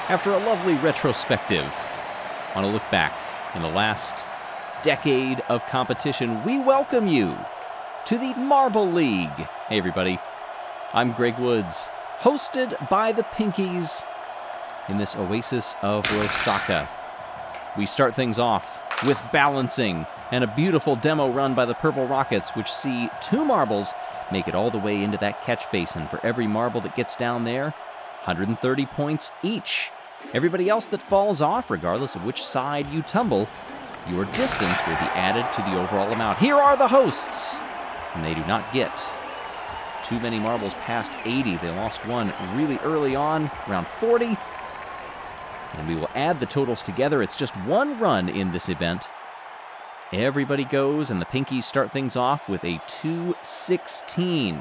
After a lovely retrospective on a look back in the last decade of competition, we welcome you to the Marble League. Hey everybody, I'm Greg Woods, hosted by the Pinkies in this oasis of Rosaka. We start things off with balancing and a beautiful demo run by the Purple Rockets, which see two marbles make it all the way into that catch basin. For every marble that gets down there, 130 points each. Everybody else that falls off, regardless of which side you tumble, your distance will be added to the overall amount. Here are the hosts, and they do not get too many marbles past 80. They lost one really early on, around 40. And we will add the totals together. It's just one run in this event. Everybody goes, and the Pinkies start things off with a 216.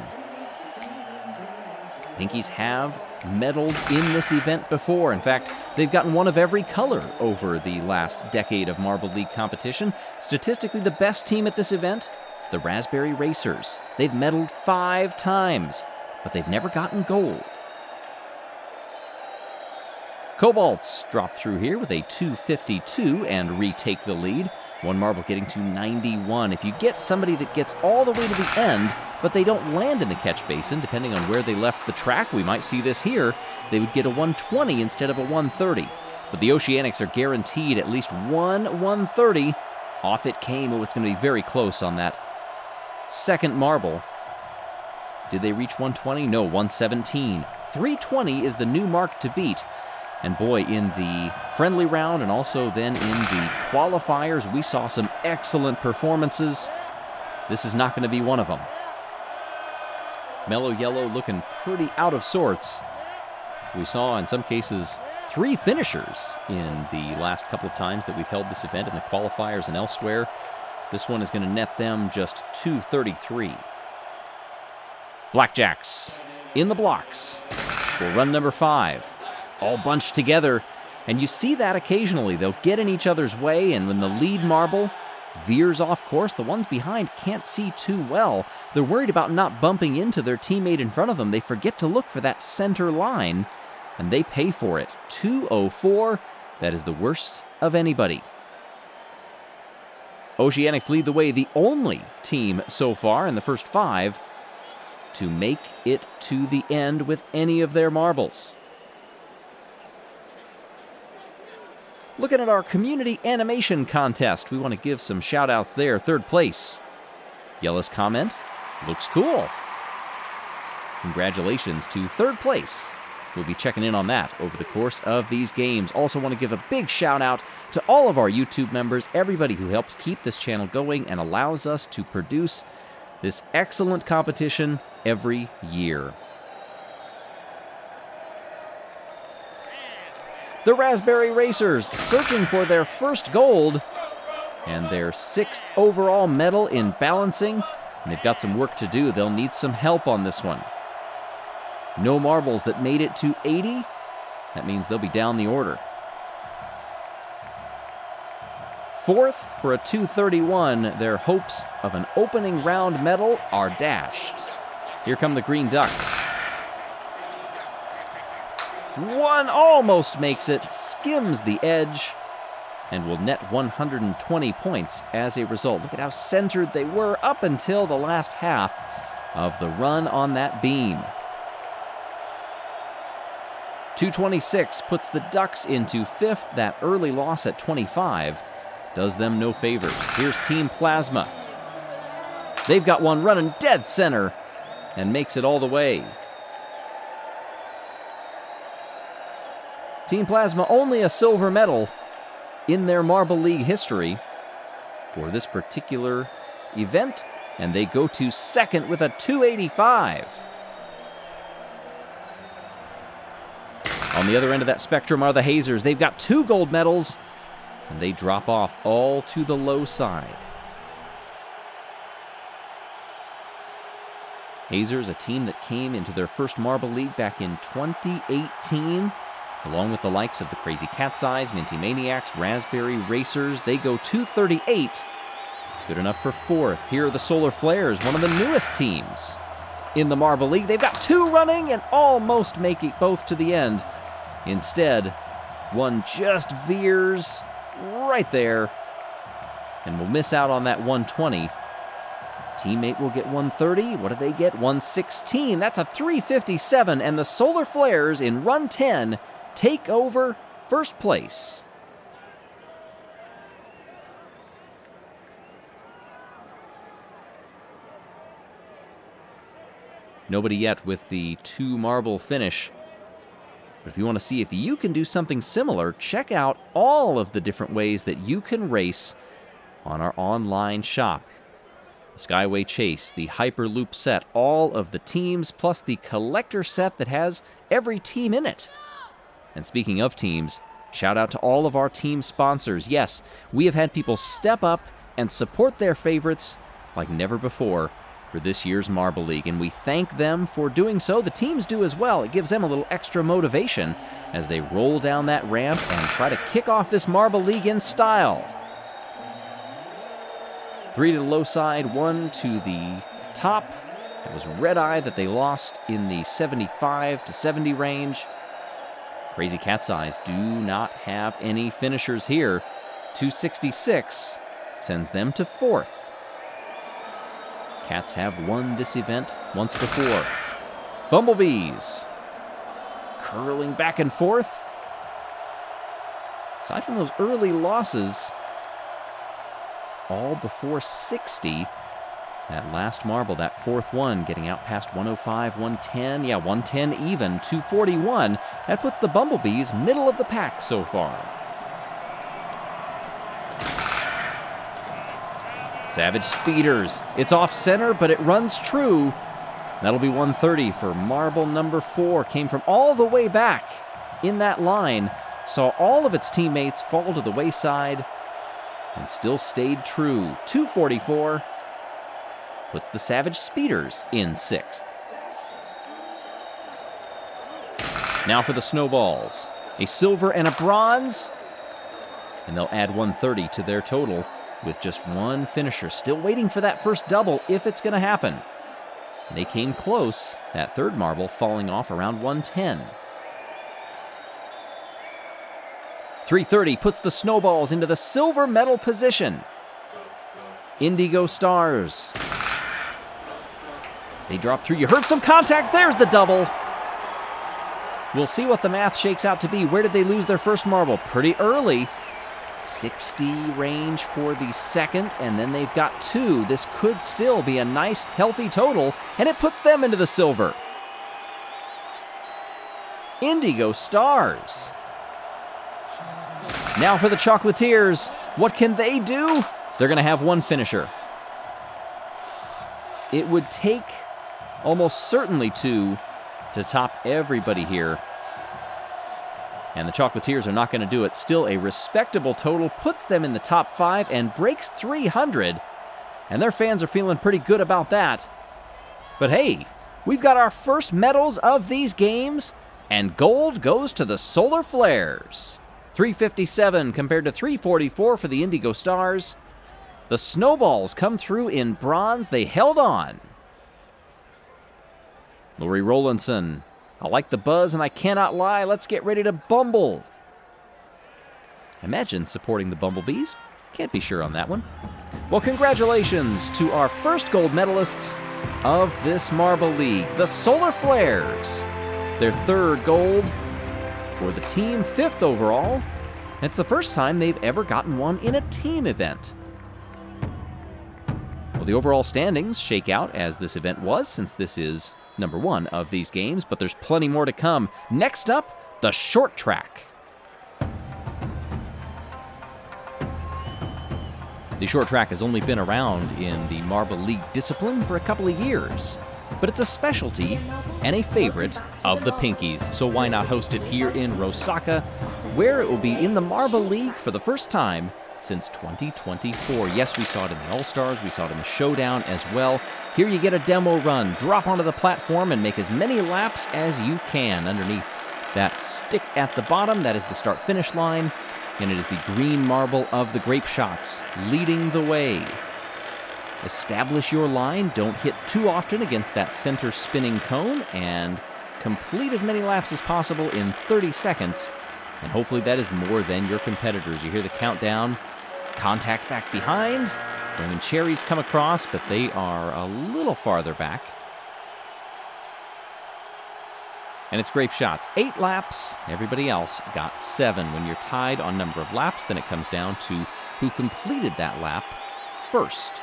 Pinkies have medaled in this event before. In fact, they've gotten one of every color over the last decade of Marble League competition. Statistically, the best team at this event, the Raspberry Racers. They've medaled 5 times, but they've never gotten gold. Cobalts drop through here with a 252 and retake the lead. One marble getting to 91. If you get somebody that gets all the way to the end, but they don't land in the catch basin, depending on where they left the track, we might see this here, they would get a 120 instead of a 130. But the Oceanics are guaranteed at least one 130. Off it came. Oh, it's going to be very close on that second marble. Did they reach 120? No, 117. 320 is the new mark to beat. And boy, in the friendly round and also then in the qualifiers, we saw some excellent performances. This is not going to be one of them. Mellow Yellow looking pretty out of sorts. We saw, in some cases, 3 finishers in the last couple of times that we've held this event in the qualifiers and elsewhere. This one is going to net them just 233. Blackjacks in the blocks for run number 5. All bunched together, and you see that occasionally. They'll get in each other's way, and when the lead marble veers off course, the ones behind can't see too well. They're worried about not bumping into their teammate in front of them. They forget to look for that center line, and they pay for it. 204, that is the worst of anybody. Oceanics lead the way, the only team so far in the first 5 to make it to the end with any of their marbles. Looking at our community animation contest, we want to give some shout-outs there. 3rd place, Jelle's comment, looks cool. Congratulations to 3rd place. We'll be checking in on that over the course of these games. Also want to give a big shout-out to all of our YouTube members, everybody who helps keep this channel going and allows us to produce this excellent competition every year. The Raspberry Racers searching for their first gold and their 6th overall medal in balancing. And they've got some work to do. They'll need some help on this one. No marbles that made it to 80. That means they'll be down the order. 4th for a 231. Their hopes of an opening round medal are dashed. Here come the Green Ducks. One almost makes it, skims the edge, and will net 120 points as a result. Look at how centered they were up until the last half of the run on that beam. 226 puts the Ducks into 5th. That early loss at 25 does them no favors. Here's Team Plasma. They've got one running dead center and makes it all the way. Team Plasma only a silver medal in their Marble League history for this particular event, and they go to 2nd with a 285. On the other end of that spectrum are the Hazers. They've got 2 gold medals, and they drop off all to the low side. Hazers, a team that came into their first Marble League back in 2018. Along with the likes of the Crazy Cat's Eyes, Minty Maniacs, Raspberry Racers, they go 238. Good enough for 4th. Here are the Solar Flares, one of the newest teams in the Marble League. They've got 2 running and almost make it both to the end. Instead, One just veers right there and will miss out on that 120. Teammate will get 130. What do they get? 116. That's a 357, and the Solar Flares in run 10 take over first place. Nobody yet with the 2 marble finish. But if you want to see if you can do something similar, check out all of the different ways that you can race on our online shop. The Skyway Chase, the Hyperloop set, all of the teams, plus the collector set that has every team in it. And speaking of teams, shout out to all of our team sponsors. Yes, we have had people step up and support their favorites like never before for this year's Marble League, and we thank them for doing so. The teams do as well. It gives them a little extra motivation as they roll down that ramp and try to kick off this Marble League in style. 3 to the low side, 1 to the top. It was Red Eye that they lost in the 75 to 70 range. Crazy Cat's Eyes do not have any finishers here. 266 sends them to 4th. Cats have won this event once before. Bumblebees curling back and forth. Aside from those early losses, all before 60. That last marble, that 4th one, getting out past 105, 110. Yeah, 110 even, 241. That puts the Bumblebees middle of the pack so far. Savage Speeders. It's off center, but it runs true. That'll be 130 for marble number 4. Came from all the way back in that line. Saw all of its teammates fall to the wayside and still stayed true. 244 puts the Savage Speeders in 6th. Now for the Snowballs. A silver and a bronze. And they'll add 130 to their total with just 1 finisher. Still waiting for that first double if it's going to happen. They came close, that 3rd marble falling off around 110. 330 puts the Snowballs into the silver medal position. Indigo Stars. They drop through. You heard some contact. There's the double. We'll see what the math shakes out to be. Where did they lose their first marble? Pretty early. 60 range for the 2nd, and then they've got 2. This could still be a nice, healthy total, and it puts them into the silver. Indigo Stars. Now for the Chocolatiers. What can they do? They're going to have 1 finisher. It would take almost certainly 2 to top everybody here. And the Chocolatiers are not going to do it. Still a respectable total, puts them in the top 5 and breaks 300. And their fans are feeling pretty good about that. But hey, we've got our first medals of these games, and gold goes to the Solar Flares. 357 compared to 344 for the Indigo Stars. The Snowballs come through in bronze. They held on. Lori Rowlandson. I like the buzz and I cannot lie. Let's get ready to bumble. Imagine supporting the Bumblebees. Can't be sure on that one. Well, congratulations to our first gold medalists of this Marble League, the Solar Flares. Their 3rd gold for the team, 5th overall. It's the first time they've ever gotten one in a team event. Well, the overall standings shake out as this event was, since this is number 1 of these games, but there's plenty more to come. Next up, the short track. The short track has only been around in the Marble League discipline for a couple of years, but it's a specialty and a favorite of the Pinkies, so why not host it here in Rosaka, where it will be in the Marble League for the first time since 2024. Yes, we saw it in the All-Stars, we saw it in the Showdown as well. Here you get a demo run, drop onto the platform and make as many laps as you can underneath that stick at the bottom. That is the start-finish line, and it is the green marble of the grape shots leading the way. Establish your line, don't hit too often against that center spinning cone, and complete as many laps as possible in 30 seconds And hopefully that is more than your competitors. You hear the countdown. Contact back behind. Flaming Cherries come across, but they are a little farther back. And it's Grape Shots. 8 laps. Everybody else got 7. When you're tied on number of laps, then it comes down to who completed that lap first.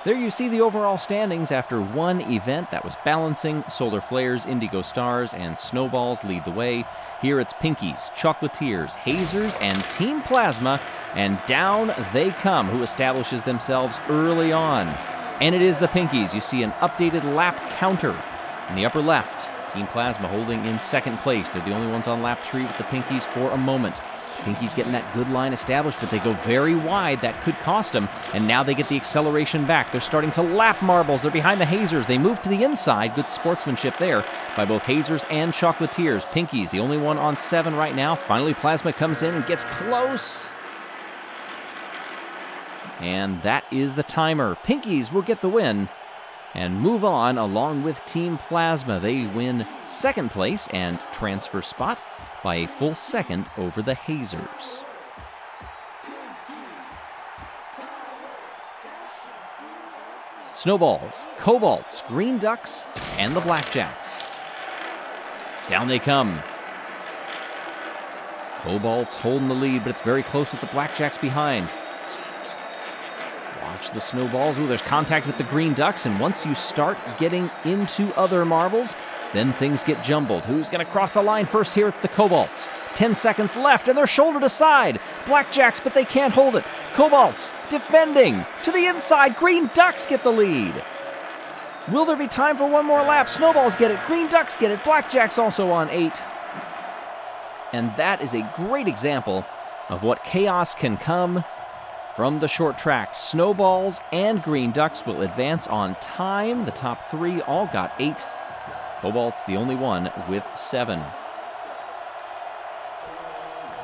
There you see the overall standings after one event. That was balancing. Solar Flares, Indigo Stars, and Snowballs lead the way. Here it's Pinkies, Chocolatiers, Hazers, and Team Plasma. And down they come, who establishes themselves early on. And it is the Pinkies. You see an updated lap counter in the upper left. Team Plasma holding in second place. They're the only ones on lap 3 with the Pinkies for a moment. Pinkies getting that good line established, but they go very wide. That could cost them, and now they get the acceleration back. They're starting to lap Marbles. They're behind the Hazers. They move to the inside. Good sportsmanship there by both Hazers and Chocolatiers. Pinkies, the only one on 7 right now. Finally, Plasma comes in and gets close. And that is the timer. Pinkies will get the win and move on along with Team Plasma. They win second place and transfer spot by a full second over the Hazers. Snowballs, Cobalts, Green Ducks, and the Blackjacks. Down they come. Cobalts holding the lead, but it's very close with the Blackjacks behind. Watch the Snowballs. Ooh, there's contact with the Green Ducks, and once you start getting into other marbles, then things get jumbled. Who's going to cross the line first here? It's the Cobalts. 10 seconds left, and they're shoulder to side. Blackjacks, but they can't hold it. Cobalts defending to the inside. Green Ducks get the lead. Will there be time for one more lap? Snowballs get it. Green Ducks get it. Blackjacks also on 8. And that is a great example of what chaos can come from the short track. Snowballs and Green Ducks will advance on time. The top 3 all got 8. Cobalt's the only one with 7.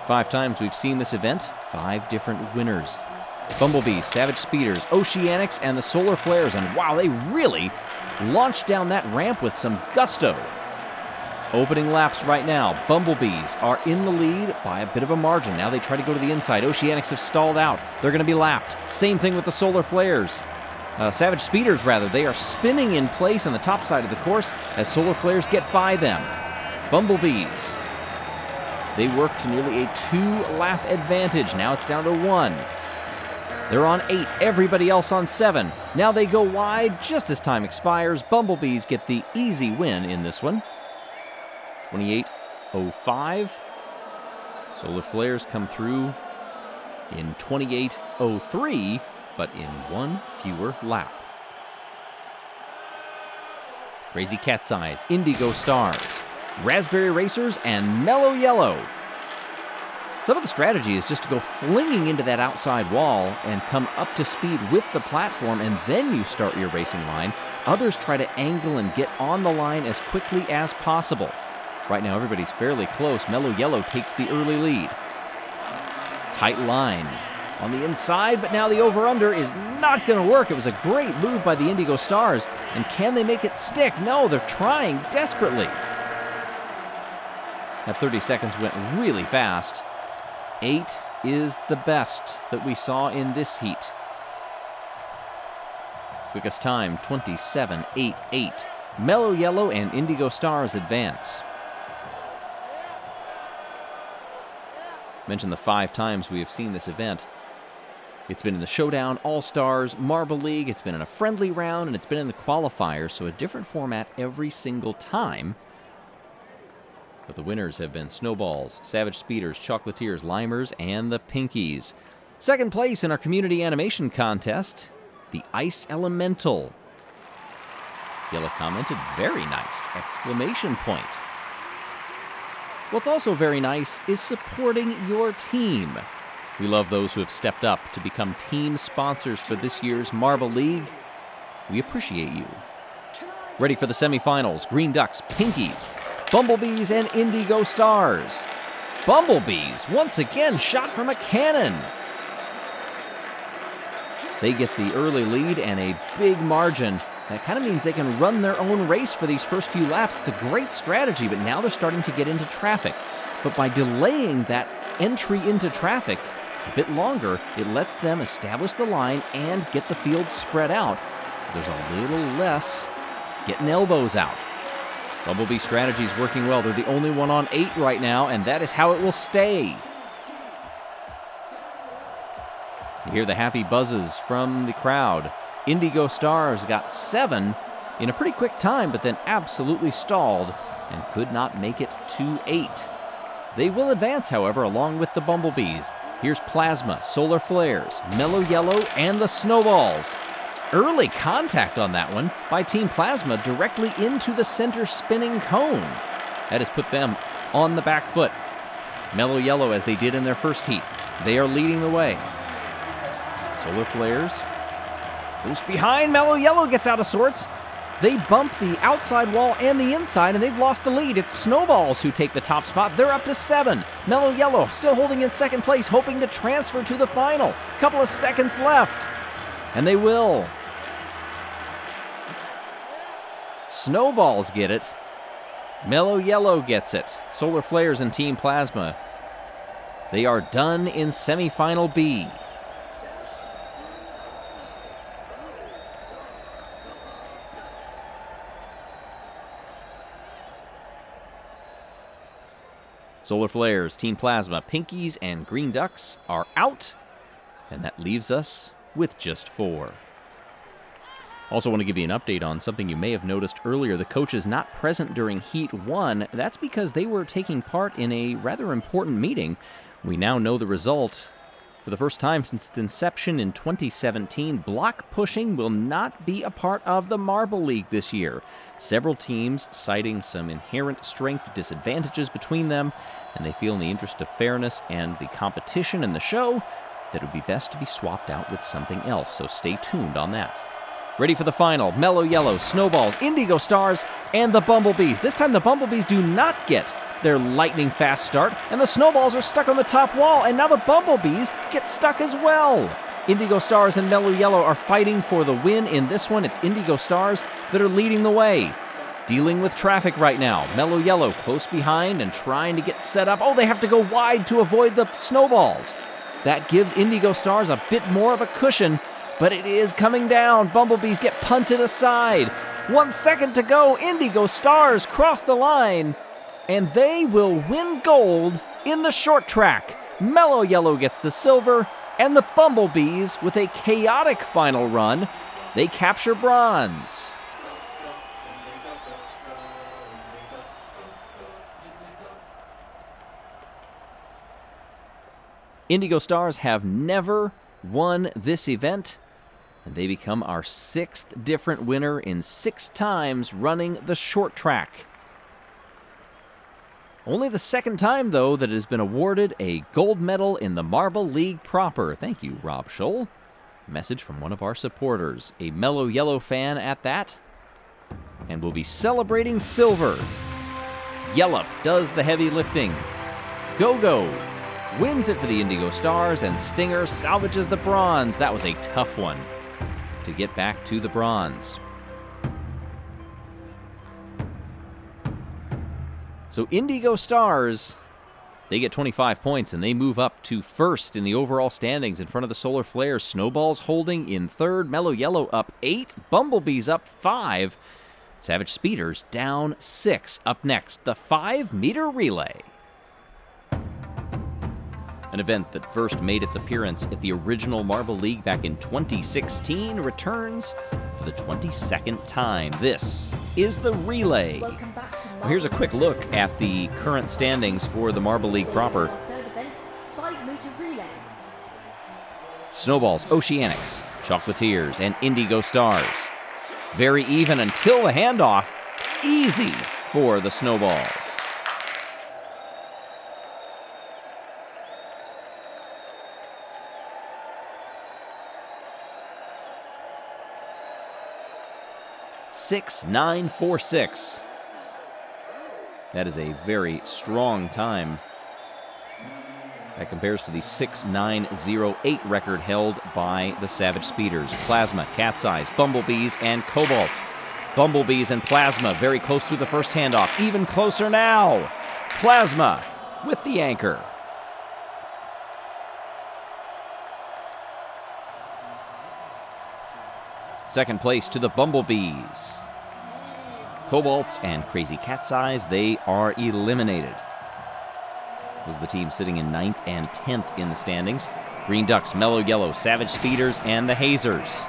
5 times we've seen this event, 5 different winners. Bumblebees, Savage Speeders, Oceanics, and the Solar Flares. And wow, they really launched down that ramp with some gusto. Opening laps right now. Bumblebees are in the lead by a bit of a margin. Now they try to go to the inside. Oceanics have stalled out. They're going to be lapped. Same thing with the Solar Flares. Savage Speeders, rather. They are spinning in place on the top side of the course as Solar Flares get by them. Bumblebees. They work to nearly a 2-lap advantage. Now it's down to 1. They're on 8. Everybody else on 7. Now they go wide just as time expires. Bumblebees get the easy win in this one. 28:05. Solar Flares come through in 28:03, but in 1 fewer lap. Crazy Cat's Eyes, Indigo Stars, Raspberry Racers, and Mellow Yellow. Some of the strategy is just to go flinging into that outside wall and come up to speed with the platform, and then you start your racing line. Others try to angle and get on the line as quickly as possible. Right now, everybody's fairly close. Mellow Yellow takes the early lead. Tight line on the inside, but now the over-under is not going to work. It was a great move by the Indigo Stars, and can they make it stick? No, they're trying desperately. That 30 seconds went really fast. 8 is the best that we saw in this heat. Quickest time, 27:88. Mellow Yellow and Indigo Stars advance. Mentioned the 5 times we have seen this event. It's been in the Showdown, All-Stars, Marble League, it's been in a friendly round, and it's been in the qualifiers, so a different format every single time. But the winners have been Snowballs, Savage Speeders, Chocolatiers, Limers, and the Pinkies. Second place in our community animation contest, the Ice Elemental. Jelle commented, "Very nice!" exclamation point. What's also very nice is supporting your team. We love those who have stepped up to become team sponsors for this year's Marble League. We appreciate you. Ready for the semifinals, Green Ducks, Pinkies, Bumblebees, and Indigo Stars. Bumblebees, once again, shot from a cannon. They get the early lead and a big margin. That kind of means they can run their own race for these first few laps. It's a great strategy, but now they're starting to get into traffic. But by delaying that entry into traffic a bit longer, it lets them establish the line and get the field spread out. So there's a little less getting elbows out. Bumblebee strategy is working well. They're the only one on 8 right now, and that is how it will stay. You hear the happy buzzes from the crowd. Indigo Stars got 7 in a pretty quick time, but then absolutely stalled and could not make it to 8. They will advance, however, along with the Bumblebees. Here's Plasma, Solar Flares, Mellow Yellow, and the Snowballs. Early contact on that one by Team Plasma directly into the center spinning cone. That has put them on the back foot. Mellow Yellow, as they did in their first heat, they are leading the way. Solar Flares. Close behind, Mellow Yellow gets out of sorts. They bump the outside wall and the inside, and they've lost the lead. It's Snowballs who take the top spot. They're up to 7. Mellow Yellow still holding in second place, hoping to transfer to the final. Couple of seconds left, and they will. Snowballs get it. Mellow Yellow gets it. Solar Flares and Team Plasma. They are done in semifinal B. Solar Flares, Team Plasma, Pinkies, and Green Ducks are out, and that leaves us with just 4. Also want to give you an update on something you may have noticed earlier. The coaches not present during Heat 1. That's because they were taking part in a rather important meeting. We now know the result. For the first time since its inception in 2017, block pushing will not be a part of the Marble League this year. Several teams citing some inherent strength disadvantages between them, and they feel in the interest of fairness and the competition in the show that it would be best to be swapped out with something else, so stay tuned on that. Ready for the final. Mellow Yellow, Snowballs, Indigo Stars, and the Bumblebees. This time the Bumblebees do not get their lightning fast start, and the Snowballs are stuck on the top wall, and now the Bumblebees get stuck as well. Indigo Stars and Mellow Yellow are fighting for the win in this one. It's Indigo Stars that are leading the way. Dealing with traffic right now. Mellow Yellow close behind and trying to get set up. Oh, they have to go wide to avoid the Snowballs. That gives Indigo Stars a bit more of a cushion, but it is coming down. Bumblebees get punted aside. 1 second to go. Indigo Stars cross the line, and they will win gold in the short track. Mellow Yellow gets the silver, and the Bumblebees, with a chaotic final run, they capture bronze. Indigo Stars have never won this event, and they become our 6th different winner in 6 times running the short track. Only the 2nd time, though, that it has been awarded a gold medal in the Marble League proper. Thank you, Rob Scholl. Message from one of our supporters, a Mellow Yellow fan at that. And we'll be celebrating silver. Yellow does the heavy lifting. Go-Go wins it for the Indigo Stars, and Stinger salvages the bronze. That was a tough one to get back to the bronze. So Indigo Stars, they get 25 points, and they move up to 1st in the overall standings in front of the Solar Flares. Snowballs holding in 3rd. Mellow Yellow up 8. Bumblebees up 5. Savage Speeders down 6. Up next, the 5-meter relay. An event that first made its appearance at the original Marble League back in 2016 returns for the 22nd time. This is the relay. Well, here's a quick look at the current standings for the Marble League proper. Third event, 5-meter relay. Snowballs, Oceanics, Chocolatiers, and Indigo Stars. Very even until the handoff. Easy for the Snowballs. .6946. That is a very strong time. That compares to the 6.908 record held by the Savage Speeders. Plasma, Cat's Eyes, Bumblebees, and Cobalts. Bumblebees and Plasma very close through the first handoff. Even closer now. Plasma with the anchor. Second place to the Bumblebees. Cobalts and Crazy Cat's Eyes, they are eliminated. Those are the teams sitting in 9th and 10th in the standings. Green Ducks, Mellow Yellow, Savage Speeders, and the Hazers.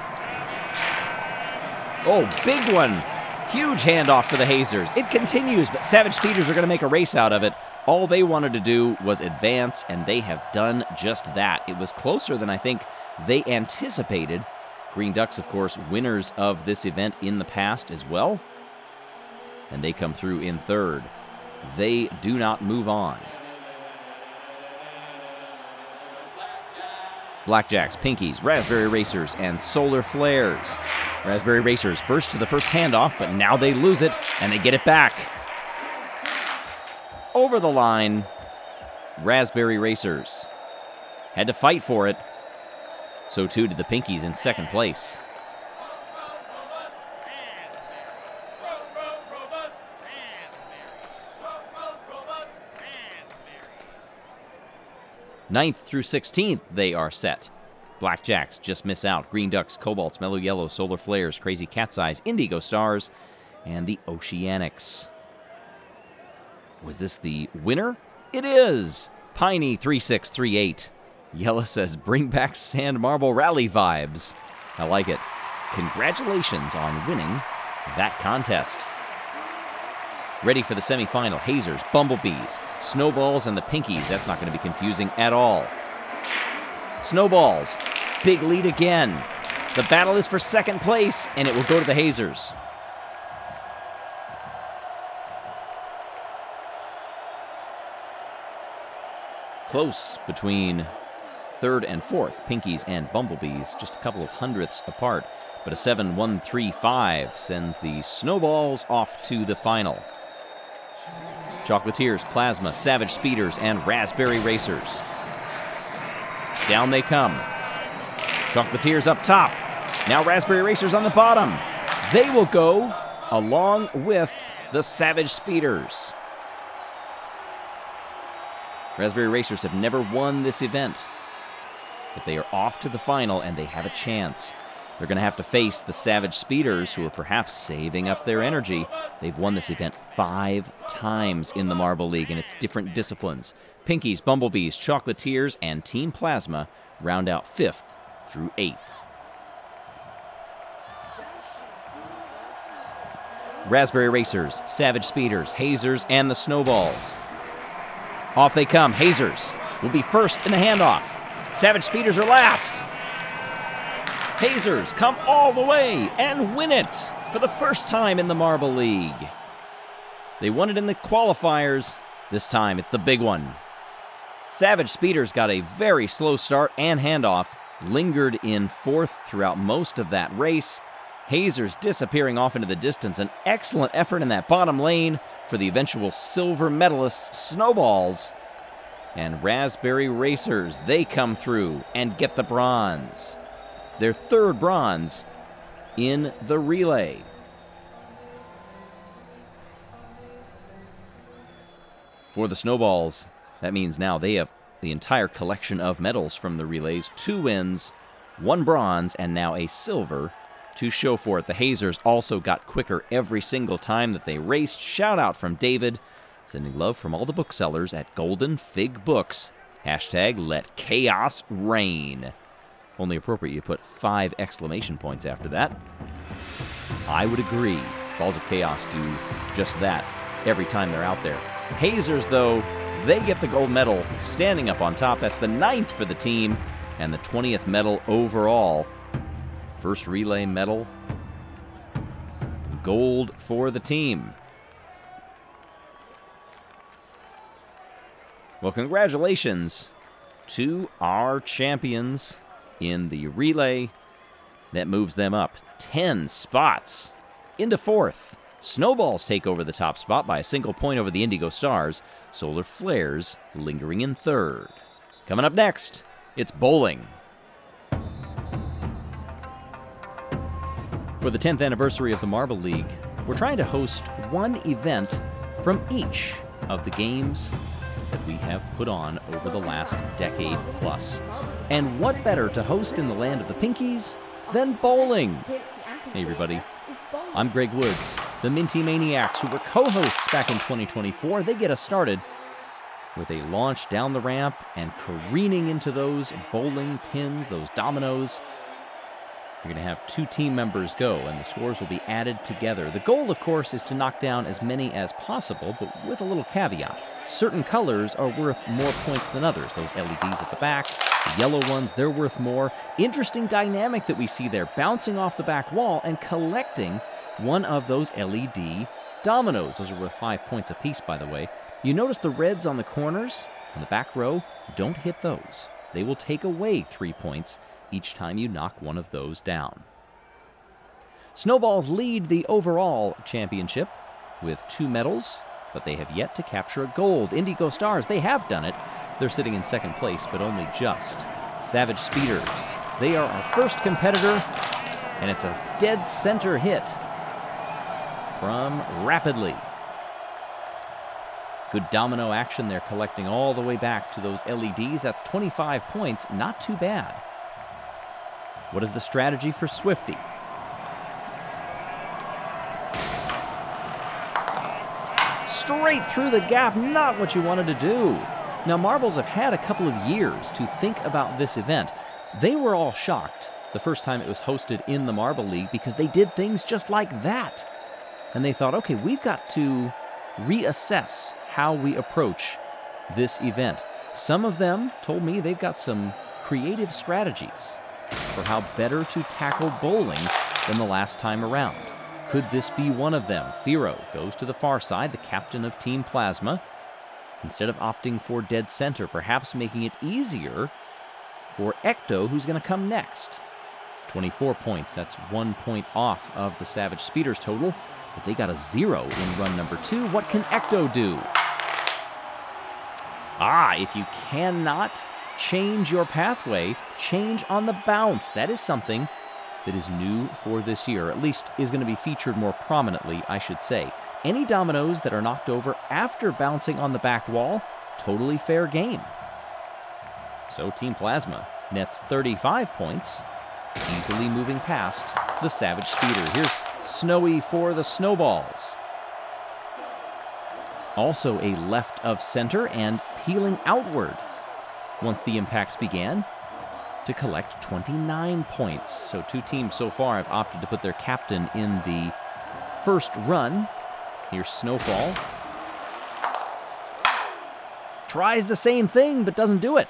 Oh, big one. Huge handoff for the Hazers. It continues, but Savage Speeders are going to make a race out of it. All they wanted to do was advance, and they have done just that. It was closer than I think they anticipated. Green Ducks, of course, winners of this event in the past as well. And they come through in third. They do not move on. Blackjacks, Pinkies, Raspberry Racers, and Solar Flares. Raspberry Racers first to the first handoff, but now they lose it, and they get it back. Over the line, Raspberry Racers had to fight for it. So too did the Pinkies in second place. Ninth through 16th, they are set. Blackjacks just miss out. Green Ducks, Cobalts, Mellow Yellow, Solar Flares, Crazy Cat's Eyes, Indigo Stars, and the Oceanics. Was this the winner? It is! Piney 3638. Jelle says, bring back Sand Marble Rally vibes. I like it. Congratulations on winning that contest. Ready for the semifinal. Hazers, Bumblebees, Snowballs, and the Pinkies. That's not going to be confusing at all. Snowballs, big lead again. The battle is for second place, and it will go to the Hazers. Close between third and fourth, Pinkies and Bumblebees, just a couple of hundredths apart. But a 7-1-3-5 sends the Snowballs off to the final. Chocolatiers, Plasma, Savage Speeders, and Raspberry Racers. Down they come. Chocolatiers up top. Now Raspberry Racers on the bottom. They will go along with the Savage Speeders. Raspberry Racers have never won this event, but they are off to the final and they have a chance. They're going to have to face the Savage Speeders, who are perhaps saving up their energy. They've won this event 5 times in the Marble League, and it's different disciplines. Pinkies, Bumblebees, Chocolatiers, and Team Plasma round out 5th through 8th. Raspberry Racers, Savage Speeders, Hazers, and the Snowballs. Off they come. Hazers will be first in the handoff. Savage Speeders are last. Hazers come all the way and win it for the first time in the Marble League. They won it in the qualifiers. This time it's the big one. Savage Speeders got a very slow start and handoff, lingered in 4th throughout most of that race. Hazers disappearing off into the distance. An excellent effort in that bottom lane for the eventual silver medalists, Snowballs. And Raspberry Racers, they come through and get the bronze. Their 3rd bronze in the relay. For the Snowballs, that means now they have the entire collection of medals from the relays. 2 wins, 1 bronze, and now a silver to show for it. The Hazers also got quicker every single time that they raced. Shout out from David, sending love from all the booksellers at Golden Fig Books. Hashtag let chaos reign. Only appropriate you put 5 exclamation points after that. I would agree. Balls of Chaos do just that every time they're out there. Hazers, though, they get the gold medal standing up on top. That's the 9th for the team and the 20th medal overall. First relay medal. Gold for the team. Well, congratulations to our champions in the relay. That moves them up 10 spots into 4th. Snowballs take over the top spot by a single point over the Indigo Stars. Solar Flares lingering in 3rd. Coming up next, it's bowling. For the 10th anniversary of the Marble League, we're trying to host one event from each of the games that we have put on over the last decade plus. And what better to host in the land of the Pinkies than bowling? Hey everybody, I'm Greg Woods. The Minty Maniacs, who were co-hosts back in 2024, they get us started with a launch down the ramp and careening into those bowling pins, those dominoes. You're going to have 2 team members go, and the scores will be added together. The goal, of course, is to knock down as many as possible, but with a little caveat. Certain colors are worth more points than others. Those LEDs at the back, the yellow ones, they're worth more. Interesting dynamic that we see there, bouncing off the back wall and collecting one of those LED dominoes. Those are worth 5 points apiece, by the way. You notice the reds on the corners, on the back row, don't hit those. They will take away 3 points each time you knock one of those down. Snowballs lead the overall championship with 2 medals, but they have yet to capture a gold. Indigo Stars, they have done it. They're sitting in second place, but only just. Savage Speeders, they are our first competitor, and it's a dead center hit from Rapidly. Good domino action there, collecting all the way back to those LEDs. That's 25 points, not too bad. What is the strategy for Swifty? Straight through the gap, not what you wanted to do. Now, Marbles have had a couple of years to think about this event. They were all shocked the first time it was hosted in the Marble League because they did things just like that. And they thought, okay, we've got to reassess how we approach this event. Some of them told me they've got some creative strategies for how better to tackle bowling than the last time around. Could this be one of them? Firo goes to the far side, the captain of Team Plasma. Instead of opting for dead center, perhaps making it easier for Ecto, who's going to come next. 24 points, that's 1 point off of the Savage Speeders total, but they got a 0 in run number 2. What can Ecto do? If you cannot change your pathway, change on the bounce. That is something that is new for this year, or at least is going to be featured more prominently, I should say. Any dominoes that are knocked over after bouncing on the back wall, totally fair game. So Team Plasma nets 35 points, easily moving past the Savage Speeder. Here's Snowy for the Snowballs. Also a left of center and peeling outward once the impacts began to collect 29 points. So 2 teams so far have opted to put their captain in the first run. Here's Snowfall. Tries the same thing, but doesn't do it.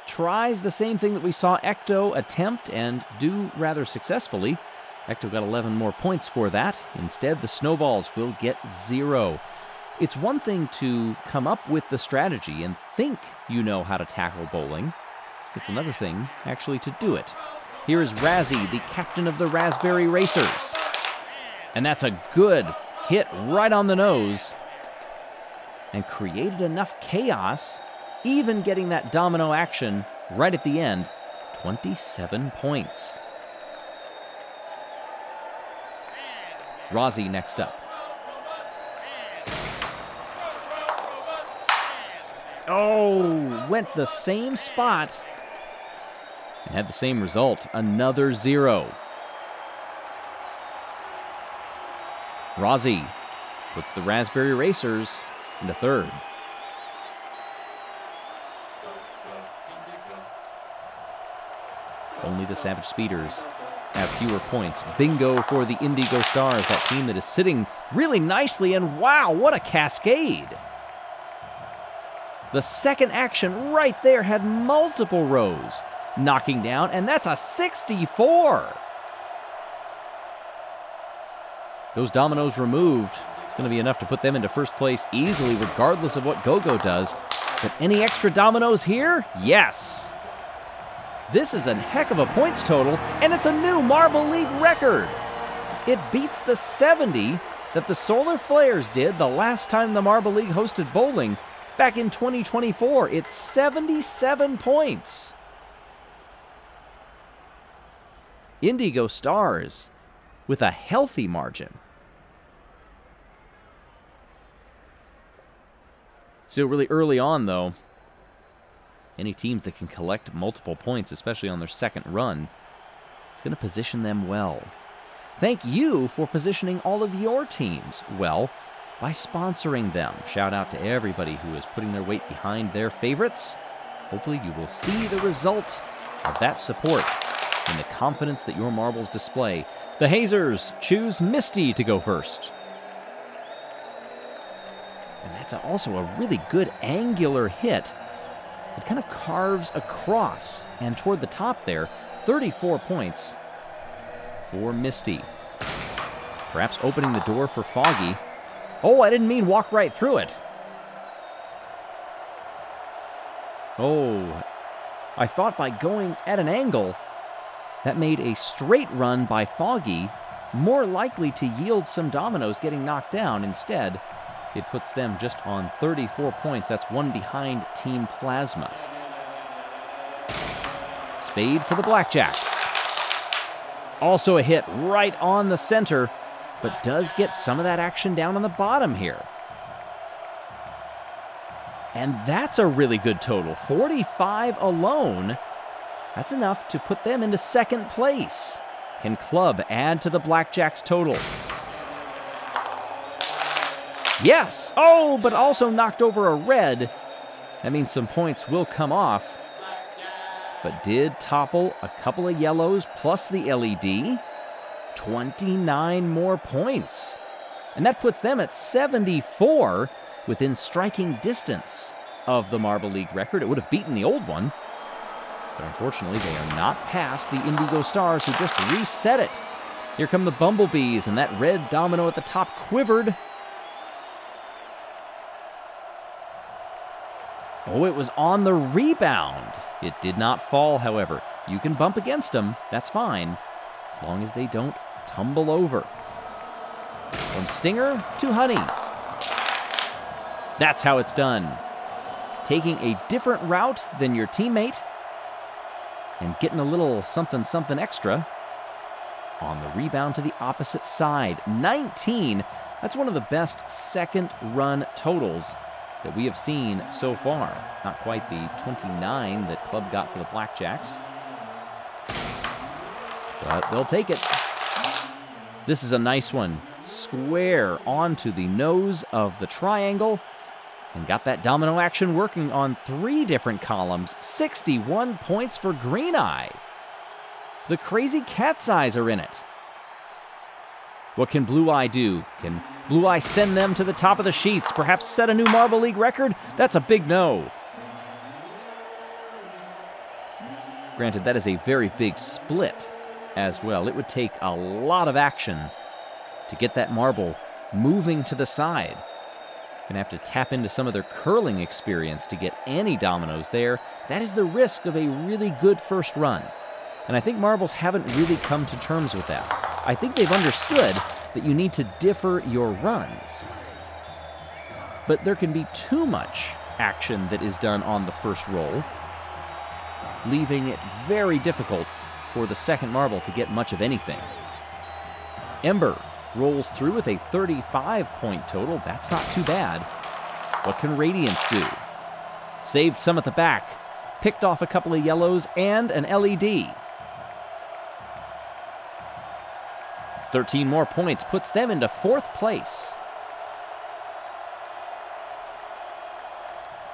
Tries the same thing that we saw Ecto attempt and do rather successfully. Ecto got 11 more points for that. Instead, the Snowballs will get 0. It's one thing to come up with the strategy and think you know how to tackle bowling. It's another thing actually to do it. Here is Razzie, the captain of the Raspberry Racers. And that's a good hit right on the nose and created enough chaos, even getting that domino action right at the end. 27 points. Razzie next up. Oh, went the same spot and had the same result. Another 0. Razzie puts the Raspberry Racers into third. Only the Savage Speeders have fewer points. Bingo for the Indigo Stars, that team that is sitting really nicely, and wow, what a cascade! The second action right there had multiple rows knocking down, and that's a 64! Those dominoes removed, it's going to be enough to put them into first place easily, regardless of what Gogo does. But any extra dominoes here? Yes! This is a heck of a points total, and it's a new Marble League record! It beats the 70 that the Solar Flares did the last time the Marble League hosted bowling Back in 2024, it's 77 points. Indigo Stars with a healthy margin. Still really early on, though. Any teams that can collect multiple points, especially on their second run, it's going to position them well. Thank you for positioning all of your teams well by sponsoring them. Shout out to everybody who is putting their weight behind their favorites. Hopefully you will see the result of that support and the confidence that your marbles display. The Hazers choose Misty to go first. And that's also a really good angular hit. It kind of carves across and toward the top there. 34 points for Misty. Perhaps opening the door for Foggy. Oh, I didn't mean walk right through it. Oh, I thought by going at an angle, that made a straight run by Foggy more likely to yield some dominoes getting knocked down. Instead, it puts them just on 34 points. That's one behind Team Plasma. Spade for the Blackjacks. Also a hit right on the center, but does get some of that action down on the bottom here. And that's a really good total. 45 alone. That's enough to put them into second place. Can Club add to the Blackjacks total? Yes! Oh, but also knocked over a red. That means some points will come off. But did topple a couple of yellows plus the LED. 29 more points. And that puts them at 74 within striking distance of the Marble League record. It would have beaten the old one. But unfortunately, they are not past the Indigo Stars, who just reset it. Here come the Bumblebees, and that red domino at the top quivered. Oh, it was on the rebound. It did not fall, however. You can bump against them, that's fine, as long as they don't tumble over. From Stinger to Honey. That's how it's done. Taking a different route than your teammate and getting a little something extra on the rebound to the opposite side. 19, that's one of the best second run totals that we have seen so far. Not quite the 29 that Club got for the Blackjacks, but they'll take it. This is a nice one. Square onto the nose of the triangle, and got that domino action working on 3 different columns. 61 points for Green Eye. The Crazy Cat's Eyes are in it. What can Blue Eye do? Can Blue Eye send them to the top of the sheets? Perhaps set a new Marble League record? That's a big no. Granted, that is a very big split as well. It would take a lot of action to get that marble moving to the side. Gonna have to tap into some of their curling experience to get any dominoes there. That is the risk of a really good first run. And I think marbles haven't really come to terms with that. I think they've understood that you need to differ your runs. But there can be too much action that is done on the first roll, leaving it very difficult for the second marble to get much of anything. Ember rolls through with a 35-point total. That's not too bad. What can Radiance do? Saved some at the back, picked off a couple of yellows and an LED. 13 more points puts them into 4th place.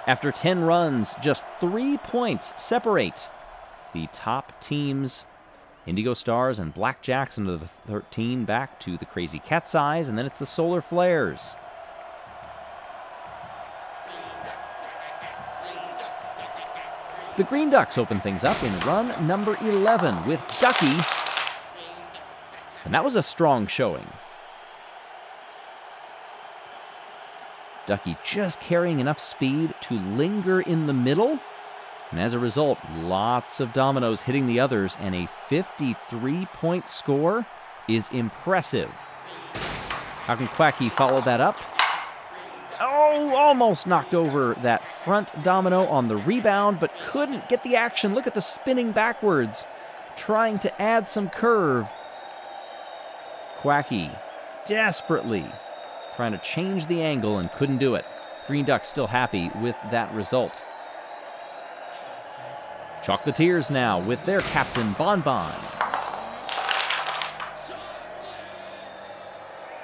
After 10 runs, just 3 points separate the top teams, Indigo Stars and Blackjacks, into the 13 back to the Crazy Cat's Eyes, and then it's the Solar Flares. The Green Ducks open things up in run number 11 with Ducky. And that was a strong showing. Ducky just carrying enough speed to linger in the middle. And as a result, lots of dominoes hitting the others, and a 53-point score is impressive. How can Quacky follow that up? Oh, Oh, almost knocked over that front domino on the rebound, but couldn't get the action. Look at the spinning backwards, trying to add some curve. Quacky desperately trying to change the angle and couldn't do it. Green Ducks still happy with that result. Chocolatiers now with their captain, Bon Bon.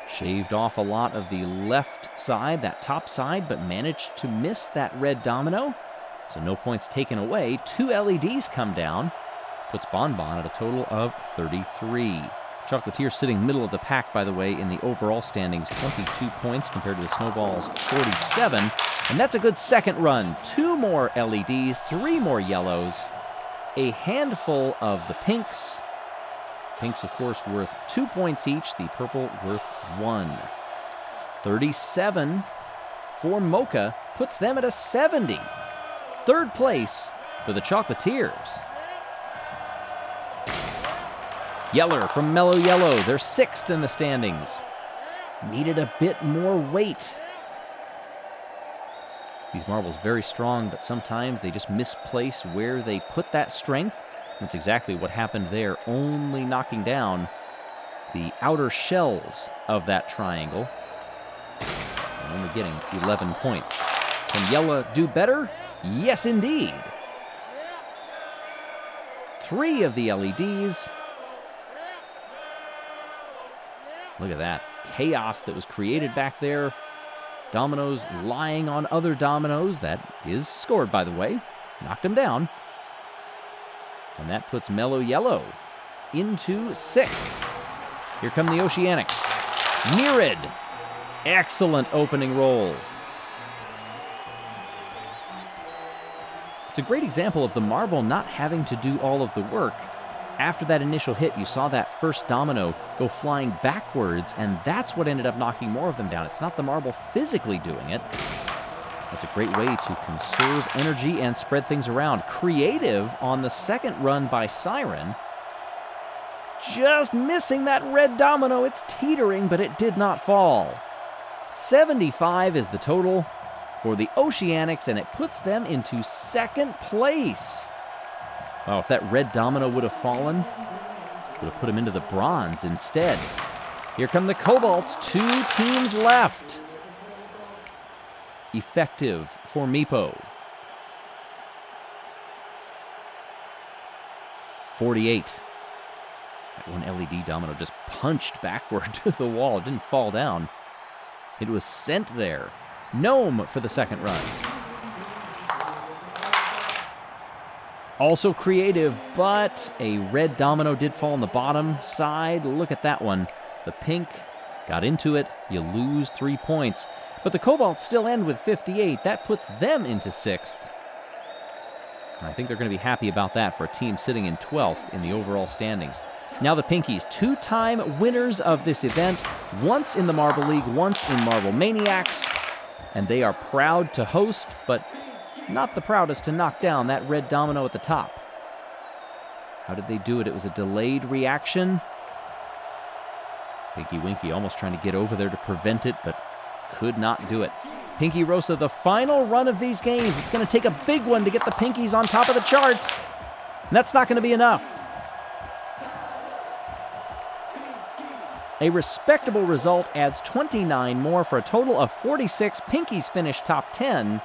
Shaved off a lot of the left side, that top side, but managed to miss that red domino. So no points taken away. 2 LEDs come down. Puts Bon Bon at a total of 33. Chocolatier sitting middle of the pack, by the way, in the overall standings. 22 points compared to the Snowballs' 47. And that's a good second run. 2 more LEDs, 3 more yellows, a handful of the pinks. Pinks, of course, worth 2 points each. The purple worth 1. 37 for Mocha puts them at a 70. Third place for the Chocolatiers. Yeller from Mellow Yellow, they're 6th in the standings. Needed a bit more weight. These marbles very strong, but sometimes they just misplace where they put that strength. That's exactly what happened there, only knocking down the outer shells of that triangle. And only getting 11 points. Can Jelle do better? Yes, indeed. 3 of the LEDs. Look at that chaos that was created back there. Dominoes lying on other dominoes. That is scored, by the way. Knocked them down. And that puts Mellow Yellow into 6th. Here come the Oceanics. Mirid. Excellent opening roll. It's a great example of the marble not having to do all of the work. After that initial hit, you saw that first domino go flying backwards, and that's what ended up knocking more of them down. It's not the marble physically doing it. That's a great way to conserve energy and spread things around. Creative on the second run by Siren. Just missing that red domino. It's teetering, but it did not fall. 75 is the total for the Oceanics, and it puts them into 2nd place. Wow, if that red domino would have fallen, would have put him into the bronze instead. Here come the Cobalts. 2 teams left. Effective for Meepo. 48. That one LED domino just punched backward to the wall. It didn't fall down. It was sent there. Gnome for the second run. Also creative, but a red domino did fall on the bottom side. Look at that one. The pink got into it. You lose 3 points. But the Cobalts still end with 58. That puts them into 6th. I think they're going to be happy about that for a team sitting in 12th in the overall standings. Now the Pinkies, 2-time winners of this event, once in the Marble League, once in Marble Maniacs, and they are proud to host, but not the proudest to knock down that red domino at the top. How did they do it? It was a delayed reaction. Pinky Winky almost trying to get over there to prevent it, but could not do it. Pinky Rosa, the final run of these games. It's going to take a big one to get the Pinkies on top of the charts. And that's not going to be enough. A respectable result adds 29 more for a total of 46. Pinkies finish top 10.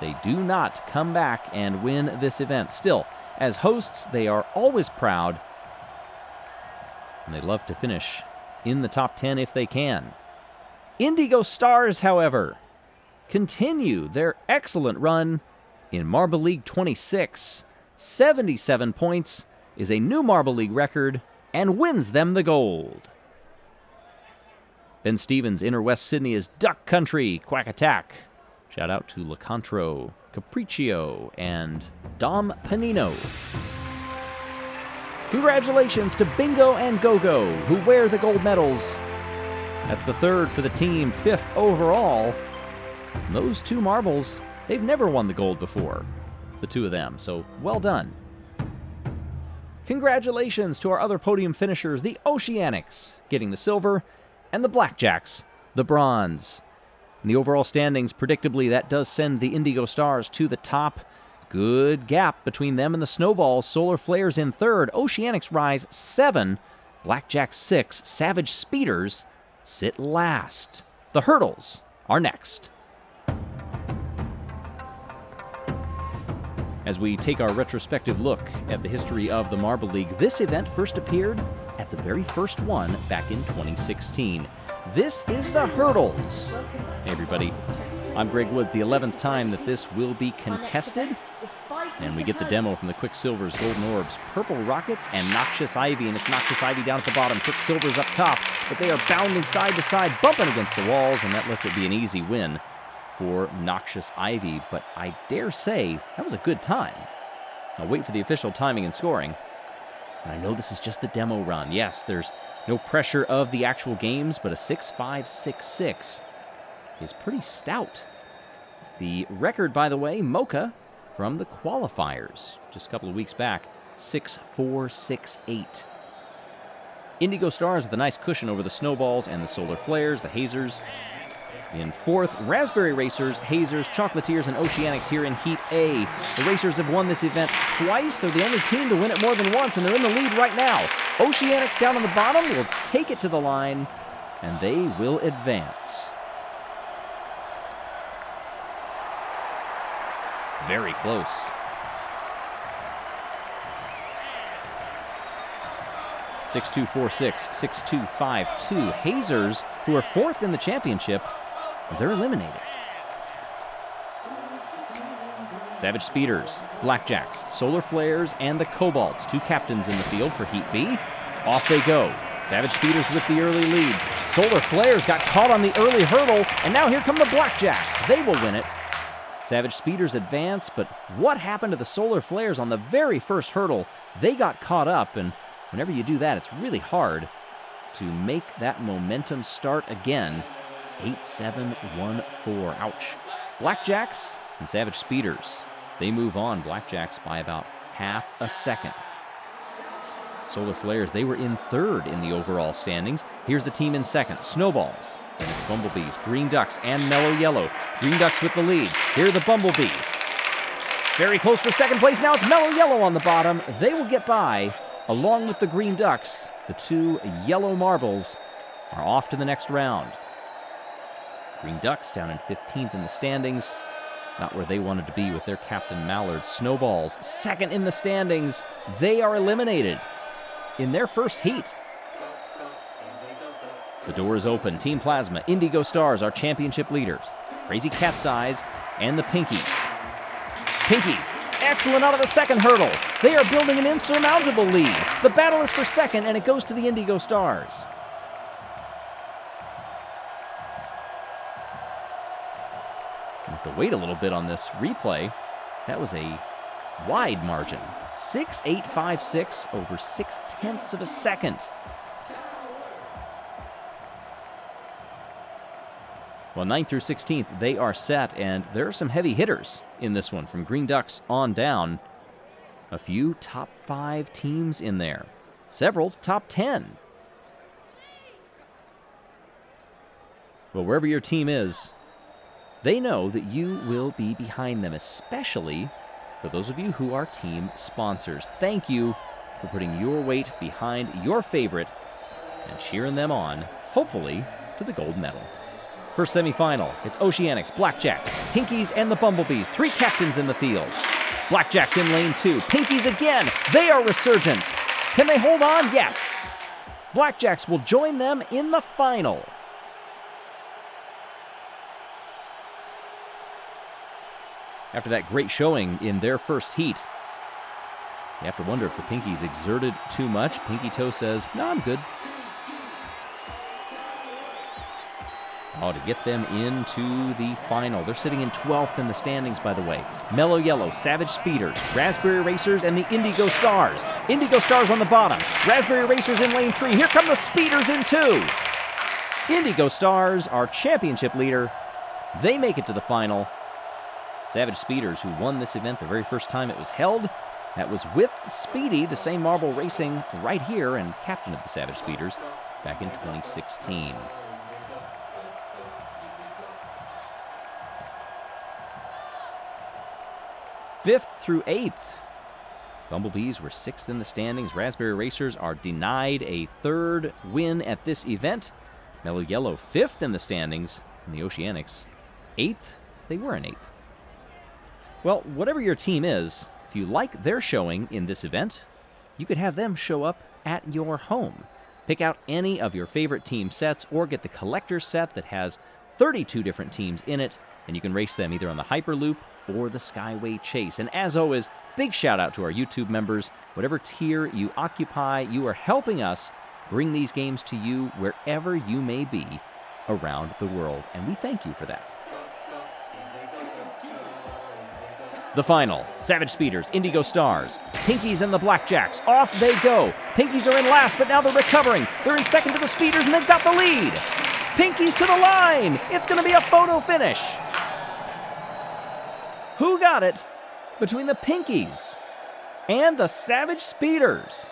They do not come back and win this event. Still, as hosts, they are always proud. And they love to finish in the top 10 if they can. Indigo Stars, however, continue their excellent run in Marble League 26. 77 points is a new Marble League record and wins them the gold. Ben Stevens, Inner West Sydney is Duck Country, Quack Attack. Shout out to Lecontro, Capriccio, and Dom Panino. Congratulations to Bingo and Go-Go, who wear the gold medals. That's the 3rd for the team, 5th overall. And those 2 marbles, they've never won the gold before, the 2 of them, so well done. Congratulations to our other podium finishers, the Oceanics, getting the silver, and the Blackjacks, the bronze. In the overall standings, predictably, that does send the Indigo Stars to the top. Good gap between them and the Snowballs. Solar Flares in third. Oceanics rise 7. Blackjack 6. Savage Speeders sit last. The hurdles are next. As we take our retrospective look at the history of the Marble League, this event first appeared at the very first one back in 2016. This is the hurdles. Hey everybody, I'm Greg Woods, the 11th time that this will be contested. And we get the demo from the Quicksilver's Golden Orbs, Purple Rockets, and Noxious Ivy. And it's Noxious Ivy down at the bottom, Quicksilver's up top. But they are bounding side to side, bumping against the walls, and that lets it be an easy win for Noxious Ivy. But I dare say that was a good time. I'll wait for the official timing and scoring. And I know this is just the demo run. Yes, there's no pressure of the actual games, but a 6.566 is pretty stout. The record, by the way, Mocha from the qualifiers just a couple of weeks back, 6.468. Indigo Stars with a nice cushion over the Snowballs and the Solar Flares, the Hazers. In fourth, Raspberry Racers, Hazers, Chocolatiers, and Oceanics here in Heat A. The Racers have won this event twice. They're the only team to win it more than once, and they're in the lead right now. Oceanics down on the bottom will take it to the line, and they will advance. Very close. (6.246), (6.252). Hazers, who are fourth in the championship, they're eliminated. Savage Speeders, Blackjacks, Solar Flares, and the Cobalts, 2 captains in the field for Heat B. Off they go. Savage Speeders with the early lead. Solar Flares got caught on the early hurdle, and now here come the Blackjacks. They will win it. Savage Speeders advance, but what happened to the Solar Flares on the very first hurdle? They got caught up, and whenever you do that, it's really hard to make that momentum start again. 8.714. Ouch. Blackjacks and Savage Speeders, they move on. Blackjacks by about half a second. Solar Flares, they were in third in the overall standings. Here's the team in second. Snowballs, and it's Bumblebees, Green Ducks, and Mellow Yellow. Green Ducks with the lead. Here are the Bumblebees. Very close for second place. Now it's Mellow Yellow on the bottom. They will get by along with the Green Ducks. The 2 yellow marbles are off to the next round. Green Ducks down in 15th in the standings. Not where they wanted to be with their captain Mallard. Snowballs, second in the standings. They are eliminated in their first heat. The door is open. Team Plasma, Indigo Stars, our championship leaders. Crazy Cat's Eyes, and the Pinkies. Pinkies, excellent out of the second hurdle. They are building an insurmountable lead. The battle is for second, and it goes to the Indigo Stars. I have to wait a little bit on this replay. That was a wide margin. 6.856 over 0.6 of a second. Well, 9th through 16th, they are set, and there are some heavy hitters in this one from Green Ducks on down. A few top 5 teams in there. Several top 10. Well, wherever your team is, they know that you will be behind them, especially for those of you who are team sponsors. Thank you for putting your weight behind your favorite and cheering them on, hopefully, to the gold medal. First semifinal, it's Oceanics, Blackjacks, Pinkies, and the Bumblebees. 3 captains in the field. Blackjacks in lane 2. Pinkies again. They are resurgent. Can they hold on? Yes. Blackjacks will join them in the final. After that great showing in their first heat, you have to wonder if the Pinkies exerted too much. Pinky Toe says, no, I'm good. Oh, to get them into the final. They're sitting in 12th in the standings, by the way. Mellow Yellow, Savage Speeders, Raspberry Racers, and the Indigo Stars. Indigo Stars on the bottom. Raspberry Racers in lane 3. Here come the Speeders in 2. Indigo Stars, our championship leader. They make it to the final. Savage Speeders, who won this event the very first time it was held. That was with Speedy, the same marble racing right here, and captain of the Savage Speeders back in 2016. 5th through 8th. Bumblebees were 6th in the standings. Raspberry Racers are denied a 3rd win at this event. Mellow Yellow 5th in the standings. And the Oceanics 8th. They were in 8th. Well, whatever your team is, if you like their showing in this event, you could have them show up at your home. Pick out any of your favorite team sets or get the collector's set that has 32 different teams in it, and you can race them either on the Hyperloop or the Skyway Chase. And as always, big shout out to our YouTube members. Whatever tier you occupy, you are helping us bring these games to you wherever you may be around the world, and we thank you for that. The final, Savage Speeders, Indigo Stars, Pinkies and the Blackjacks. Off they go. Pinkies are in last, but now they're recovering. They're in second to the Speeders, and they've got the lead. Pinkies to the line. It's going to be a photo finish. Who got it between the Pinkies and the Savage Speeders?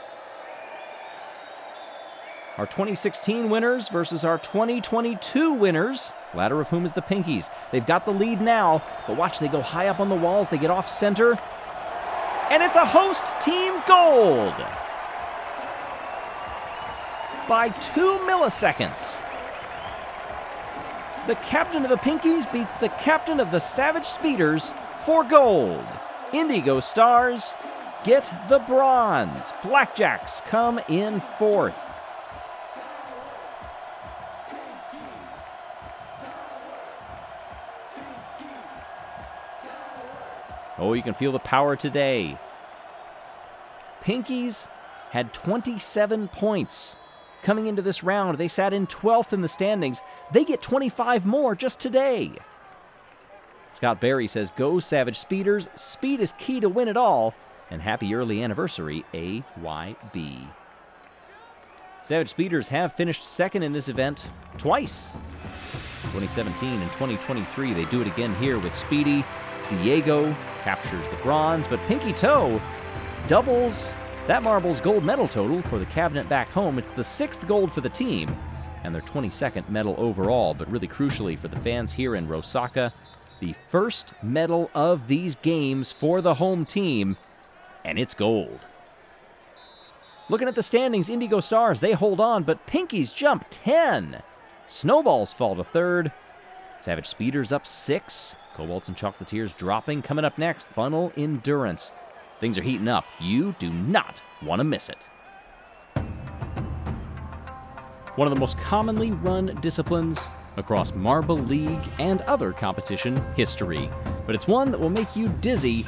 Our 2016 winners versus our 2022 winners, latter of whom is the Pinkies. They've got the lead now, but watch, they go high up on the walls, they get off center, and it's a host team gold by 2 milliseconds. The captain of the Pinkies beats the captain of the Savage Speeders for gold. Indigo Stars get the bronze. Blackjacks come in 4th. Oh, you can feel the power today. Pinkies had 27 points coming into this round. They sat in 12th in the standings. They get 25 more just today. Scott Barry says, "Go Savage Speeders. Speed is key to win it all. And happy early anniversary, AYB." Savage Speeders have finished second in this event twice. 2017 and 2023. They do it again here with Speedy. Diego captures the bronze, but Pinky Toe doubles that marble's gold medal total for the cabinet back home. It's the 6th gold for the team and their 22nd medal overall, but really crucially for the fans here in Rosaka, the first medal of these games for the home team, and it's gold. Looking at the standings, Indigo Stars, they hold on, but Pinkies jump 10. Snowballs fall to 3rd. Savage Speeders up 6. Cobalts and Chocolatiers dropping. Coming up next, Funnel Endurance. Things are heating up. You do not want to miss it. One of the most commonly run disciplines across Marble League and other competition history. But it's one that will make you dizzy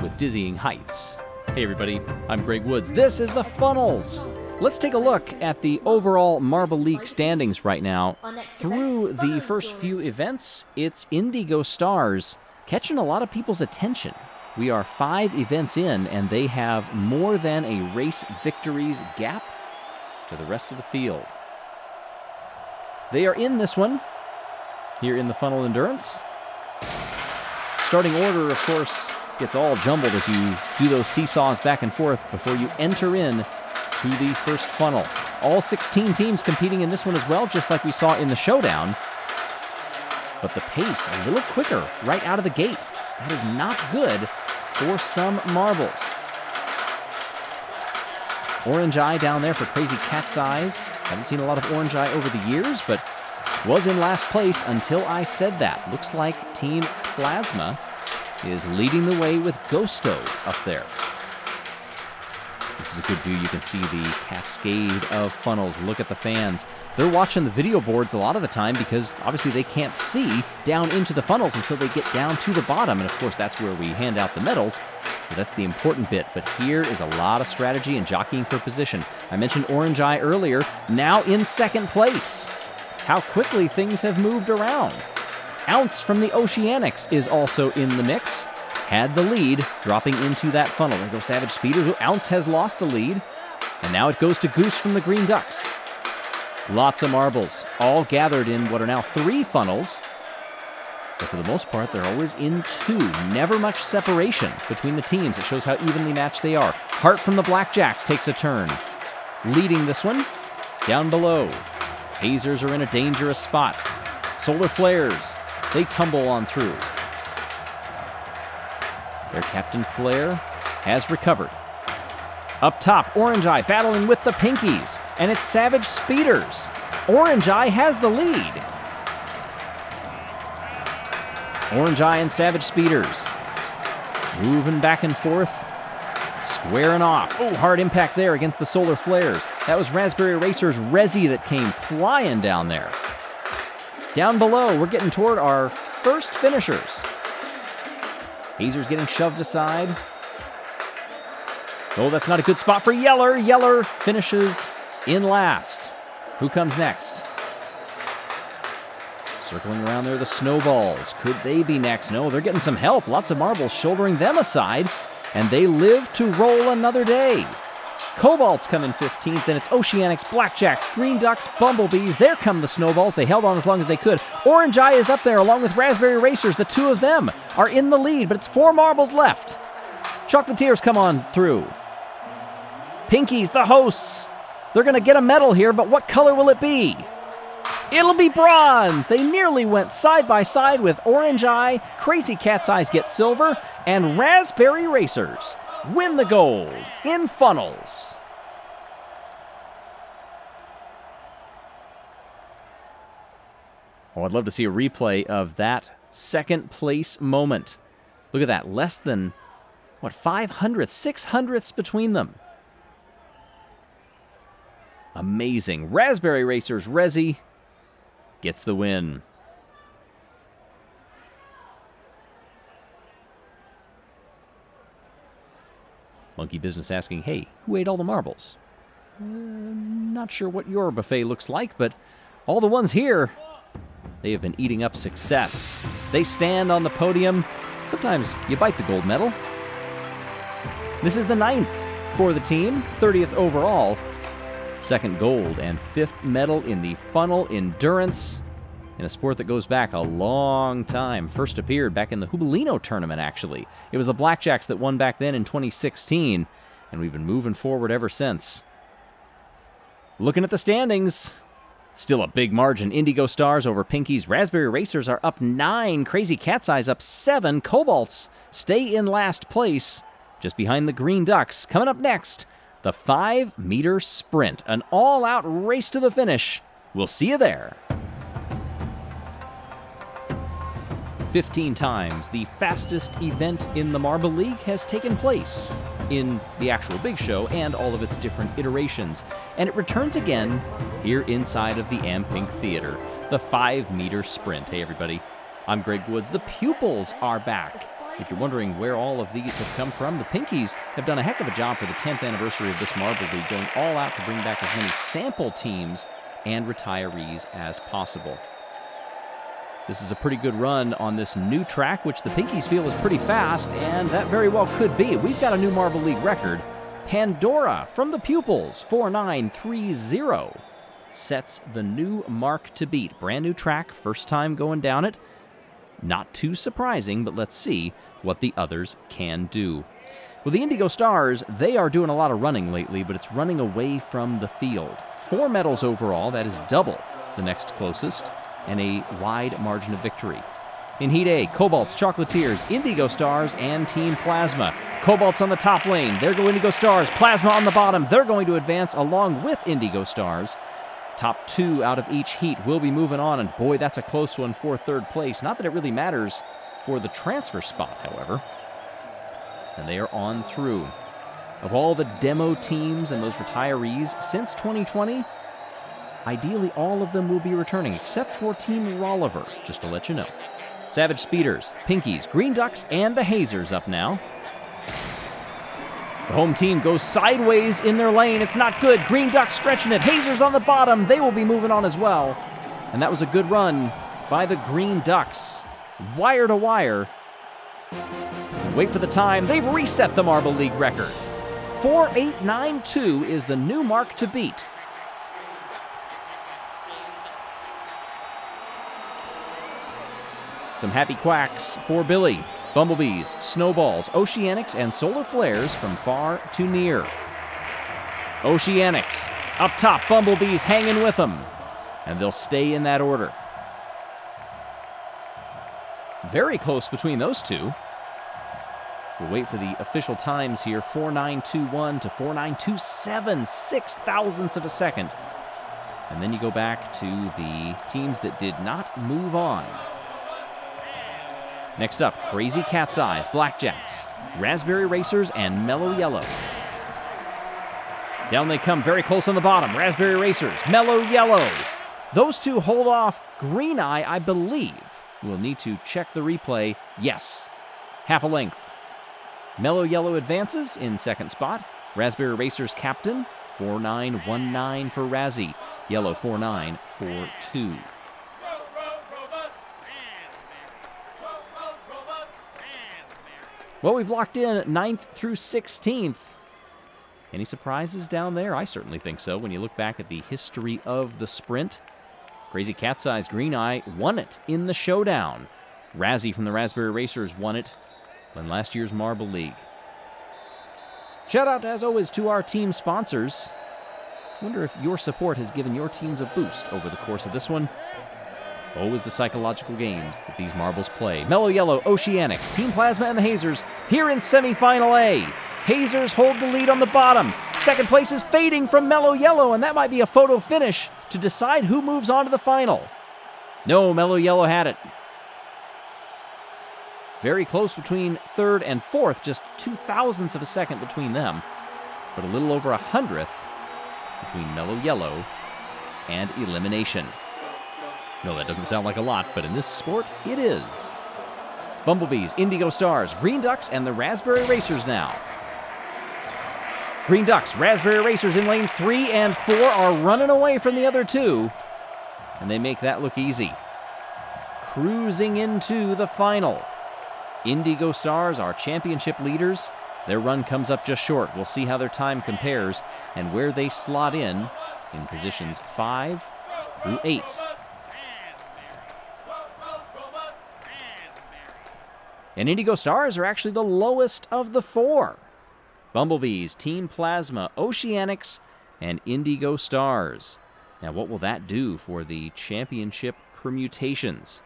with dizzying heights. Hey everybody, I'm Greg Woods. This is the Funnels. Let's take a look at the overall Marble League standings right now. Through the first few events, it's Indigo Stars catching a lot of people's attention. We are 5 events in, and they have more than a race victories gap to the rest of the field. They are in this one, here in the Funnel Endurance. Starting order, of course, gets all jumbled as you do those seesaws back and forth before you enter in to the first funnel. All 16 teams competing in this one as well, just like we saw in the showdown. But the pace a little quicker right out of the gate. That is not good for some marbles. Orange Eye down there for Crazy Cat's Eyes. Haven't seen a lot of Orange Eye over the years, but was in last place until I said that. Looks like Team Plasma is leading the way with Ghosto up there. This is a good view. You can see the cascade of funnels. Look at the fans. They're watching the video boards a lot of the time because obviously they can't see down into the funnels until they get down to the bottom. And of course, that's where we hand out the medals. So that's the important bit. But here is a lot of strategy and jockeying for position. I mentioned Orange Eye earlier, now in second place. How quickly things have moved around. Ounce from the Oceanics is also in the mix. Had the lead, dropping into that funnel. There goes Savage Speeders. Ounce has lost the lead. And now it goes to Goose from the Green Ducks. Lots of marbles, all gathered in what are now 3 funnels. But for the most part, they're always in 2. Never much separation between the teams. It shows how evenly matched they are. Hart from the Blackjacks takes a turn. Leading this one. Down below, Hazers are in a dangerous spot. Solar Flares, they tumble on through. Their Captain Flair has recovered. Up top, Orange Eye battling with the Pinkies, and it's Savage Speeders. Orange Eye has the lead. Orange Eye and Savage Speeders moving back and forth, squaring off. Oh, hard impact there against the Solar Flares. That was Raspberry Racer's Resi that came flying down there. Down below, we're getting toward our first finishers. Hazer's getting shoved aside. Oh, that's not a good spot for Yeller. Yeller finishes in last. Who comes next? Circling around there, the Snowballs. Could they be next? No, they're getting some help. Lots of marbles shouldering them aside, and they live to roll another day. Cobalts come in 15th, and it's Oceanics, Blackjacks, Green Ducks, Bumblebees. There come the Snowballs. They held on as long as they could. Orange Eye is up there along with Raspberry Racers. The two of them are in the lead, but it's 4 marbles left. Chocolatiers come on through. Pinkies, the hosts. They're going to get a medal here, but what color will it be? It'll be bronze. They nearly went side by side with Orange Eye. Crazy Cat's Eyes get silver, and Raspberry Racers win the gold in funnels. Oh, I'd love to see a replay of that second place moment. Look at that, less than, 600ths between them. Amazing. Raspberry Racers Resi gets the win. Monkey Business asking, hey, who ate all the marbles? Not sure what your buffet looks like, but all the ones here, they have been eating up success. They stand on the podium. Sometimes you bite the gold medal. This is the 9th for the team, 30th overall. Second gold and 5th medal in the funnel endurance in a sport that goes back a long time. First appeared back in the Jubilino tournament, actually. It was the Blackjacks that won back then in 2016, and we've been moving forward ever since. Looking at the standings, still a big margin. Indigo Stars over Pinkies. Raspberry Racers are up 9. Crazy Cat's Eyes up 7. Cobalts stay in last place, just behind the Green Ducks. Coming up next, the 5-meter sprint, an all-out race to the finish. We'll see you there. 15 times the fastest event in the Marble League has taken place in the actual big show and all of its different iterations. And it returns again here inside of the Ampink Theater, the 5-meter sprint. Hey everybody, I'm Greg Woods. The pupils are back. If you're wondering where all of these have come from, the Pinkies have done a heck of a job for the 10th anniversary of this Marble League, going all out to bring back as many sample teams and retirees as possible. This is a pretty good run on this new track, which the Pinkies feel is pretty fast, and that very well could be. We've got a new Marble League record. Pandora from the Pupils, 4930, sets the new mark to beat. Brand new track, first time going down it. Not too surprising, but let's see what the others can do. Well, the Indigo Stars, they are doing a lot of running lately, but it's running away from the field. 4 medals overall, that is double the next closest, and a wide margin of victory. In Heat A, Cobalts, Chocolatiers, Indigo Stars, and Team Plasma. Cobalts on the top lane, there go Indigo Stars. Plasma on the bottom, they're going to advance along with Indigo Stars. Top 2 out of each heat will be moving on, and boy, that's a close one for 3rd place. Not that it really matters for the transfer spot, however. And they are on through. Of all the demo teams and those retirees since 2020, ideally all of them will be returning, except for Team Rolliver, just to let you know. Savage Speeders, Pinkies, Green Ducks, and the Hazers up now. The home team goes sideways in their lane. It's not good. Green Ducks stretching it. Hazers on the bottom. They will be moving on as well. And that was a good run by the Green Ducks. Wire to wire. Wait for the time. They've reset the Marble League record. 4892 is the new mark to beat. Some happy quacks for Billy. Bumblebees, Snowballs, Oceanics, and Solar Flares from far to near. Oceanics, up top, Bumblebees hanging with them. And they'll stay in that order. Very close between those two. We'll wait for the official times here. 4.921 to 4.927, 6 thousandths of a second. And then you go back to the teams that did not move on. Next up, Crazy Cat's Eyes, Blackjacks, Raspberry Racers, and Mellow Yellow. Down they come, very close on the bottom. Raspberry Racers, Mellow Yellow. Those two hold off Green Eye, I believe. We'll need to check the replay. Yes, half a length. Mellow Yellow advances in second spot. Raspberry Racers captain, 4.919 for Razzie. Yellow, 4.942. Well, we've locked in 9th through 16th. Any surprises down there? I certainly think so. When you look back at the history of the sprint, Crazy Cat's Eyes Green Eye won it in the showdown. Razzie from the Raspberry Racers won it in last year's Marble League. Shout out, as always, to our team sponsors. Wonder if your support has given your teams a boost over the course of this one. Always the psychological games that these marbles play. Mellow Yellow, Oceanics, Team Plasma, and the Hazers here in semifinal A. Hazers hold the lead on the bottom. Second place is fading from Mellow Yellow, and that might be a photo finish to decide who moves on to the final. No, Mellow Yellow had it. Very close between third and fourth, just 2 thousandths of a second between them, but a little over 100th between Mellow Yellow and elimination. No, that doesn't sound like a lot, but in this sport, it is. Bumblebees, Indigo Stars, Green Ducks, and the Raspberry Racers now. Green Ducks, Raspberry Racers in lanes 3 and 4 are running away from the other two, and they make that look easy. Cruising into the final. Indigo Stars are championship leaders. Their run comes up just short. We'll see how their time compares and where they slot in positions 5 through 8. And Indigo Stars are actually the lowest of the 4. Bumblebees, Team Plasma, Oceanics, and Indigo Stars. Now, what will that do for the championship permutations?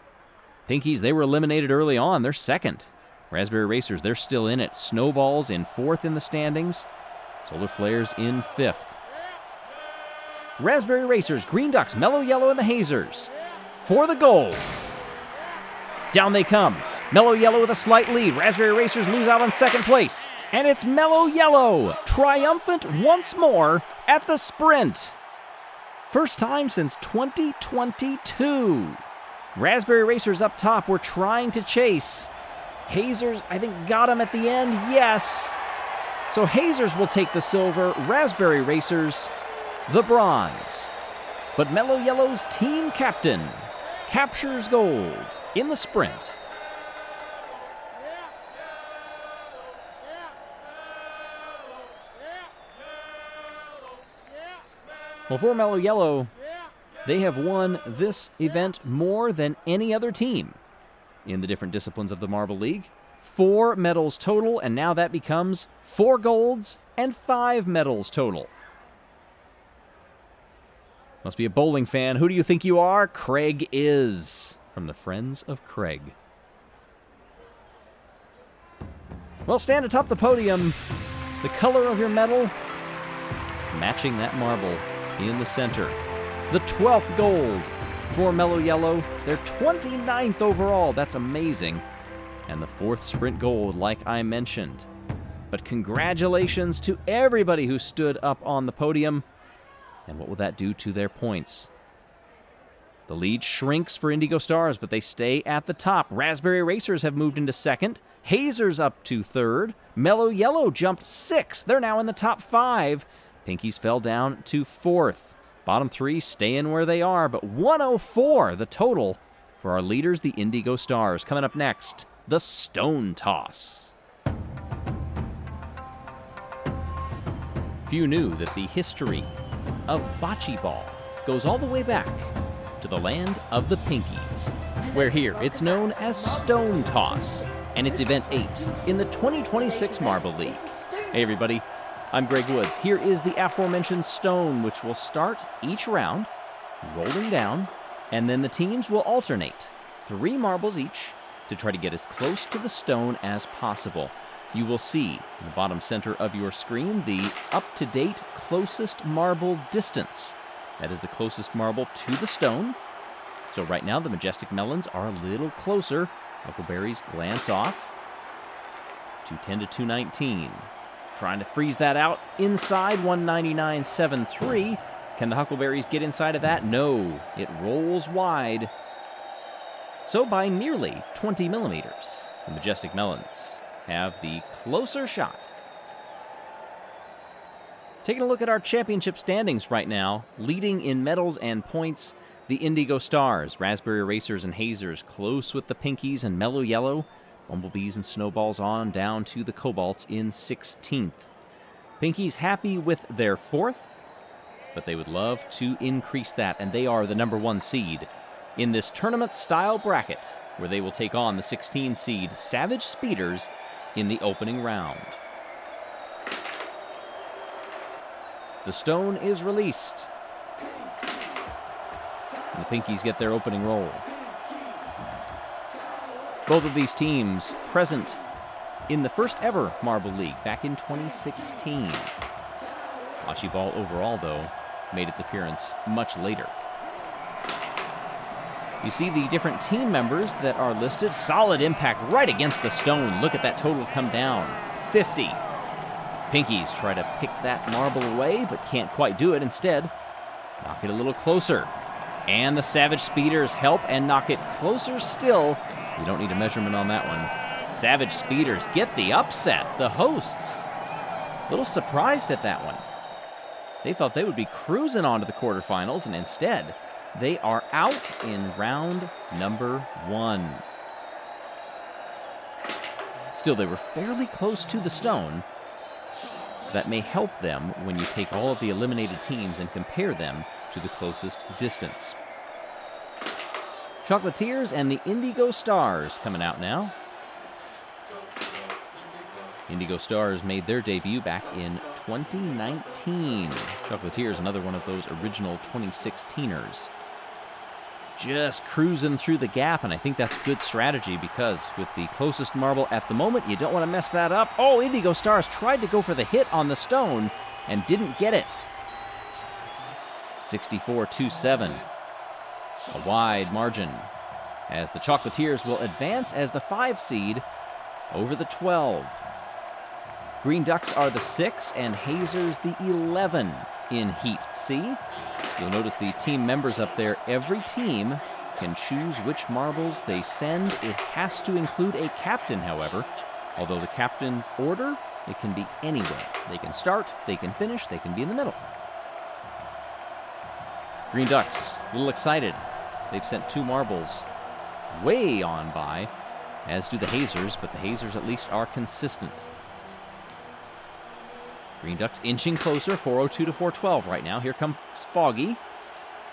Pinkies, they were eliminated early on. They're second. Raspberry Racers, they're still in it. Snowballs in 4th in the standings. Solar Flares in 5th. Raspberry Racers, Green Ducks, Mellow Yellow, and the Hazers for the gold. Down they come. Mellow Yellow with a slight lead. Raspberry Racers lose out on second place. And it's Mellow Yellow, triumphant once more at the sprint. First time since 2022. Raspberry Racers up top were trying to chase. Hazers, I think, got him at the end. Yes. So Hazers will take the silver. Raspberry Racers, the bronze. But Mellow Yellow's team captain captures gold in the sprint. Well, for Mellow Yellow, they have won this event more than any other team in the different disciplines of the Marble League. 4 medals total, and now that becomes 4 golds and 5 medals total. Must be a bowling fan. Who do you think you are? Craig is, from the Friends of Craig. Well, stand atop the podium. The color of your medal matching that marble in the center. The 12th gold for Mellow Yellow. Their 29th overall. That's amazing. And the 4th sprint gold, like I mentioned. But congratulations to everybody who stood up on the podium. And what will that do to their points? The lead shrinks for Indigo Stars, but they stay at the top. Raspberry Racers have moved into 2nd. Hazers up to 3rd. Mellow Yellow jumped 6th. They're now in the top 5. Pinkies fell down to 4th. Bottom 3 staying where they are, but 104 the total for our leaders, the Indigo Stars. Coming up next, the Stone Toss. Few knew that the history of bocce ball goes all the way back to the land of the Pinkies, where here it's known as Stone Toss, and it's Event 8 in the 2026 Marble League. Hey everybody, I'm Greg Woods. Here is the aforementioned stone, which will start each round rolling down, and then the teams will alternate 3 marbles each to try to get as close to the stone as possible. you will see in the bottom center of your screen the up-to-date closest marble distance. That is the closest marble to the stone. So right now, the Majestic Melons are a little closer. Huckleberries glance off. 210 to 219. Trying to freeze that out inside 199.73. Can the Huckleberries get inside of that? No. It rolls wide. So by nearly 20 millimeters, the Majestic Melons have the closer shot. Taking a look at our championship standings right now, leading in medals and points, the Indigo Stars, Raspberry Racers and Hazers close with the Pinkies and Mellow Yellow, Bumblebees and Snowballs on down to the Cobalts in 16th. Pinkies happy with their 4th, but they would love to increase that, and they are the number 1 seed in this tournament-style bracket, where they will take on the 16 seed Savage Speeders in the opening round. The stone is released. And the Pinkies get their opening roll. Both of these teams present in the first ever Marble League back in 2016. Bocce Ball overall, though, made its appearance much later. You see the different team members that are listed. Solid impact right against the stone. Look at that total come down. 50. Pinkies try to pick that marble away, but can't quite do it. Instead, knock it a little closer. And the Savage Speeders help and knock it closer still. You don't need a measurement on that one. Savage Speeders get the upset. The hosts, a little surprised at that one. They thought they would be cruising on to the quarterfinals, and instead, they are out in round number 1. Still, they were fairly close to the stone, so that may help them when you take all of the eliminated teams and compare them to the closest distance. Chocolatiers and the Indigo Stars coming out now. Indigo Stars made their debut back in 2019. Chocolatiers, another one of those original 2016ers. Just cruising through the gap, and I think that's good strategy because with the closest marble at the moment, you don't want to mess that up. Oh, Indigo Stars tried to go for the hit on the stone and didn't get it. 64-27. A wide margin as the Chocolatiers will advance as the 5 seed over the 12. Green Ducks are the 6 and Hazers the 11 in Heat C. You'll notice the team members up there. Every team can choose which marbles they send. It has to include a captain, however. Although the captain's order, it can be anywhere. They can start, they can finish, they can be in the middle. Green Ducks, a little excited. They've sent 2 marbles way on by, as do the Hazers, but the Hazers at least are consistent. Green Ducks inching closer, 402 to 412 right now. Here comes Foggy.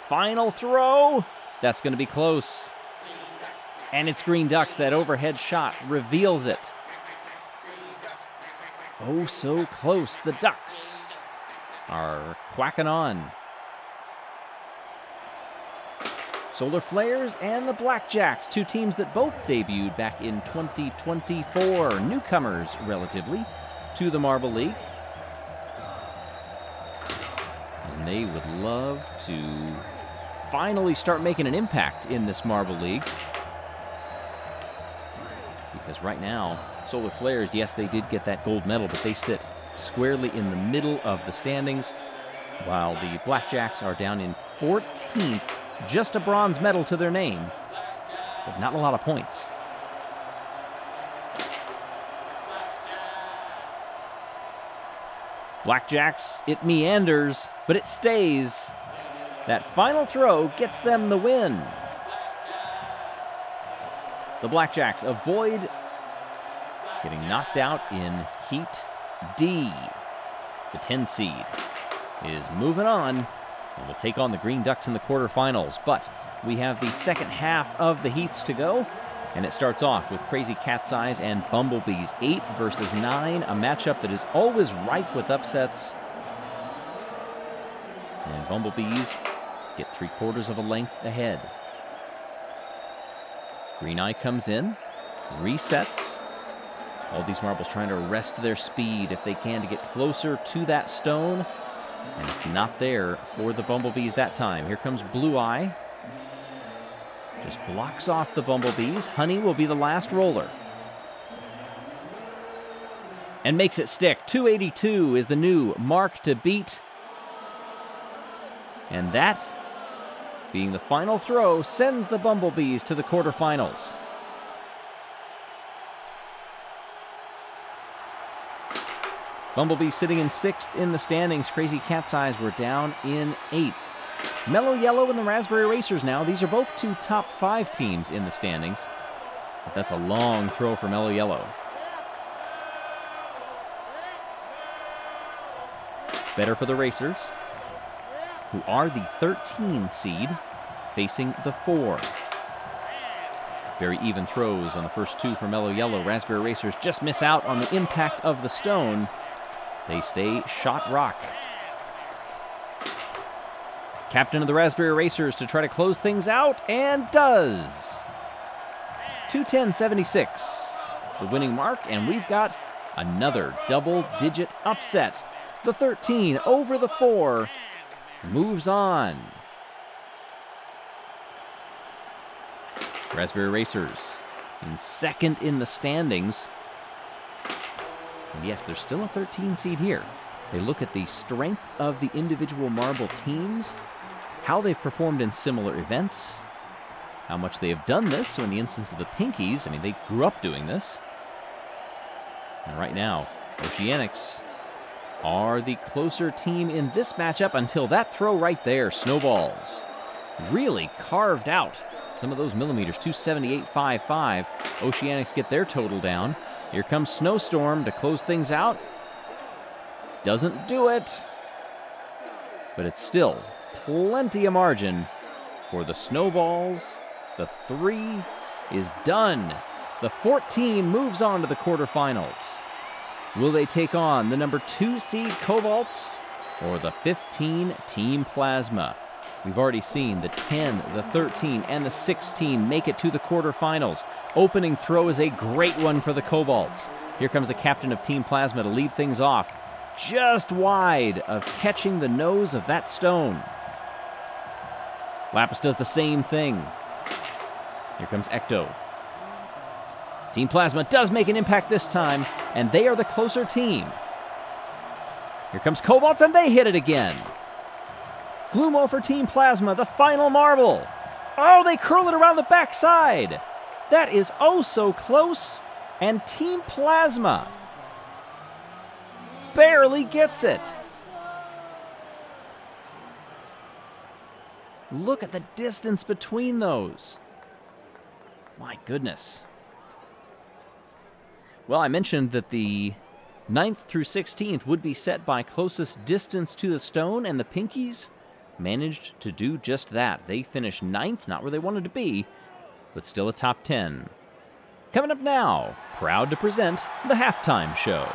Final throw. That's going to be close. And it's Green Ducks. That overhead shot reveals it. Oh, so close. The Ducks are quacking on. Solar Flares and the Blackjacks, 2 teams that both debuted back in 2024. Newcomers, relatively, to the Marble League. And they would love to finally start making an impact in this Marble League. Because right now, Solar Flares, yes, they did get that gold medal, but they sit squarely in the middle of the standings, while the Blackjacks are down in 14th, just a bronze medal to their name, but not a lot of points. Blackjacks, it meanders, but it stays. That final throw gets them the win. The Blackjacks avoid getting knocked out in Heat D. The 10 seed is moving on and will take on the Green Ducks in the quarterfinals. But we have the second half of the heats to go, and it starts off with Crazy Cat's Eyes and Bumblebees. 8 versus 9, a matchup that is always ripe with upsets. And Bumblebees get 3/4 of a length ahead. Green Eye comes in, resets. All these marbles trying to arrest their speed if they can to get closer to that stone. And it's not there for the bumblebees that time. Here comes Blue Eye. Just blocks off the bumblebees. Honey will be the last roller. And makes it stick. 282 is the new mark to beat. And that, being the final throw, sends the bumblebees to the quarterfinals. Bumblebees sitting in 6th in the standings. Crazy Cat's Eyes were down in 8th. Mellow Yellow and the Raspberry Racers now. These are both 2 top 5 teams in the standings. But that's a long throw for Mellow Yellow. Better for the Racers, who are the 13 seed, facing the 4. Very even throws on the first 2 for Mellow Yellow. Raspberry Racers just miss out on the impact of the stone. They stay shot rock. Captain of the Raspberry Racers to try to close things out, and does. 210.76, the winning mark, and we've got another double-digit upset. The 13 over the 4 moves on. Raspberry Racers in 2nd in the standings. And yes, there's still a 13 seed here. They look at the strength of the individual marble teams, how they've performed in similar events, how much they have done this. So in the instance of the Pinkies, I mean, they grew up doing this. And right now, Oceanics are the closer team in this matchup until that throw right there. Snowballs really carved out some of those millimeters. 278.55. Oceanics get their total down. Here comes Snowstorm to close things out. Doesn't do it, but it's still plenty of margin for the Snowballs. The 3 is done. The 14 moves on to the quarterfinals. Will they take on the number 2 seed Cobalts or the 15 Team Plasma? We've already seen the 10, the 13, and the 16 make it to the quarterfinals. Opening throw is a great one for the Cobalts. Here comes the captain of Team Plasma to lead things off, just wide of catching the nose of that stone. Lapis does the same thing. Here comes Ecto. Team Plasma does make an impact this time, and they are the closer team. Here comes Cobalts, and they hit it again. Glumo for Team Plasma, the final marble. Oh, they curl it around the backside. That is oh so close, and Team Plasma barely gets it. Look at the distance between those. My goodness. Well, I mentioned that the 9th through 16th would be set by closest distance to the stone, and the Pinkies managed to do just that. They finished 9th, not where they wanted to be, but still a top 10. Coming up now, proud to present the halftime show.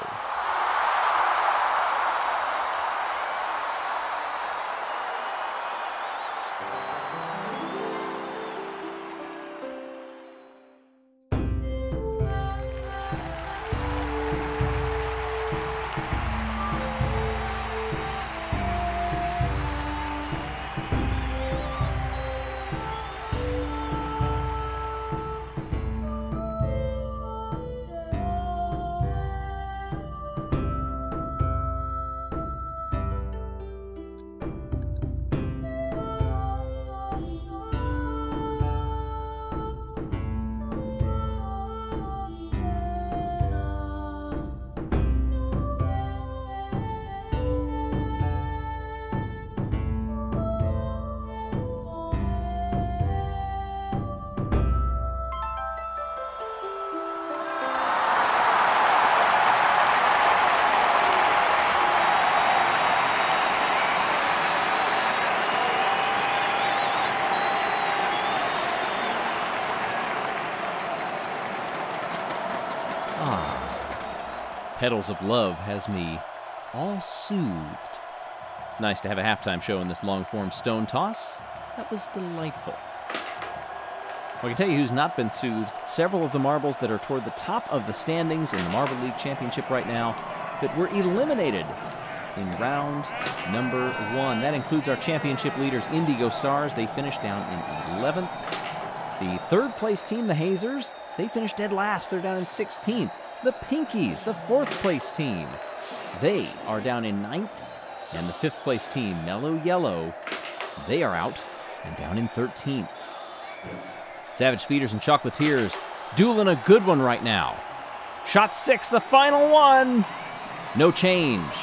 Petals of Love has me all soothed. Nice to have a halftime show in this long-form stone toss. That was delightful. I can tell you who's not been soothed. Several of the marbles that are toward the top of the standings in the Marble League Championship right now that were eliminated in round number 1. That includes our championship leaders, Indigo Stars. They finished down in 11th. The third place team, the Hazers, they finished dead last. They're down in 16th. The Pinkies, the fourth place team, they are down in 9th. And the fifth place team, Mellow Yellow, they are out and down in 13th. Savage Speeders and Chocolatiers dueling a good one right now. Shot 6, the final one. No change.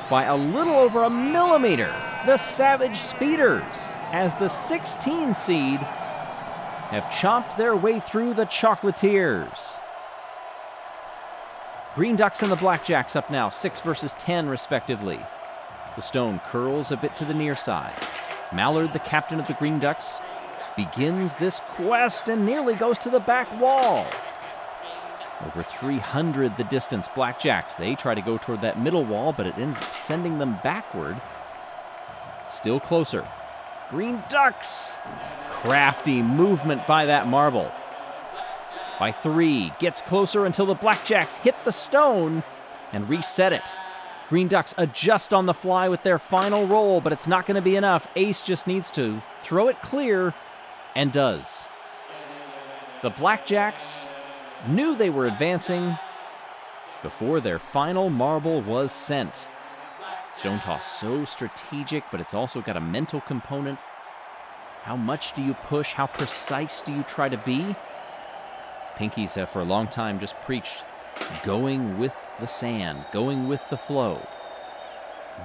By a little over a millimeter, the Savage Speeders, as the 16 seed, have chomped their way through the Chocolatiers. Green Ducks and the Blackjacks up now, 6 versus 10 respectively. The stone curls a bit to the near side. Mallard, the captain of the Green Ducks, begins this quest and nearly goes to the back wall. Over 300 the distance. Blackjacks, they try to go toward that middle wall, but it ends up sending them backward. Still closer. Green Ducks. Crafty movement by that marble. By 3, gets closer until the Blackjacks hit the stone and reset it. Green Ducks adjust on the fly with their final roll, but it's not going to be enough. Ace just needs to throw it clear, and does. The Blackjacks knew they were advancing before their final marble was sent. Stone toss so strategic, but it's also got a mental component. How much do you push? How precise do you try to be? Pinkies have for a long time just preached going with the sand, going with the flow.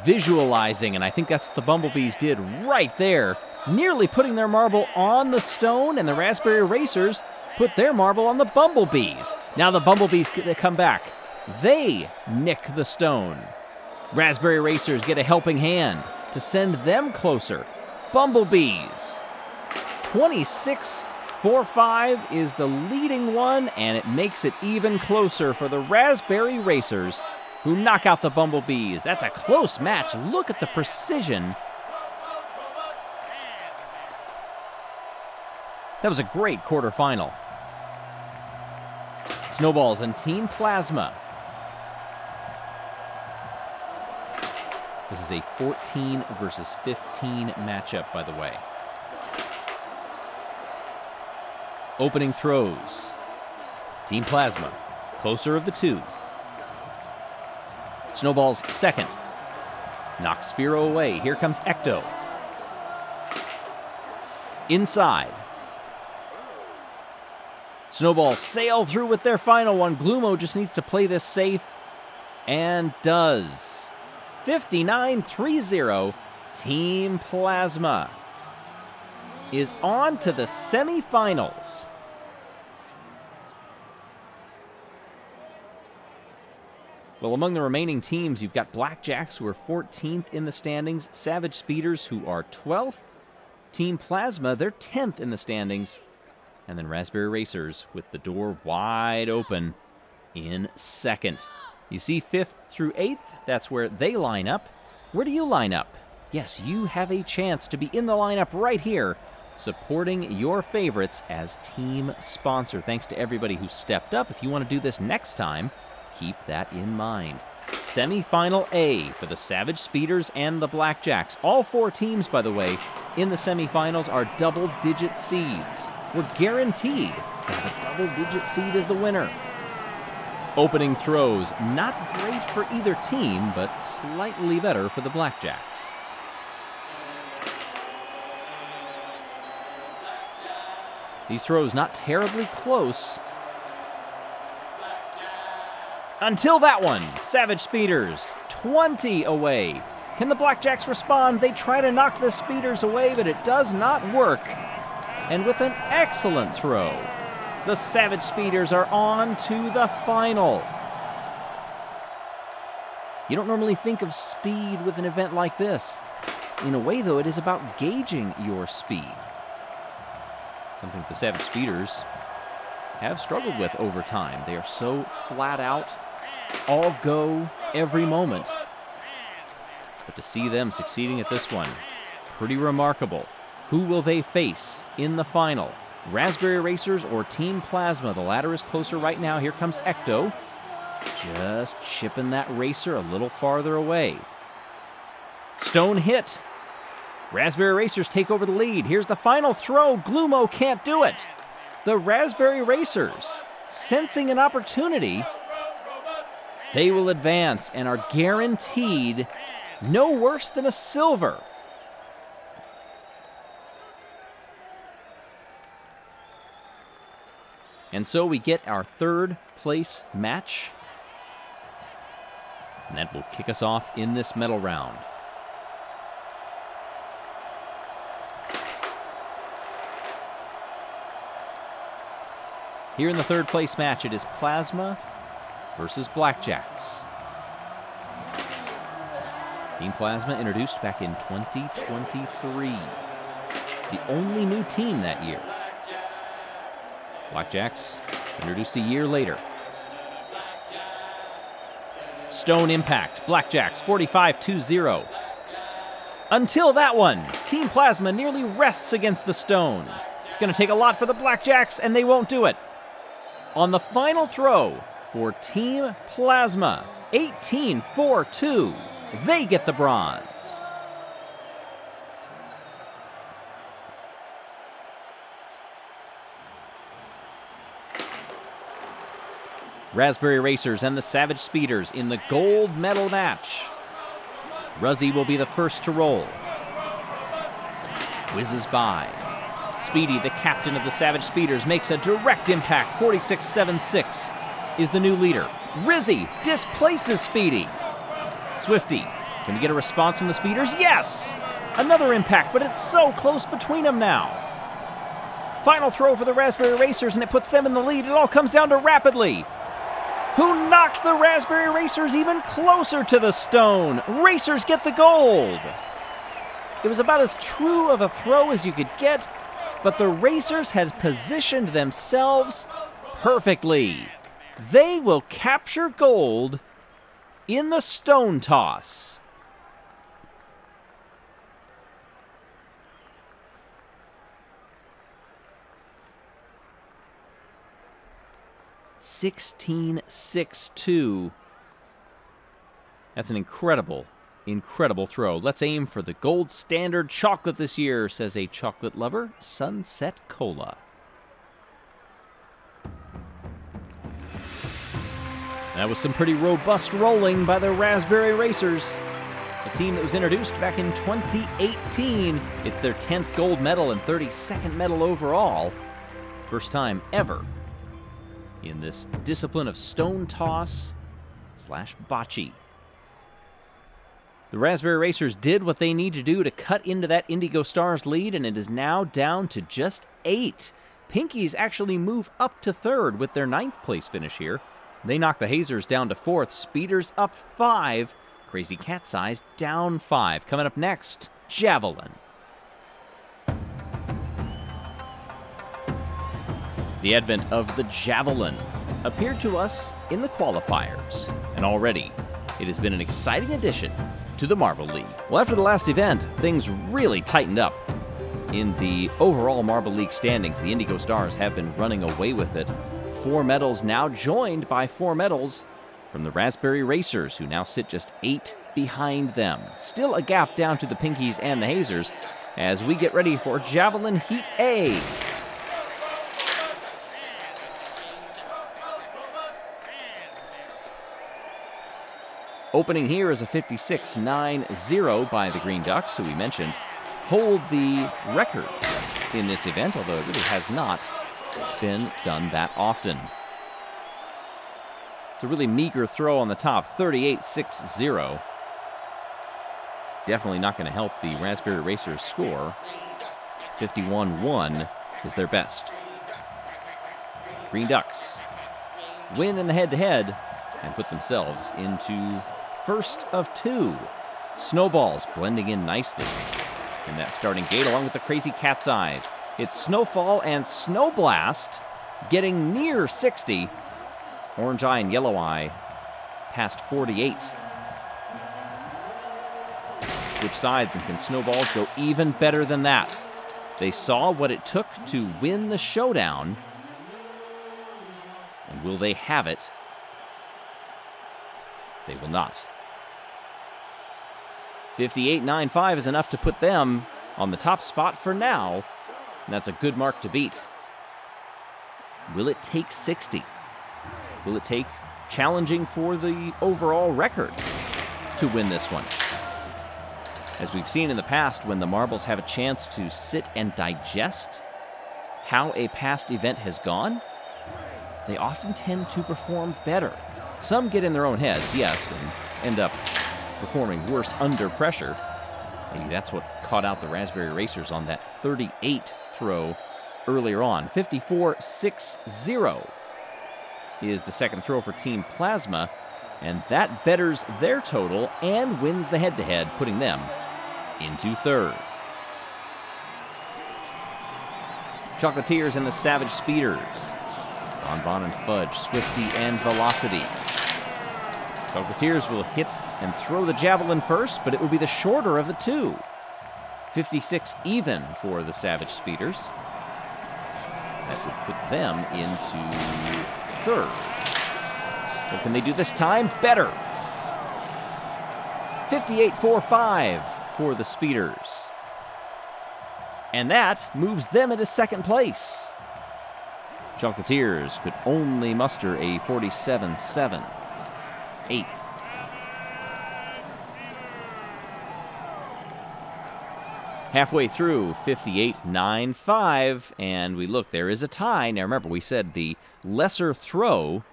Visualizing, and I think that's what the Bumblebees did right there, nearly putting their marble on the stone, and the Raspberry Racers put their marble on the Bumblebees. Now the Bumblebees come back. They nick the stone. Raspberry Racers get a helping hand to send them closer. Bumblebees. 26-4-5 is the leading one, and it makes it even closer for the Raspberry Racers, who knock out the Bumblebees. That's a close match. Look at the precision. That was a great quarterfinal. Snowballs and Team Plasma. This is a 14 versus 15 matchup, by the way. Opening throws. Team Plasma, closer of the 2. Snowballs second. Knocks Sphero away. Here comes Ecto. Inside. Snowballs sail through with their final one. Gloomo just needs to play this safe, and does. 59-30. Team Plasma is on to the semifinals. Well, among the remaining teams, you've got Blackjacks, who are 14th in the standings, Savage Speeders, who are 12th, Team Plasma, they're 10th in the standings, and then Raspberry Racers with the door wide open in second. You see 5th through 8th, that's where they line up. Where do you line up? Yes, you have a chance to be in the lineup right here, supporting your favorites as team sponsor. Thanks to everybody who stepped up. If you want to do this next time, keep that in mind. Semifinal A for the Savage Speeders and the Blackjacks. All 4 teams, by the way, in the semifinals are double-digit seeds. We're guaranteed to have a double-digit seed as the winner. Opening throws, not great for either team, but slightly better for the Blackjacks. These throws not terribly close. Until that one, Savage Speeders, 20 away. Can the Blackjacks respond? They try to knock the Speeders away, but it does not work. And with an excellent throw, the Savage Speeders are on to the final. You don't normally think of speed with an event like this. In a way, though, it is about gauging your speed. Something the Savage Speeders have struggled with over time. They are so flat out, all go every moment. But to see them succeeding at this one, pretty remarkable. Who will they face in the final? Raspberry Racers or Team Plasma? The latter is closer right now. Here comes Ecto. Just chipping that racer a little farther away. Stone hit. Raspberry Racers take over the lead. Here's the final throw. Glumo can't do it. The Raspberry Racers, sensing an opportunity, they will advance and are guaranteed no worse than a silver. And so we get our third place match. And that will kick us off in this medal round. Here in the third place match, it is Plasma versus Blackjacks. Team Plasma introduced back in 2023. The only new team that year. Blackjacks introduced a year later. Stone impact. Blackjacks 45-20. Until that one, Team Plasma nearly rests against the stone. It's going to take a lot for the Blackjacks, and they won't do it. On the final throw for Team Plasma, 18-4-2, they get the bronze. Raspberry Racers and the Savage Speeders in the gold medal match. Ruzzy will be the first to roll. Whizzes by. Speedy, the captain of the Savage Speeders, makes a direct impact. 46.76 is the new leader. Rizzy displaces Speedy. Swifty, can we get a response from the Speeders? Yes! Another impact, but it's so close between them now. Final throw for the Raspberry Racers, and it puts them in the lead. It all comes down to Rapidly, who knocks the Raspberry Racers even closer to the stone. Racers get the gold. It was about as true of a throw as you could get, but the Racers had positioned themselves perfectly. They will capture gold in the stone toss. (16-6-2). That's an incredible throw. Let's aim for the gold standard chocolate this year, says a chocolate lover, Sunset Cola. That was some pretty robust rolling by the Raspberry Racers, a team that was introduced back in 2018. It's their 10th gold medal and 32nd medal overall. First time ever in this discipline of stone toss / bocce. The Raspberry Racers did what they need to do to cut into that Indigo Stars lead, and it is now down to just 8. Pinkies actually move up to 3rd with their 9th place finish here. They knock the Hazers down to 4th. Speeders up 5. Crazy Cat's Eyes down 5. Coming up next, Javelin. The advent of the Javelin appeared to us in the qualifiers, and already it has been an exciting addition to the Marble League. Well, after the last event, things really tightened up. In the overall Marble League standings, the Indigo Stars have been running away with it. 4 medals now joined by 4 medals from the Raspberry Racers, who now sit just 8 behind them. Still a gap down to the Pinkies and the Hazers as we get ready for Javelin Heat A. Opening here is a 56.90 by the Green Ducks, who we mentioned hold the record in this event, although it really has not been done that often. It's a really meager throw on the top, 38.60. Definitely not going to help the Raspberry Racers score. 51.1 is their best. Green Ducks win in the head-to-head and put themselves into first of 2. Snowballs blending in nicely in that starting gate along with the Crazy Cat's Eyes. It's Snowfall and Snowblast getting near 60. Orange Eye and Yellow Eye past 48. Switch sides, and can Snowballs go even better than that? They saw what it took to win the showdown. And will they have it? They will not. 58.95 is enough to put them on the top spot for now. And that's a good mark to beat. Will it take 60? Will it take challenging for the overall record to win this one? As we've seen in the past, when the marbles have a chance to sit and digest how a past event has gone, they often tend to perform better. Some get in their own heads, yes, and end up performing worse under pressure. Maybe that's what caught out the Raspberry Racers on that 38 throw earlier on. 54.60 is the second throw for Team Plasma, and that betters their total and wins the head-to-head, putting them into third. Chocolatiers and the Savage Speeders. Bonbon and Fudge, Swifty and Velocity. Chocolatiers will hit and throw the Javelin first, but it will be the shorter of the two. 56 even for the Savage Speeders. That would put them into third. What can they do this time? Better. 58.45 for the Speeders. And that moves them into second place. Chocolatiers could only muster a 47.7. 8th. Halfway through, 58.95, and we look, there is a tie. Now remember, we said the lesser throw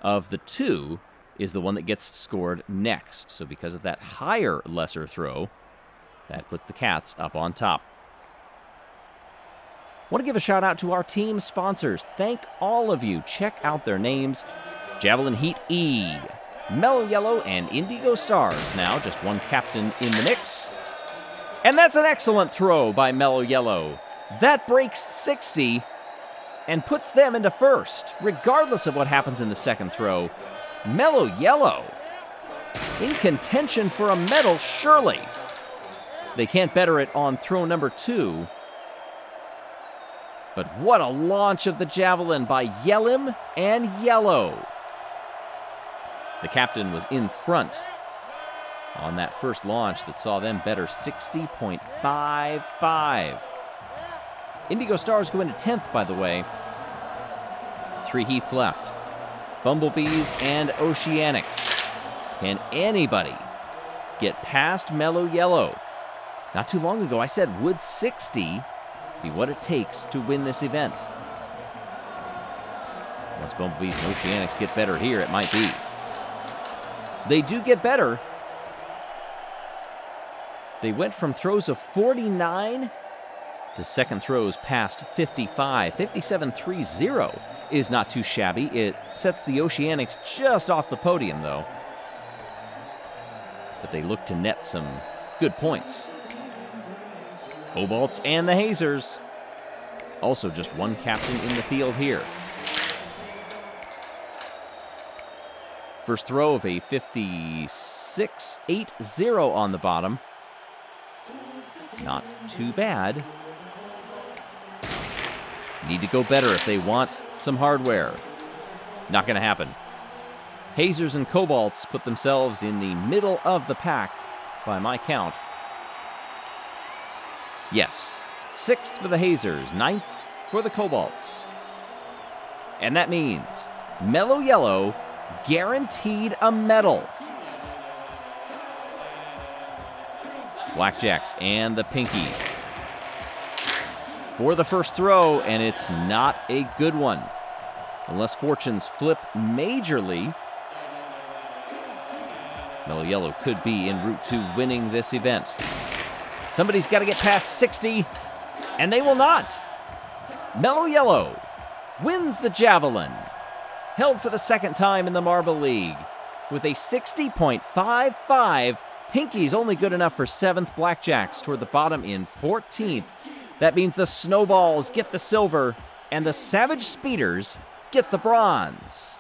of the two is the one that gets scored next. So because of that higher lesser throw, that puts the Cats up on top. Want to give a shout out to our team sponsors. Thank all of you. Check out their names. Javelin Heat E, Mellow Yellow, and Indigo Stars. Now just one captain in the mix. And that's an excellent throw by Mellow Yellow. That breaks 60 and puts them into first, regardless of what happens in the second throw. Mellow Yellow in contention for a medal, surely. They can't better it on throw number 2. But what a launch of the Javelin by Yellem and Yellow. The captain was in front on that first launch that saw them better 60.55. Indigo Stars go into 10th, by the way. 3 heats left. Bumblebees and Oceanics. Can anybody get past Mellow Yellow? Not too long ago, I said, would 60 be what it takes to win this event? Unless Bumblebees and Oceanics get better here, it might be. They do get better. They went from throws of 49 to second throws past 55. 57.30 is not too shabby. It sets the Oceanics just off the podium, though. But they look to net some good points. Cobalts and the Hazers. Also just one captain in the field here. First throw of a 56.80 on the bottom. Not too bad. Need to go better if they want some hardware. Not going to happen. Hazers and Cobalts put themselves in the middle of the pack by my count. Yes, 6th for the Hazers, 9th for the Cobalts. And that means Mellow Yellow guaranteed a medal. Blackjacks and the Pinkies for the first throw, and it's not a good one. Unless fortunes flip majorly, Mellow Yellow could be en route to winning this event. Somebody's got to get past 60, and they will not. Mellow Yellow wins the Javelin, held for the second time in the Marble League, with a 60.55. Pinky's only good enough for 7th. Blackjacks toward the bottom in 14th. That means the Snowballs get the silver, and the Savage Speeders get the bronze.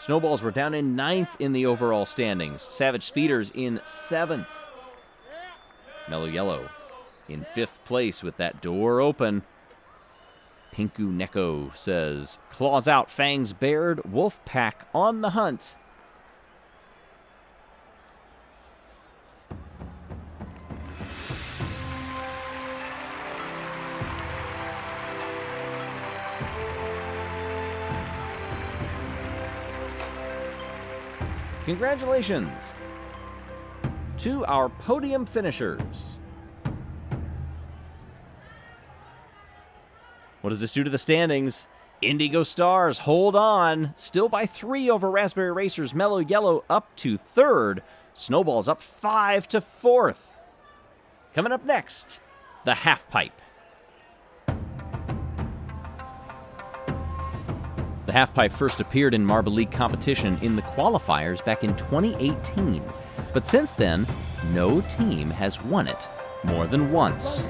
Snowballs were down in 9th in the overall standings. Savage Speeders in 7th. Mellow Yellow in 5th place with that door open. Pinku Neko says, claws out, fangs bared, wolf pack on the hunt. Congratulations to our podium finishers. What does this do to the standings? Indigo Stars hold on, still by 3 over Raspberry Racers. Mellow Yellow up to 3rd. Snowballs up 5 to 4th. Coming up next, the half pipe. The halfpipe first appeared in Marble League competition in the qualifiers back in 2018. But since then, no team has won it more than once.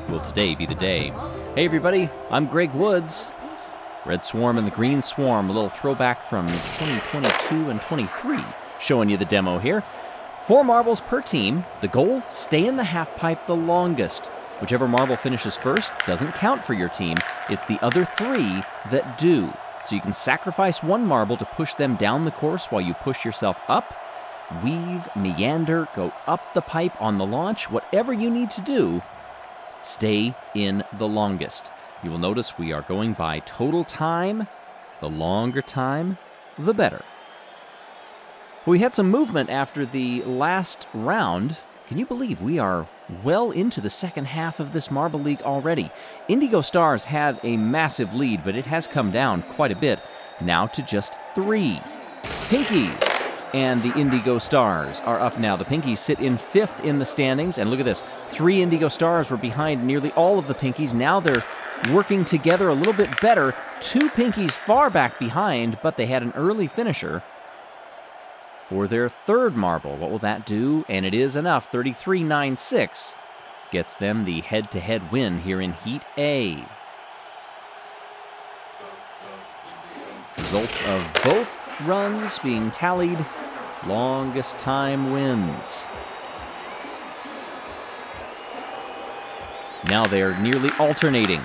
Will today be the day? Hey everybody, I'm Greg Woods. Red Swarm and the Green Swarm, a little throwback from 2022 and 23. Showing you the demo here. 4 marbles per team. The goal, stay in the halfpipe the longest. Whichever marble finishes first doesn't count for your team. It's the other 3 that do. So you can sacrifice 1 marble to push them down the course while you push yourself up, weave, meander, go up the pipe on the launch, whatever you need to do, stay in the longest. You will notice we are going by total time. The longer time, the better. We had some movement after the last round. Can you believe we are well into the second half of this Marble League already? Indigo Stars had a massive lead, but it has come down quite a bit, now to just 3. Pinkies and the Indigo Stars are up now. The Pinkies sit in 5th in the standings, and look at this. 3 Indigo Stars were behind nearly all of the Pinkies. Now they're working together a little bit better. 2 Pinkies far back behind, but they had an early finisher for their 3rd marble. What will that do? And it is enough. 33-9-6 gets them the head-to-head win here in Heat A. Results of both runs being tallied. Longest time wins. Now they are nearly alternating.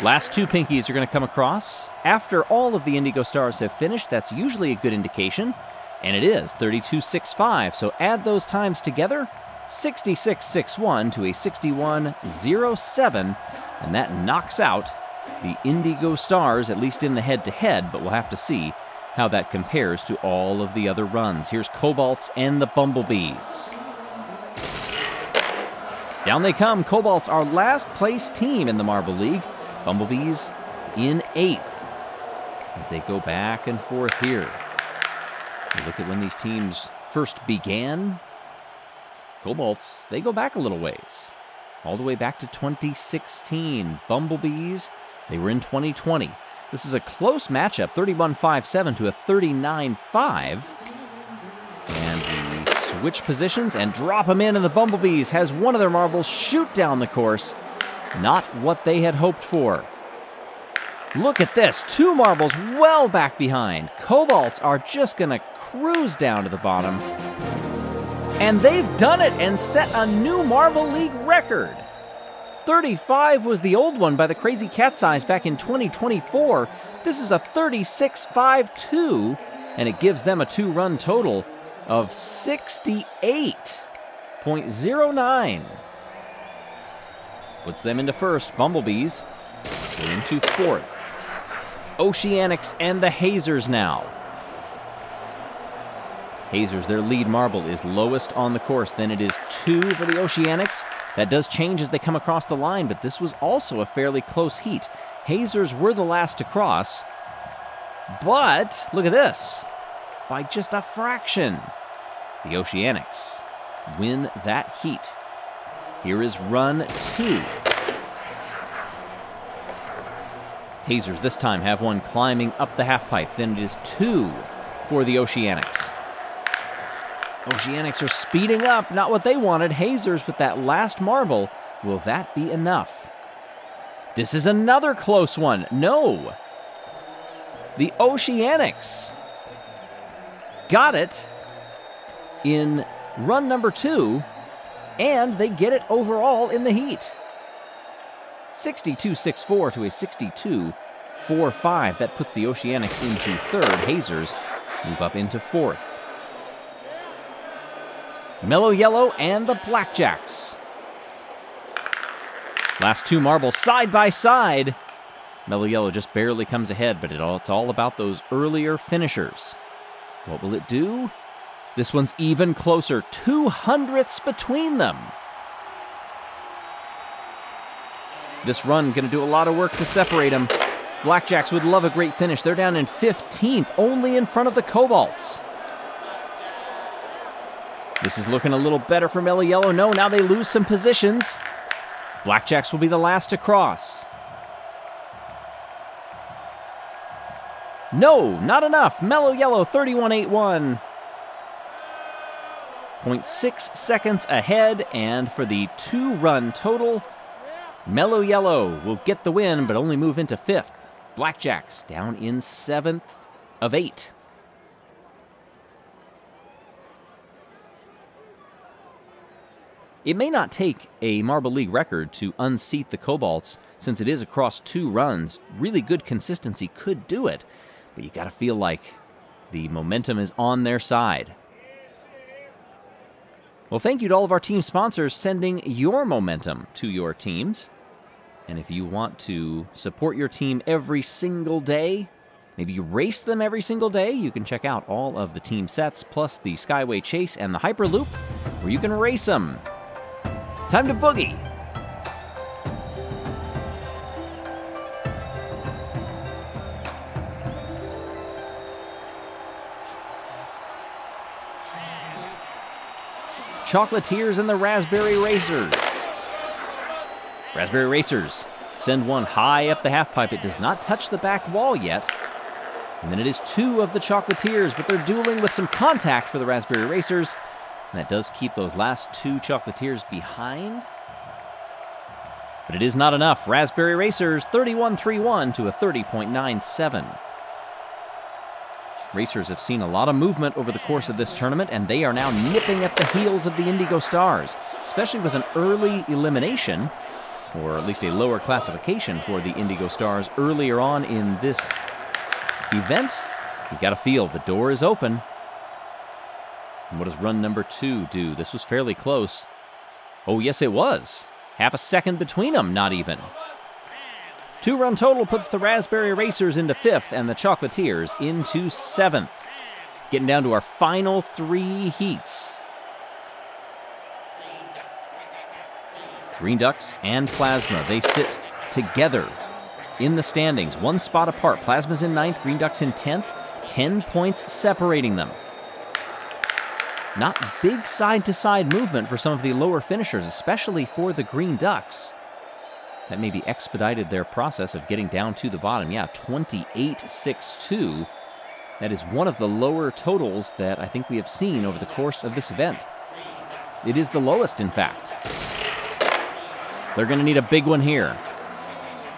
Last 2 Pinkies are going to come across. After all of the Indigo Stars have finished, that's usually a good indication. And it is 32-6-5, so add those times together, 66-6-1 to a 61-0-7, and that knocks out the Indigo Stars, at least in the head-to-head, but we'll have to see how that compares to all of the other runs. Here's Cobalts and the Bumblebees. Down they come. Cobalts, our last place team in the Marble League. Bumblebees in 8th as they go back and forth here. You look at when these teams first began. Cobalts, they go back a little ways, all the way back to 2016. Bumblebees, they were in 2020. This is a close matchup, 31-5-7 to a 39-5. And we switch positions and drop them in, and the Bumblebees has one of their marbles shoot down the course. Not what they had hoped for. Look at this, 2 marbles well back behind. Cobalts are just gonna cruise down to the bottom. And they've done it and set a new Marble League record. 35 was the old one by the Crazy Cat's Eyes back in 2024. This is a 36-5-2, and it gives them a 2-run total of 68.09. Puts them into 1st. Bumblebees go into 4th. Oceanics and the Hazers now. Hazers, their lead marble, is lowest on the course. Then it is 2 for the Oceanics. That does change as they come across the line, but this was also a fairly close heat. Hazers were the last to cross, but look at this. By just a fraction, the Oceanics win that heat. Here is run 2. Hazers this time have one climbing up the halfpipe. Then it is 2 for the Oceanics. Oceanics are speeding up. Not what they wanted. Hazers with that last marble. Will that be enough? This is another close one. No. The Oceanics got it in run number 2, and they get it overall in the heat. 62.64 to a 62.45. That puts the Oceanics into 3rd. Hazers move up into 4th. Mellow Yellow and the Blackjacks. Last 2 marbles side by side. Mellow Yellow just barely comes ahead, but it's all about those earlier finishers. What will it do? This one's even closer. 2/100ths between them. This run going to do a lot of work to separate them. Blackjacks would love a great finish. They're down in 15th, only in front of the Cobalts. This is looking a little better for Mellow Yellow. No, now they lose some positions. Blackjacks will be the last to cross. No, not enough. Mellow Yellow, 31.81. 0.6 seconds ahead, and for the 2-run total, Mellow Yellow will get the win, but only move into 5th. Blackjacks down in 7th of 8. It may not take a Marble League record to unseat the Cobalts, since it is across 2 runs. Really good consistency could do it, but you got to feel like the momentum is on their side. Well, thank you to all of our team sponsors sending your momentum to your teams. And if you want to support your team every single day, maybe you race them every single day, you can check out all of the team sets, plus the Skyway Chase and the Hyperloop, where you can race them. Time to boogie! Chocolatiers and the Raspberry Racers. Raspberry Racers send one high up the halfpipe. It does not touch the back wall yet. And then it is 2 of the Chocolatiers, but they're dueling with some contact for the Raspberry Racers. And that does keep those last 2 Chocolatiers behind. But it is not enough. Raspberry Racers, 31.31 to a 30.97. Racers have seen a lot of movement over the course of this tournament, and they are now nipping at the heels of the Indigo Stars, especially with an early elimination, or at least a lower classification for the Indigo Stars earlier on in this event. You've got to feel the door is open. And what does run number 2 do? This was fairly close. Oh, yes, it was. Half a second between them, not even. 2-run total puts the Raspberry Racers into 5th and the Chocolatiers into 7th. Getting down to our final 3 heats. Green Ducks and Plasma, they sit together in the standings, 1 spot apart. Plasma's in 9th, Green Ducks in 10th, 10 points separating them. Not big side-to-side movement for some of the lower finishers, especially for the Green Ducks. That maybe expedited their process of getting down to the bottom. Yeah, 28.62. That is one of the lower totals that I think we have seen over the course of this event. It is the lowest, in fact. They're going to need a big one here.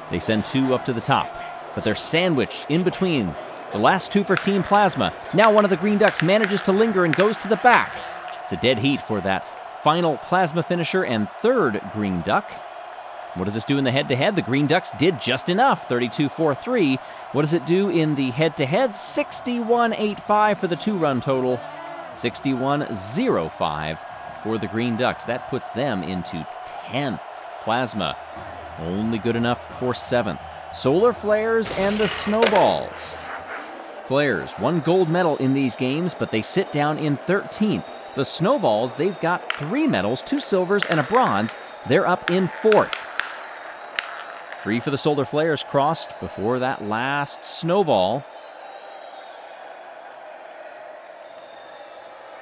They send 2 up to the top, but they're sandwiched in between the last 2 for Team Plasma. Now one of the Green Ducks manages to linger and goes to the back. It's a dead heat for that final Plasma finisher and 3rd Green Duck. What does this do in the head-to-head? The Green Ducks did just enough, 32.43. What does it do in the head-to-head? 61.85 for the 2-run total, 61.05 for the Green Ducks. That puts them into 10th. Plasma, only good enough for 7th. Solar Flares and the Snowballs. Flares, 1 gold medal in these games, but they sit down in 13th. The Snowballs, they've got 3 medals, 2 silvers and a bronze. They're up in 4th. 3 for the Solar Flares crossed before that last snowball.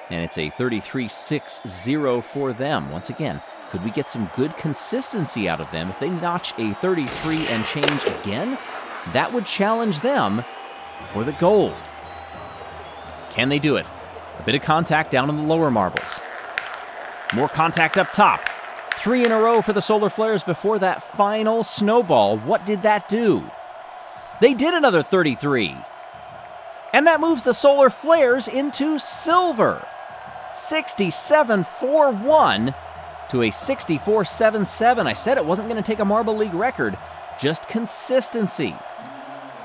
And it's a 33.60 for them. Once again, could we get some good consistency out of them? If they notch a 33 and change again, that would challenge them for the gold. Can they do it? A bit of contact down in the lower marbles. More contact up top. 3 in a row for the Solar Flares before that final snowball. What did that do? They did another 33. And that moves the Solar Flares into silver. 67-4-1 to a 64-7-7. I said it wasn't going to take a Marble League record, just consistency.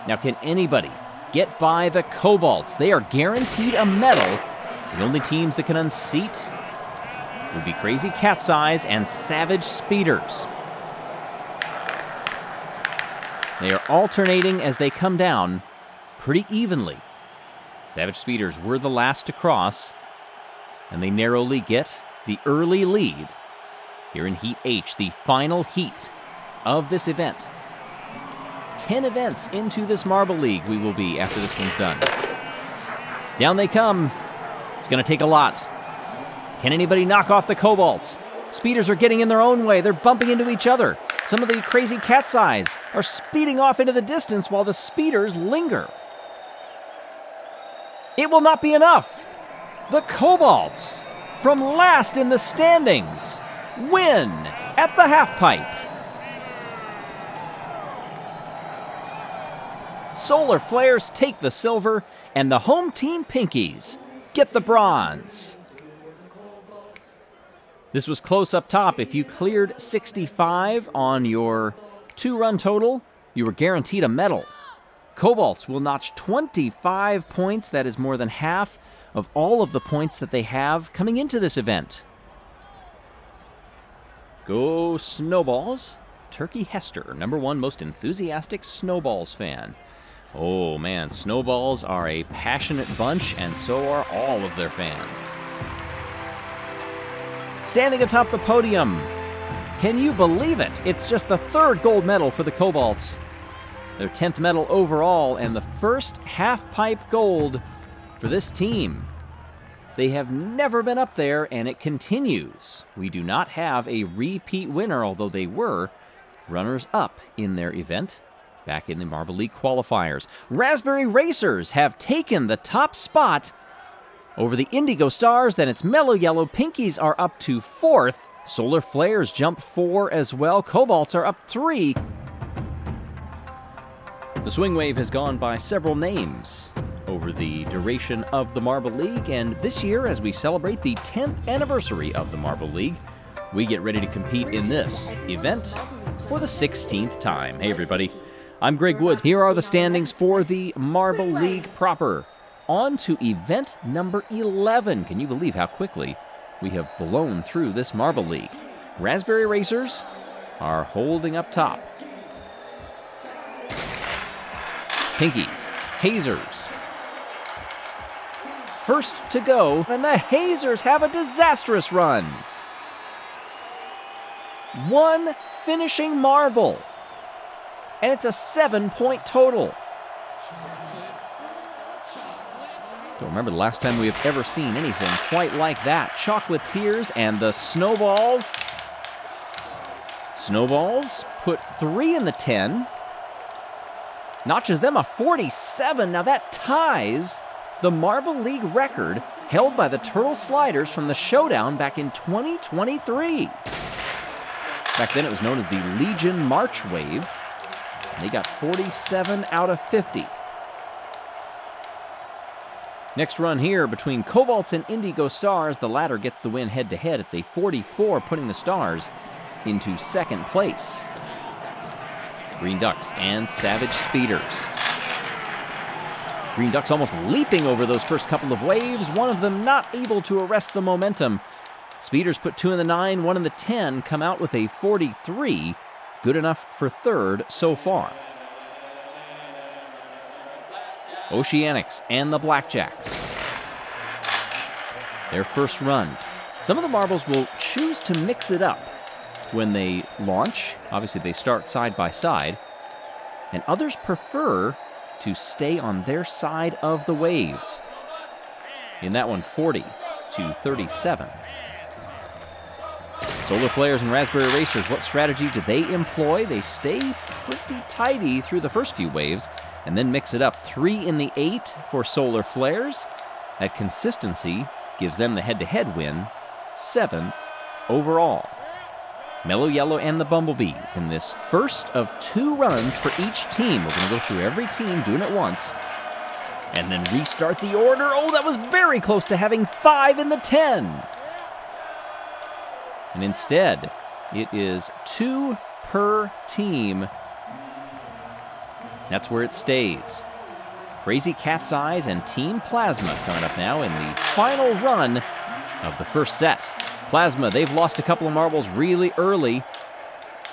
Now, can anybody get by the Cobalts? They are guaranteed a medal. The only teams that can unseat would be Crazy Cat's Eyes and Savage Speeders. They are alternating as they come down pretty evenly. Savage Speeders were the last to cross, and they narrowly get the early lead here in Heat H, the final heat of this event. 10 events into this Marble League we will be after this one's done. Down they come. It's going to take a lot. Can anybody knock off the Cobalts? Speeders are getting in their own way. They're bumping into each other. Some of the Crazy Cat's Eyes are speeding off into the distance while the Speeders linger. It will not be enough. The Cobalts, from last in the standings, win at the halfpipe. Solar Flares take the silver, and the home team Pinkies get the bronze. This was close up top. If you cleared 65 on your 2-run total, you were guaranteed a medal. Cobalts will notch 25 points. That is more than half of all of the points that they have coming into this event. Go Snowballs. Turkey Hester, #1 most enthusiastic Snowballs fan. Oh man, Snowballs are a passionate bunch, and so are all of their fans. Standing atop the podium, can you believe it? It's just the 3rd gold medal for the Cobalts. Their 10th medal overall, and the first half-pipe gold for this team. They have never been up there, and it continues. We do not have a repeat winner, although they were runners-up in their event back in the Marble League qualifiers. Raspberry Racers have taken the top spot over the Indigo Stars. Then it's Mellow Yellow. Pinkies are up to 4th. Solar Flares jump 4 as well. Cobalts are up 3. The Swing Wave has gone by several names over the duration of the Marble League, and this year, as we celebrate the 10th anniversary of the Marble League, we get ready to compete in this event for the 16th time. Hey everybody, I'm Greg Woods. Here are the standings for the Marble League proper. On to event number 11. Can you believe how quickly we have blown through this Marble League? Raspberry Racers are holding up top. Pinkies, Hazers, first to go, and the Hazers have a disastrous run. 1 finishing marble, and it's a 7-point total. Don't remember the last time we have ever seen anything quite like that. Chocolatiers and the Snowballs. Snowballs put 3 in the 10. Notches them a 47. Now that ties the Marble League record held by the Turtle Sliders from the Showdown back in 2023. Back then it was known as the Legion March Wave. And they got 47 out of 50. Next run here between Cobalts and Indigo Stars. The latter gets the win head-to-head. It's a 44, putting the Stars into 2nd place. Green Ducks and Savage Speeders. Green Ducks almost leaping over those first couple of waves, one of them not able to arrest the momentum. Speeders put 2 in the 9, 1 in the 10, come out with a 43, good enough for 3rd so far. Oceanics and the Blackjacks. Their first run. Some of the marbles will choose to mix it up when they launch. Obviously, they start side by side. And others prefer to stay on their side of the waves. In that one, 40 to 37. Solar Flares and Raspberry Racers, what strategy do they employ? They stay pretty tidy through the first few waves and then mix it up. 3 in the 8 for Solar Flares. That consistency gives them the head-to-head win, 7th overall. Mellow Yellow and the Bumblebees in this first of 2 runs for each team. We're going to go through every team doing it once. And then restart the order. Oh, that was very close to having 5 in the 10. And instead, it is 2 per team. That's where it stays. Crazy Cat's Eyes and Team Plasma coming up now in the final run of the first set. Plasma, they've lost a couple of marbles really early.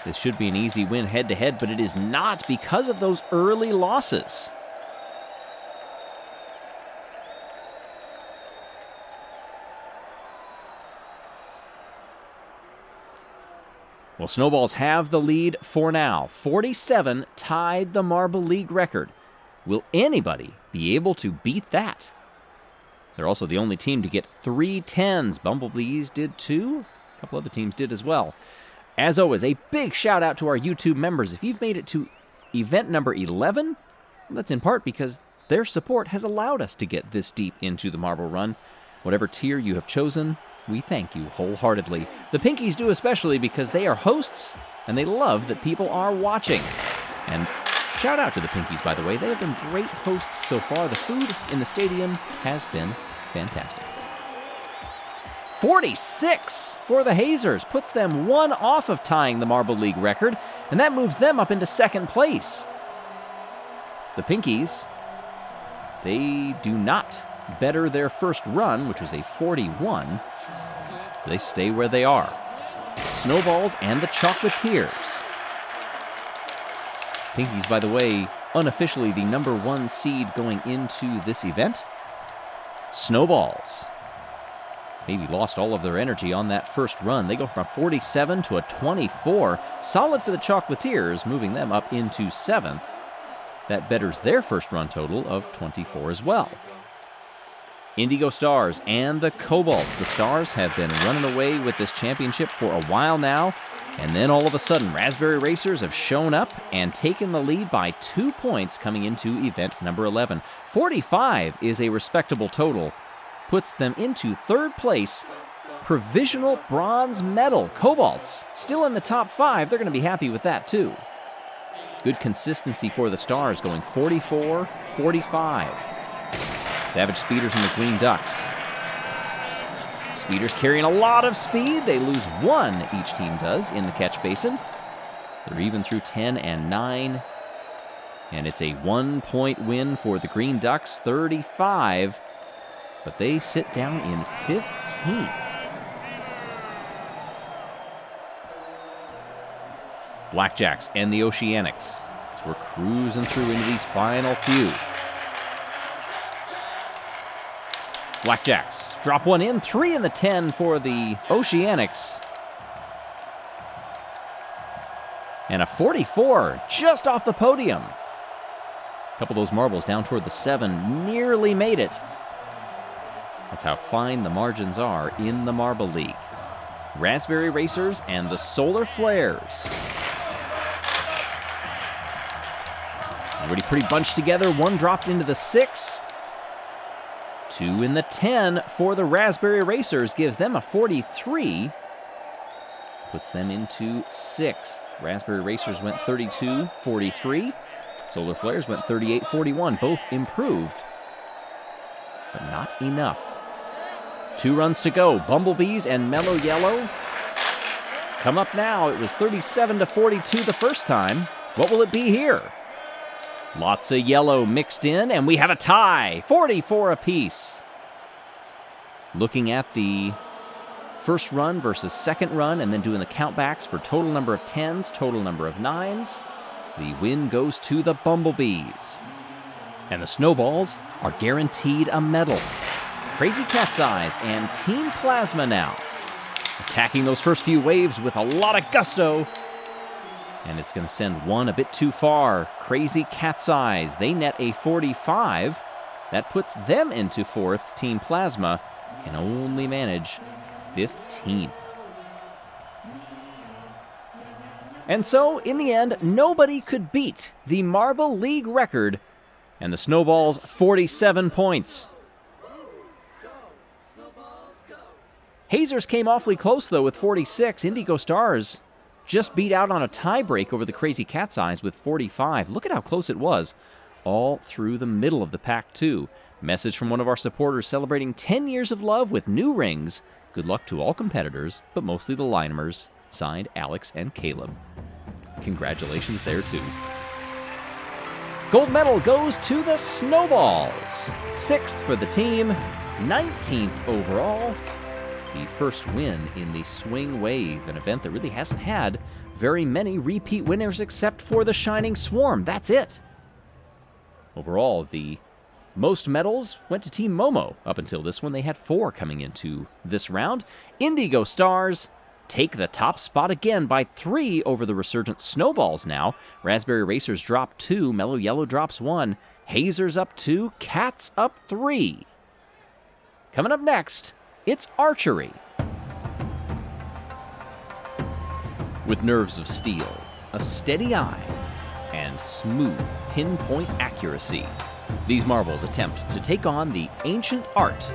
This should be an easy win head-to-head, but it is not because of those early losses. Well, Snowballs have the lead for now. 47 tied the Marble League record. Will anybody be able to beat that? They're also the only team to get 3 10s. Bumblebees did 2. A couple other teams did as well. As always, a big shout out to our YouTube members. If you've made it to event number 11, that's in part because their support has allowed us to get this deep into the Marble Run. Whatever tier you have chosen, we thank you wholeheartedly. The Pinkies do especially because they are hosts and they love that people are watching. And shout out to the Pinkies, by the way. They have been great hosts so far. The food in the stadium has been fantastic. 46 for the Hazers, puts them 1 off of tying the Marble League record, and that moves them up into second place. The Pinkies, they do not better their first run, which was a 41, so they stay where they are. Snowballs and the Chocolatiers. Pinkies, by the way, unofficially the number 1 seed going into this event. Snowballs maybe lost all of their energy on that first run. They go from a 47 to a 24. Solid for the Chocolatiers, moving them up into 7th. That betters their first run total of 24 as well. Indigo Stars and the Cobalts. The Stars have been running away with this championship for a while now, and then all of a sudden, Raspberry Racers have shown up and taken the lead by 2 points coming into event number 11. 45 is a respectable total. Puts them into 3rd place. Provisional bronze medal. Cobalts still in the top 5. They're going to be happy with that too. Good consistency for the Stars, going 44, 45. Savage Speeders and the Green Ducks. Speeders carrying a lot of speed. They lose 1, each team does, in the catch basin. They're even through 10 and 9. And it's a 1-point win for the Green Ducks, 35. But they sit down in 15th. Blackjacks and the Oceanics. So we're cruising through into these final few. Blackjacks drop 1 in, 3 in the 10 for the Oceanics. And a 44 just off the podium. A couple of those marbles down toward the 7 nearly made it. That's how fine the margins are in the Marble League. Raspberry Racers and the Solar Flares. Already pretty bunched together. 1 dropped into the 6. 2 in the 10 for the Raspberry Racers gives them a 43. Puts them into 6th. Raspberry Racers went 32, 43. Solar Flares went 38, 41. Both improved, but not enough. 2 runs to go. Bumblebees and Mellow Yellow come up now. It was 37 to 42 the first time. What will it be here? Lots of yellow mixed in, and we have a tie. 44 apiece. Looking at the first run versus second run, and then doing the countbacks for total number of 10s, total number of 9s. The win goes to the Bumblebees. And the Snowballs are guaranteed a medal. Crazy Cat's Eyes and Team Plasma now. Attacking those first few waves with a lot of gusto. And it's going to send 1 a bit too far. Crazy Cat's Eyes. They net a 45. That puts them into 4th. Team Plasma can only manage 15th. And so, in the end, nobody could beat the Marble League record and the Snowballs' 47 points. Hazers came awfully close, though, with 46. Indigo Stars just beat out on a tie break over the Crazy Cat's Eyes with 45. Look at how close it was. all through the middle of the pack, too. Message from one of our supporters celebrating 10 years of love with new rings. Good luck to all competitors, but mostly the Linemers. Signed, Alex and Caleb. Congratulations there, too. Gold medal goes to the Snowballs. 6th for the team, 19th overall. The first win in the Swing Wave, an event that really hasn't had very many repeat winners except for the Shining Swarm. That's it. Overall, the most medals went to Team Momo. Up until this one, they had 4 coming into this round. Indigo Stars take the top spot again by 3 over the Resurgent Snowballs now. Raspberry Racers drop 2, Mellow Yellow drops 1, Hazers up 2, Cats up 3. Coming up next, it's Archery. With nerves of steel, a steady eye, and smooth pinpoint accuracy, these marbles attempt to take on the ancient art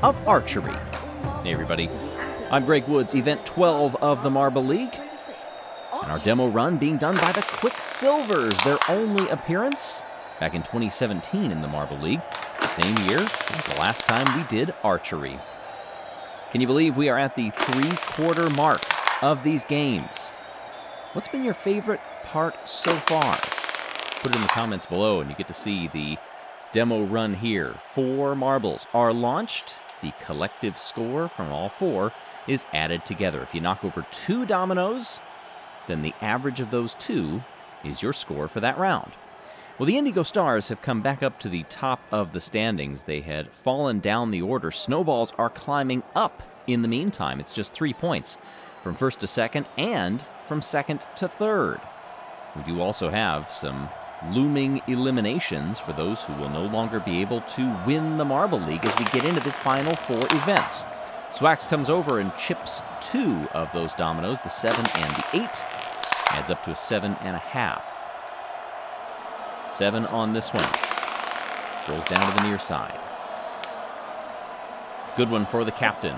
of archery. Hey everybody, I'm Greg Woods, event 12 of the Marble League, and our demo run being done by the Quicksilvers, their only appearance back in 2017 in the Marble League, the same year as the last time we did archery. Can you believe we are at the 3/4 mark of these games? What's been your favorite part so far? Put it in the comments below and you get to see the demo run here. 4 marbles are launched. The collective score from all 4 is added together. If you knock over 2 dominoes, then the average of those 2 is your score for that round. Well, the Indigo Stars have come back up to the top of the standings. They had fallen down the order. Snowballs are climbing up in the meantime. It's just 3 points from 1st to 2nd and from 2nd to 3rd. We do also have some looming eliminations for those who will no longer be able to win the Marble League as we get into the final 4 events. Swax comes over and chips 2 of those dominoes, the 7 and the 8. Adds up to a 7.5. 7 on this one. Rolls down to the near side. Good one for the captain.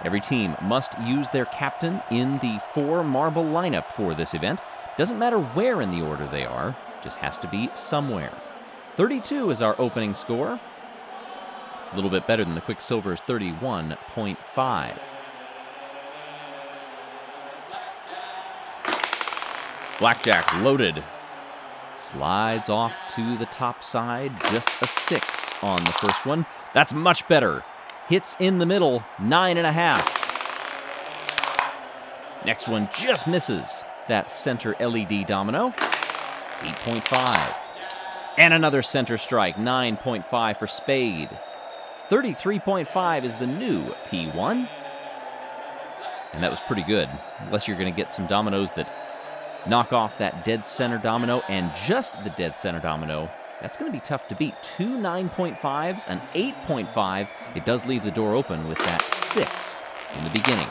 Every team must use their captain in the 4 marble lineup for this event. Doesn't matter where in the order they are, just has to be somewhere. 32 is our opening score. A little bit better than the Quicksilver's 31.5. Blackjack loaded. Slides off to the top side. Just a 6 on the first one. That's much better. Hits in the middle, 9.5. Next one just misses that center LED domino, 8.5. And another center strike, 9.5 for Spade. 33.5 is the new P1. And that was pretty good, unless you're going to get some dominoes that knock off that dead center domino and just the dead center domino. That's going to be tough to beat. 2 9.5s, an 8.5. It does leave the door open with that 6 in the beginning.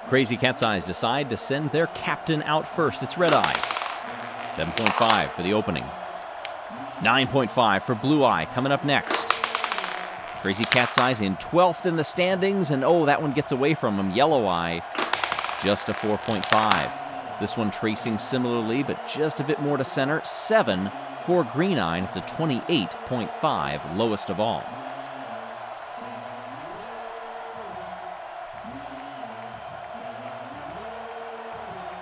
Crazy Cat's Eyes decide to send their captain out first. It's Red Eye. 7.5 for the opening. 9.5 for Blue Eye coming up next. Crazy Cat's Eyes in 12th in the standings, and oh, that one gets away from him. Yellow Eye, just a 4.5. This one tracing similarly, but just a bit more to center. 7 for Green Eye, and it's a 28.5, lowest of all.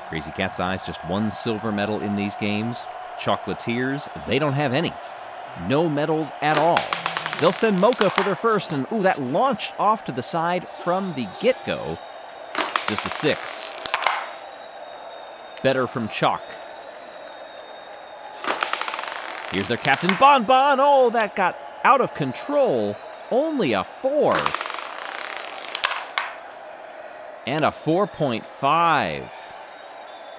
Crazy Cat's Eyes, just 1 silver medal in these games. Chocolatiers, they don't have any. No medals at all. They'll send Mocha for their first, and ooh, that launched off to the side from the get-go. Just a 6. Better from Chalk. Here's their captain, Bon Bon. Oh, that got out of control. Only a 4. And a 4.5.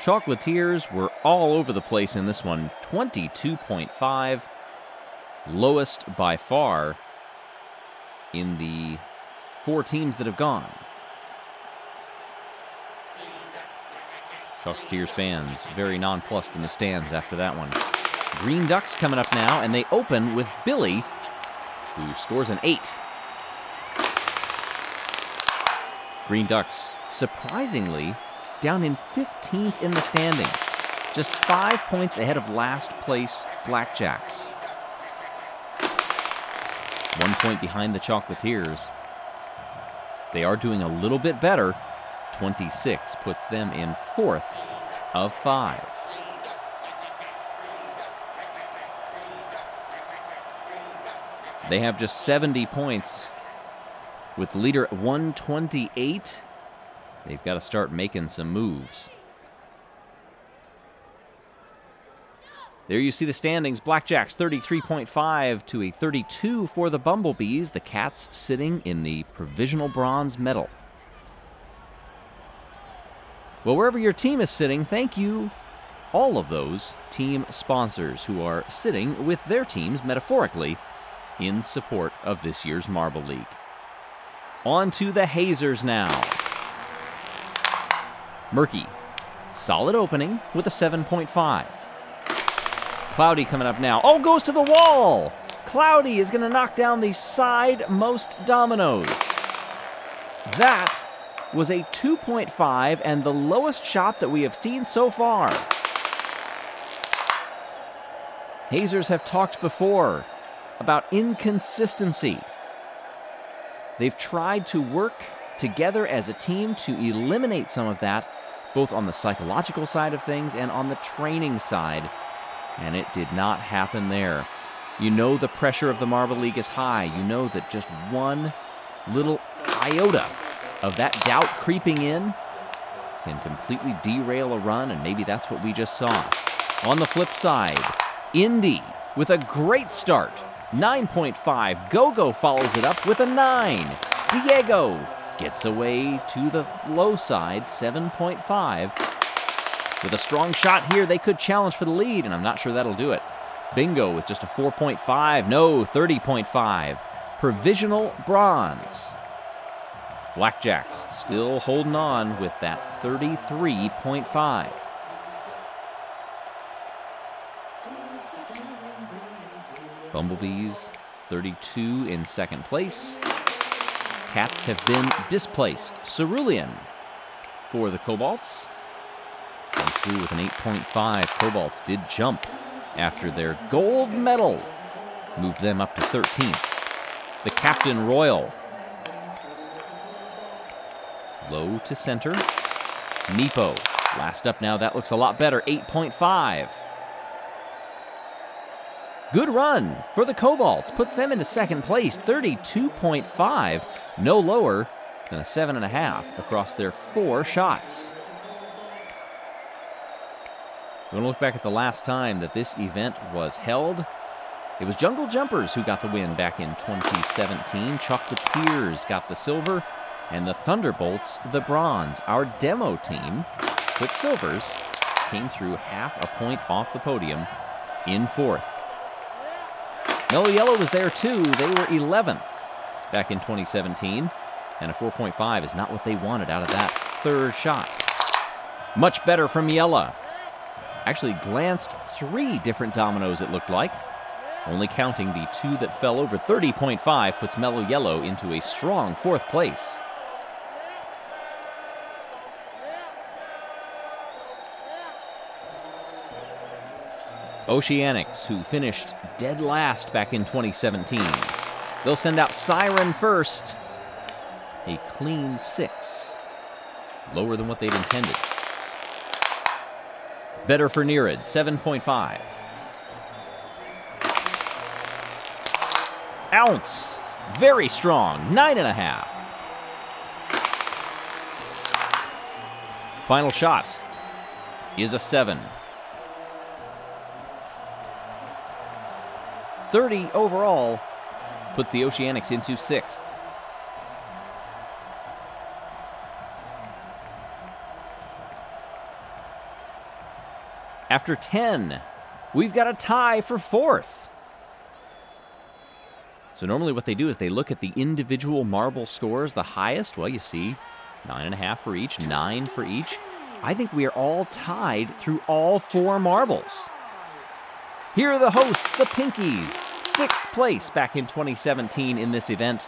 Chocolatiers were all over the place in this one. 22.5. Lowest by far in the 4 teams that have gone. Chocolatiers fans very nonplussed in the stands after that one. Green Ducks coming up now, and they open with Billy, who scores an 8. Green Ducks, surprisingly, down in 15th in the standings. just 5 points ahead of last place Blackjacks. 1 point behind the Chocolatiers. They are doing a little bit better. 26 puts them in 4th of 5. They have just 70 points. With the leader at 128, they've got to start making some moves. There you see the standings. Blackjacks 33.5 to a 32 for the Bumblebees. The Cats sitting in the provisional bronze medal. Well, wherever your team is sitting, thank you, all of those team sponsors who are sitting with their teams, metaphorically, in support of this year's Marble League. On to the Hazers now. Murky, solid opening with a 7.5. Cloudy coming up now. Oh, goes to the wall! Cloudy is going to knock down the side-most dominoes. That was a 2.5 and the lowest shot that we have seen so far. Hazers have talked before about inconsistency. They've tried to work together as a team to eliminate some of that, both on the psychological side of things and on the training side, and it did not happen there. You know the pressure of the Marble League is high. You know that just one little iota of that doubt creeping in can completely derail a run, and maybe that's what we just saw. On the flip side, Indy with a great start. 9.5. Gogo follows it up with a 9. Diego gets away to the low side, 7.5. With a strong shot here, they could challenge for the lead, and I'm not sure that'll do it. Bingo with just a 4.5. No, 30.5. Provisional bronze. Blackjacks still holding on with that 33.5. Bumblebees, 32 in second place. Cats have been displaced. Cerulean for the Cobalts. Comes through with an 8.5. Cobalts did jump after their gold medal moved them up to 13th. The Captain Royal. Low to center. Nepo, last up now. That looks a lot better. 8.5. Good run for the Cobalts. Puts them into second place. 32.5. No lower than a 7.5 across their 4 shots. We're going to look back at the last time that this event was held. It was Jungle Jumpers who got the win back in 2017. Chocolatiers got the silver, and the Thunderbolts the bronze. Our demo team, Quicksilvers, came through half a point off the podium in 4th. Mellow Yellow was there too. They were 11th back in 2017, and a 4.5 is not what they wanted out of that 3rd shot. Much better from Jelle. Actually glanced 3 different dominoes, it looked like. Only counting the 2 that fell over. 30.5 puts Mellow Yellow into a strong 4th place. Oceanics, who finished dead last back in 2017. They'll send out Siren first. A clean 6. Lower than what they'd intended. Better for Nereid, 7.5. Ounce, very strong, 9.5. Final shot is a 7. 30 overall puts the Oceanics into 6th. After 10, we've got a tie for 4th. So normally what they do is they look at the individual marble scores. The highest, well, you see, 9.5 for each, 9 for each. I think we are all tied through all 4 marbles. Here are the hosts, the Pinkies, 6th place back in 2017 in this event.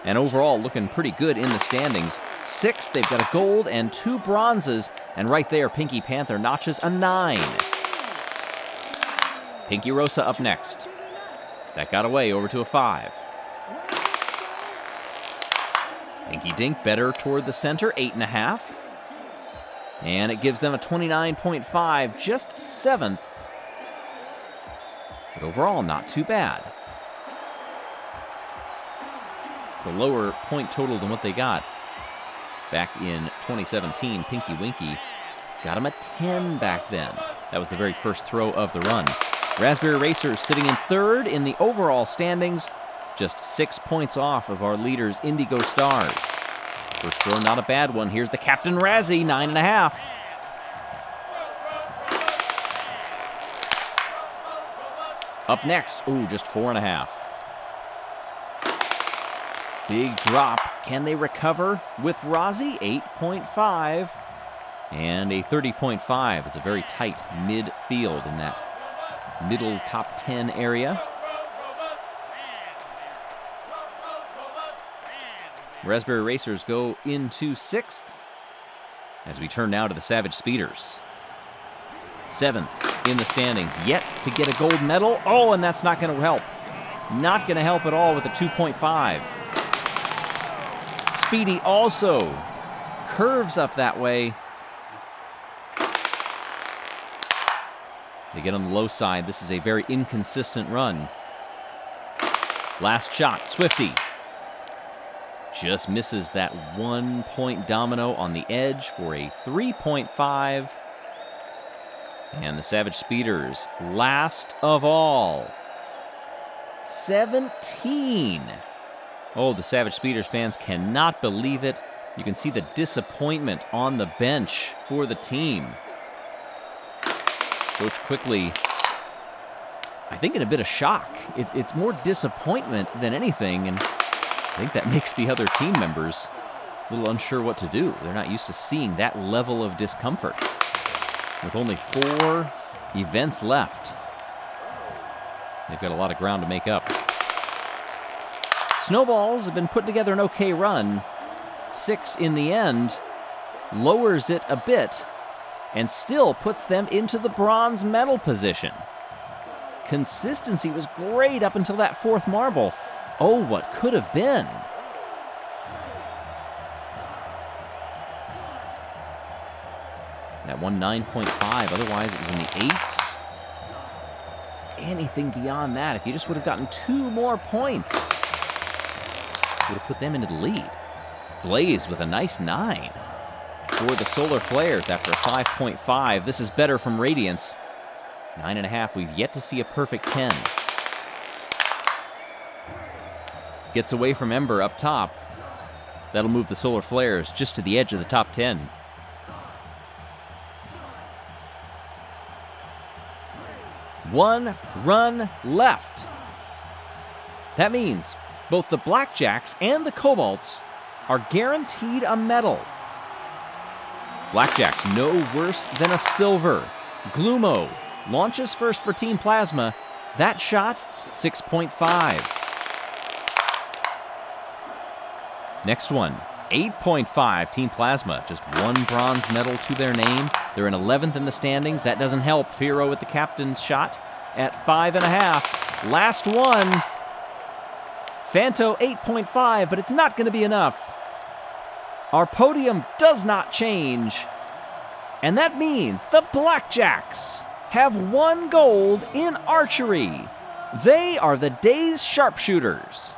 And overall, looking pretty good in the standings. 6th, they've got a gold and 2 bronzes. And right there, Pinky Panther notches a 9. Pinky Rosa up next. That got away over to a 5. Pinky Dink better toward the center, 8.5. And it gives them a 29.5, just 7th. But overall, not too bad. It's a lower point total than what they got back in 2017. Pinky Winky got him a 10 back then. That was the very first throw of the run. Raspberry Racers sitting in 3rd in the overall standings, just 6 points off of our leaders, Indigo Stars. First throw, not a bad one. Here's the Captain Razzie, 9.5. Up next, just 4.5. Big drop. Can they recover with Razzie? 8.5 and a 30.5. It's a very tight midfield in that middle top 10 area. Raspberry Racers go into 6th as we turn now to the Savage Speeders. 7th in the standings, yet to get a gold medal. Oh, and that's not going to help. Not going to help at all with a 2.5. Speedy also curves up that way. They get on the low side. This is a very inconsistent run. Last shot, Swifty. Just misses that 1-point domino on the edge for a 3.5. And the Savage Speeders, last of all, 17. Oh, the Savage Speeders fans cannot believe it. You can see the disappointment on the bench for the team. Coach Quickly, I think in a bit of shock. It's more disappointment than anything, and I think that makes the other team members a little unsure what to do. They're not used to seeing that level of discomfort. With only 4 events left, they've got a lot of ground to make up. Snowballs have been putting together an okay run. 6 in the end, lowers it a bit, and still puts them into the bronze medal position. Consistency was great up until that 4th marble. Oh, what could have been. That one 9.5, otherwise it was in the 8s. Anything beyond that, if you just would have gotten 2 more points, would have put them into the lead. Blaze with a nice 9 for the Solar Flares after a 5.5. This is better from Radiance. 9.5, we've yet to see a perfect 10. Gets away from Ember up top. That'll move the Solar Flares just to the edge of the top 10. One run left. That means both the Blackjacks and the Cobalts are guaranteed a medal. Blackjacks no worse than a silver. Gloomo launches first for Team Plasma. That shot, 6.5. Next one, 8.5. Team Plasma, just 1 bronze medal to their name. They're in 11th in the standings. That doesn't help. Firo with the captain's shot at 5.5. Last one. Fanto, 8.5, but it's not going to be enough. Our podium does not change. And that means the Blackjacks have 1 gold in archery. They are the day's sharpshooters.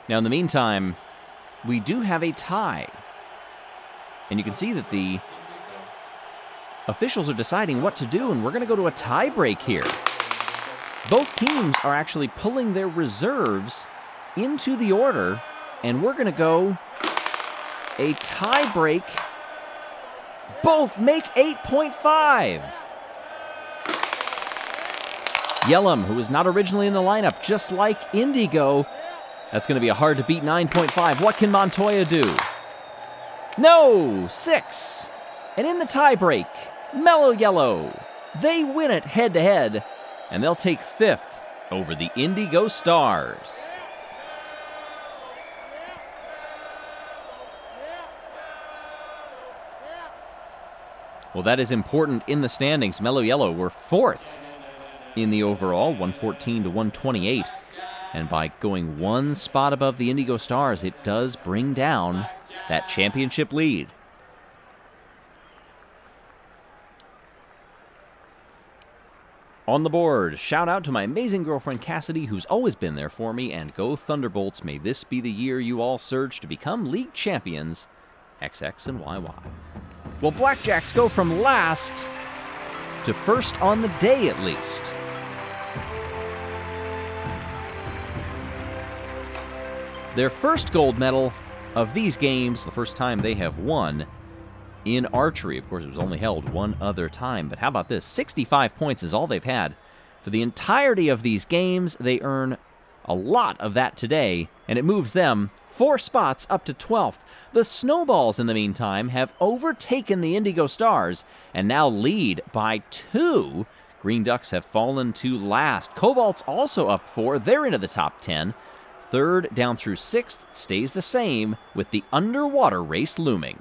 Now, in the meantime, we do have a tie. And you can see that the officials are deciding what to do, and we're going to go to a tie break here. Both teams are actually pulling their reserves into the order, and we're going to go a tie break. Both make 8.5. Yellum, who was not originally in the lineup, just like Indigo. That's going to be a hard to beat 9.5. What can Montoya do? No, 6. And in the tiebreak, Mellow Yellow. They win it head-to-head, and they'll take 5th over the Indigo Stars. Well, that is important in the standings. Mellow Yellow were 4th in the overall, 114 to 128. And by going one spot above the Indigo Stars, it does bring down that championship lead. On the board, shout out to my amazing girlfriend Cassidy, who's always been there for me, and go Thunderbolts. May this be the year you all surge to become league champions, XX and YY. Well, Blackjacks go from last to first on the day at least. Their first gold medal of these games, the first time they have won in archery. Of course, it was only held one other time, but how about this? 65 points is all they've had for the entirety of these games. They earn a lot of that today, and it moves them 4 spots up to 12th. The Snowballs, in the meantime, have overtaken the Indigo Stars and now lead by 2. Green Ducks have fallen to last. Cobalt's also up 4. They're into the top 10. 3rd down through 6th stays the same, with the underwater race looming.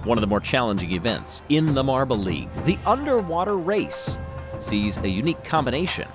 One of the more challenging events in the Marble League, the underwater race, sees a unique combination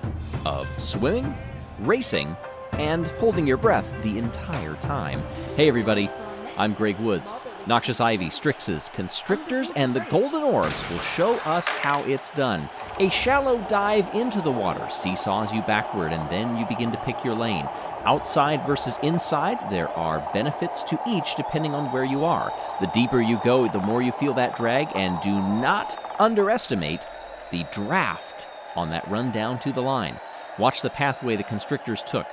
of swimming, racing, and holding your breath the entire time. Hey everybody, I'm Greg Woods. Noxious Ivy, Strixes, Constrictors, and the Golden Orbs will show us how it's done. A shallow dive into the water seesaws you backward, and then you begin to pick your lane. Outside versus inside, there are benefits to each depending on where you are. The deeper you go, the more you feel that drag, and do not underestimate the draft on that run down to the line. Watch the pathway the Constrictors took.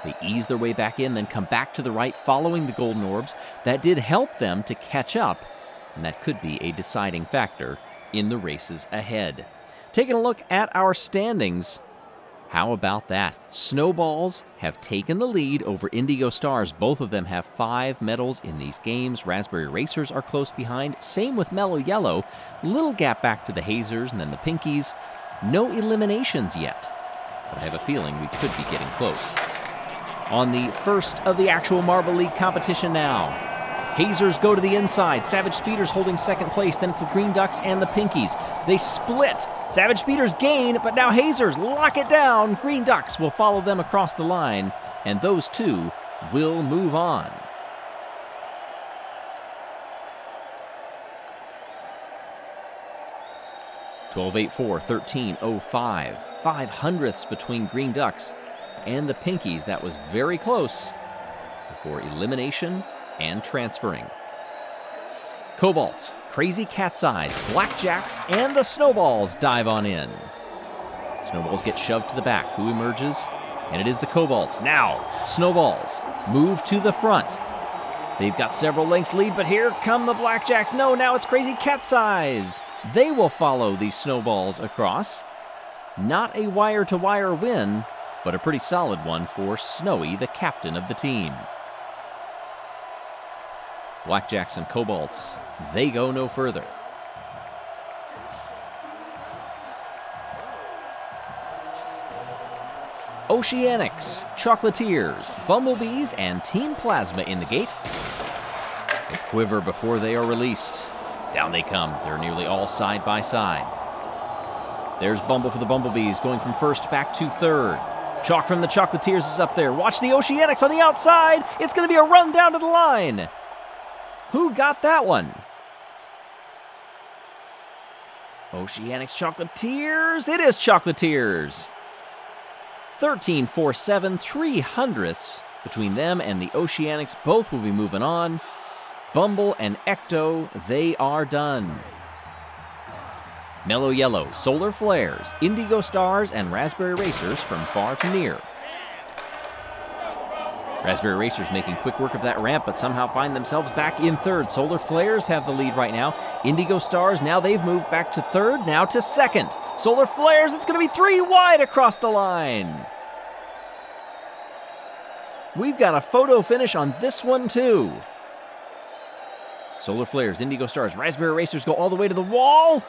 They ease their way back in, then come back to the right following the Golden Orbs. That did help them to catch up, and that could be a deciding factor in the races ahead. Taking a look at our standings, how about that? Snowballs have taken the lead over Indigo Stars. Both of them have 5 medals in these games. Raspberry Racers are close behind. Same with Mellow Yellow. Little gap back to the Hazers and then the Pinkies. No eliminations yet, but I have a feeling we could be getting close. On the first of the actual Marble League competition now. Hazers go to the inside. Savage Speeders holding second place. Then it's the Green Ducks and the Pinkies. They split. Savage Speeders gain, but now Hazers lock it down. Green Ducks will follow them across the line, and those two will move on. (12.84, 13.05. 5 hundredths between Green Ducks and the Pinkies. That was very close before elimination and transferring. Cobalts, Crazy Cat's Eyes, Blackjacks, and the Snowballs dive on in. Snowballs get shoved to the back. Who emerges? And it is the Cobalts. Now, Snowballs move to the front. They've got several lengths lead, but here come the Blackjacks. No, now it's Crazy Cat's Eyes. They will follow these Snowballs across. Not a wire-to-wire win, but a pretty solid one for Snowy, the captain of the team. Blackjacks and Cobalts, they go no further. Oceanics, Chocolatiers, Bumblebees, and Team Plasma in the gate. They quiver before they are released. Down they come. They're nearly all side by side. There's Bumble for the Bumblebees, going from first back to third. Chalk from the Chocolatiers is up there. Watch the Oceanics on the outside. It's going to be a run down to the line. Who got that one? Oceanics, Chocolatiers. It is Chocolatiers. 13.47, 3 hundredths between them and the Oceanics. Both will be moving on. Bumble and Ecto, they are done. Mellow Yellow, Solar Flares, Indigo Stars, and Raspberry Racers from far to near. Raspberry Racers making quick work of that ramp, but somehow find themselves back in third. Solar Flares have the lead right now. Indigo Stars, now they've moved back to third, now to second. Solar Flares, it's going to be 3 wide across the line. We've got a photo finish on this one, too. Solar Flares, Indigo Stars, Raspberry Racers go all the way to the wall.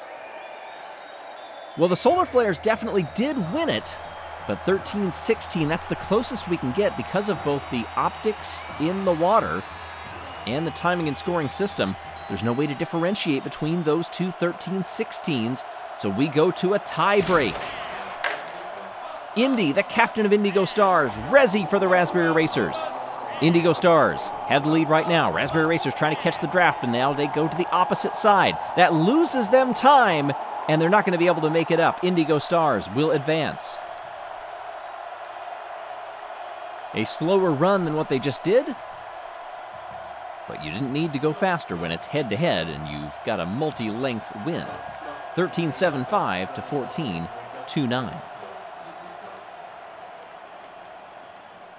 Well, the Solar Flares definitely did win it, but 13-16, that's the closest we can get because of both the optics in the water and the timing and scoring system. There's no way to differentiate between those two 13-16s, so we go to a tie break. Indy, the captain of Indigo Stars, Rezi for the Raspberry Racers. Indigo Stars have the lead right now. Raspberry Racers trying to catch the draft, but now they go to the opposite side. That loses them time, and they're not going to be able to make it up. Indigo Stars will advance. A slower run than what they just did, but you didn't need to go faster when it's head-to-head, and you've got a multi-length win. 13-7-5 to 14-2-9.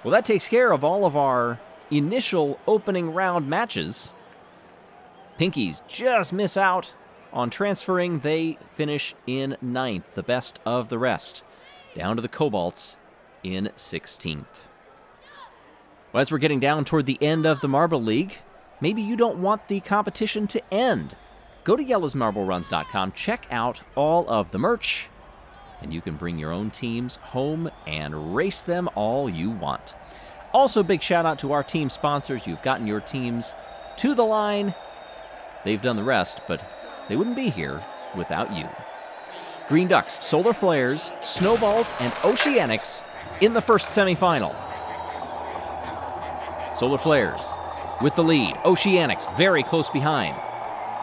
Well, that takes care of all of our initial opening round matches. Pinkies just miss out on transferring. They finish in 9th, the best of the rest, down to the Cobalts in 16th. Well, as we're getting down toward the end of the Marble League, maybe you don't want the competition to end. Go to yellowsmarbleruns.com, check out all of the merch, and you can bring your own teams home and race them all you want. Also, big shout out to our team sponsors. You've gotten your teams to the line. They've done the rest, but they wouldn't be here without you. Green Ducks, Solar Flares, Snowballs, and Oceanics in the first semifinal. Solar Flares with the lead. Oceanics very close behind.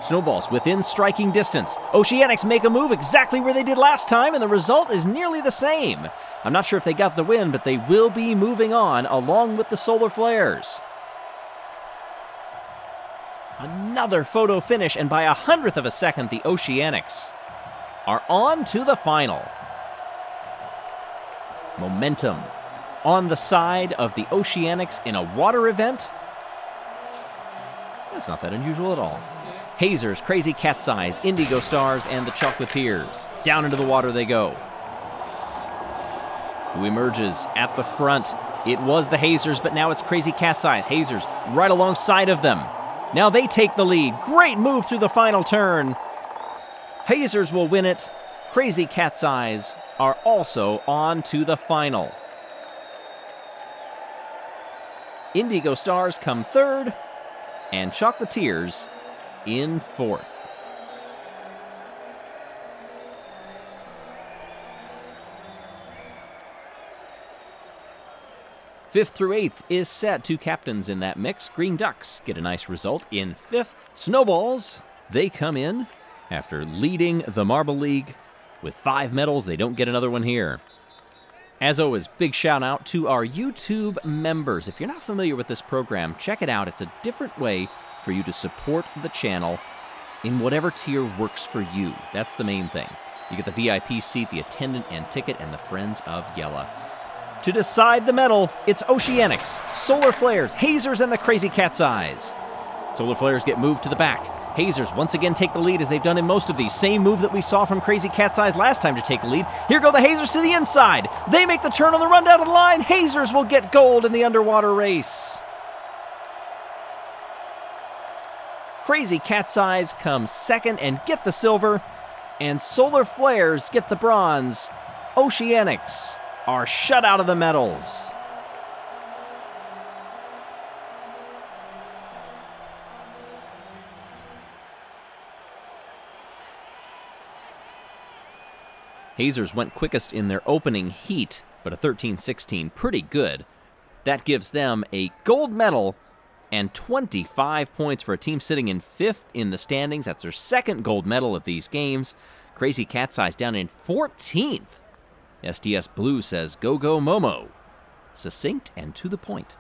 Snowballs within striking distance. Oceanics make a move exactly where they did last time, and the result is nearly the same. I'm not sure if they got the win, but they will be moving on along with the Solar Flares. Another photo finish, and by 100th of a second, the Oceanics are on to the final. Momentum on the side of the Oceanics in a water event. That's not that unusual at all. Hazers, Crazy Cat's Eyes, Indigo Stars, and the Chocolatiers. Down into the water they go. Who emerges at the front? It was the Hazers, but now it's Crazy Cat's Eyes. Hazers right alongside of them. Now they take the lead. Great move through the final turn. Hazers will win it. Crazy Cat's Eyes are also on to the final. Indigo Stars come third, and Chocolatiers in fourth. Fifth through eighth is set. Two captains in that mix. Green Ducks get a nice result in fifth. Snowballs, they come in after leading the Marble League with 5 medals. They don't get another one here. As always, big shout out to our YouTube members. If you're not familiar with this program, check it out. It's a different way for you to support the channel in whatever tier works for you. That's the main thing. You get the VIP seat, the attendant and ticket, and the Friends of Jelle. To decide the medal, it's Oceanics, Solar Flares, Hazers, and the Crazy Cat's Eyes. Solar Flares get moved to the back. Hazers once again take the lead as they've done in most of these. Same move that we saw from Crazy Cat's Eyes last time to take the lead. Here go the Hazers to the inside. They make the turn on the run down to the line. Hazers will get gold in the underwater race. Crazy Cat's Eyes comes second and get the silver, and Solar Flares get the bronze. Oceanics are shut out of the medals. Hazers went quickest in their opening heat, but a 13-16, pretty good. That gives them a gold medal and 25 points for a team sitting in 5th in the standings. That's their second gold medal of these games. Crazy Cat's Eyes down in 14th. SDS Blue says, "Go, go, Momo." Succinct and to the point.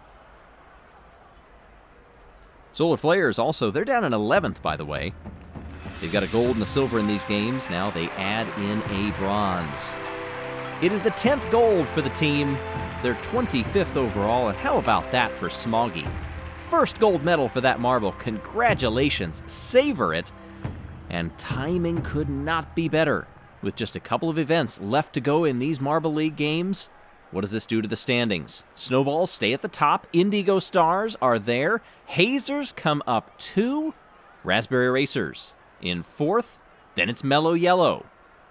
Solar Flares also, they're down in 11th, by the way. They've got a gold and a silver in these games. Now they add in a bronze. It is the 10th gold for the team. They're 25th overall, and how about that for Smoggy? First gold medal for that marble. Congratulations. Savor it. And timing could not be better. With just a couple of events left to go in these Marble League games, what does this do to the standings? Snowballs stay at the top. Indigo Stars are there. Hazers come up 2. Raspberry Racers. In fourth, then it's Mellow Yellow.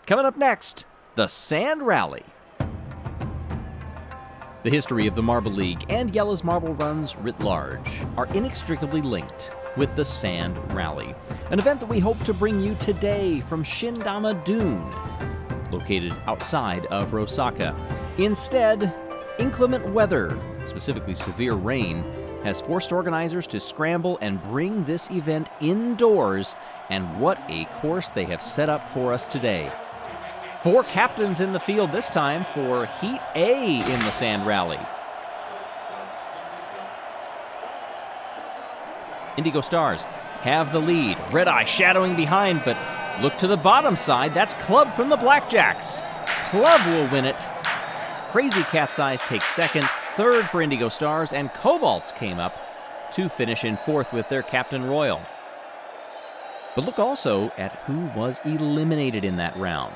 Coming up next, the Sand Rally. The history of the Marble League and Jelle's marble runs writ large are inextricably linked with the Sand Rally, an event that we hope to bring you today from Shindama Dune, located outside of Rosaka. Instead, inclement weather, specifically severe rain, has forced organizers to scramble and bring this event indoors, and what a course they have set up for us today. 4 captains in the field this time for Heat A in the Sand Rally. Indigo Stars have the lead. Red Eye shadowing behind, but look to the bottom side. That's Club from the Blackjacks. Club will win it. Crazy Cat's Eyes takes second, third for Indigo Stars, and Cobalts came up to finish in fourth with their Captain Royal. But look also at who was eliminated in that round.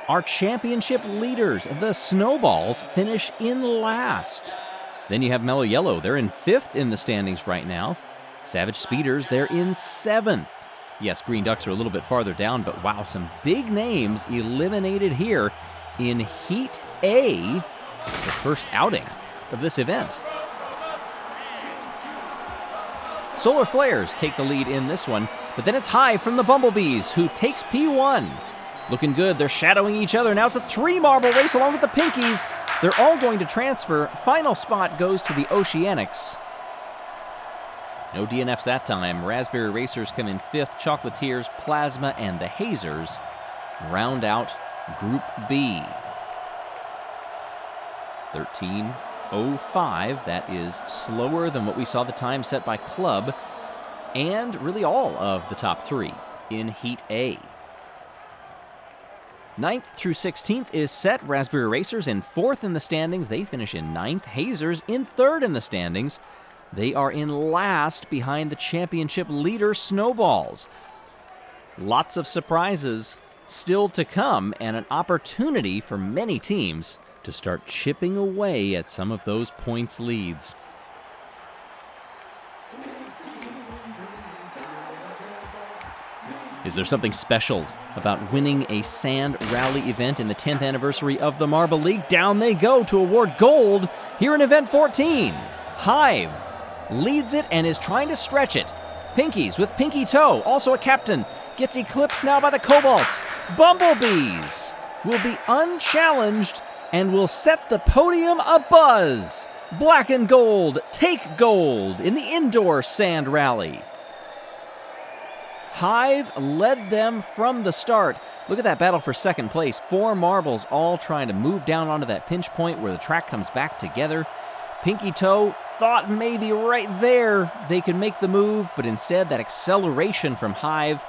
Our championship leaders, the Snowballs, finish in last. Then you have Mellow Yellow. They're in fifth in the standings right now. Savage Speeders, they're in seventh. Yes, Green Ducks are a little bit farther down, but wow, some big names eliminated here in Heat A, the first outing of this event. Solar Flares take the lead in this one, but then it's Hive from the Bumblebees, who takes P1. Looking good, they're shadowing each other. Now it's a 3-marble race along with the Pinkies. They're all going to transfer. Final spot goes to the Oceanics. No DNFs that time. Raspberry Racers come in fifth. Chocolatiers, Plasma, and the Hazers round out Group B. 13:05. That is slower than what we saw the time set by Club and really all of the top 3 in Heat A. 9th through 16th is set. Raspberry Racers in 4th in the standings. They finish in 9th. Hazers in 3rd in the standings. They are in last behind the championship leader, Snowballs. Lots of surprises still to come and an opportunity for many teams to start chipping away at some of those points leads. Is there something special about winning a Sand Rally event in the 10th anniversary of the Marble League? Down they go to award gold here in Event 14. Hive leads it and is trying to stretch it. Pinkies with Pinky Toe, also a captain, gets eclipsed now by the Cobalts. Bumblebees will be unchallenged and will set the podium abuzz. Black and Gold take gold in the indoor Sand Rally. Hive led them from the start. Look at that battle for second place. 4 marbles all trying to move down onto that pinch point where the track comes back together. Pinky Toe thought maybe right there they could make the move, but instead that acceleration from Hive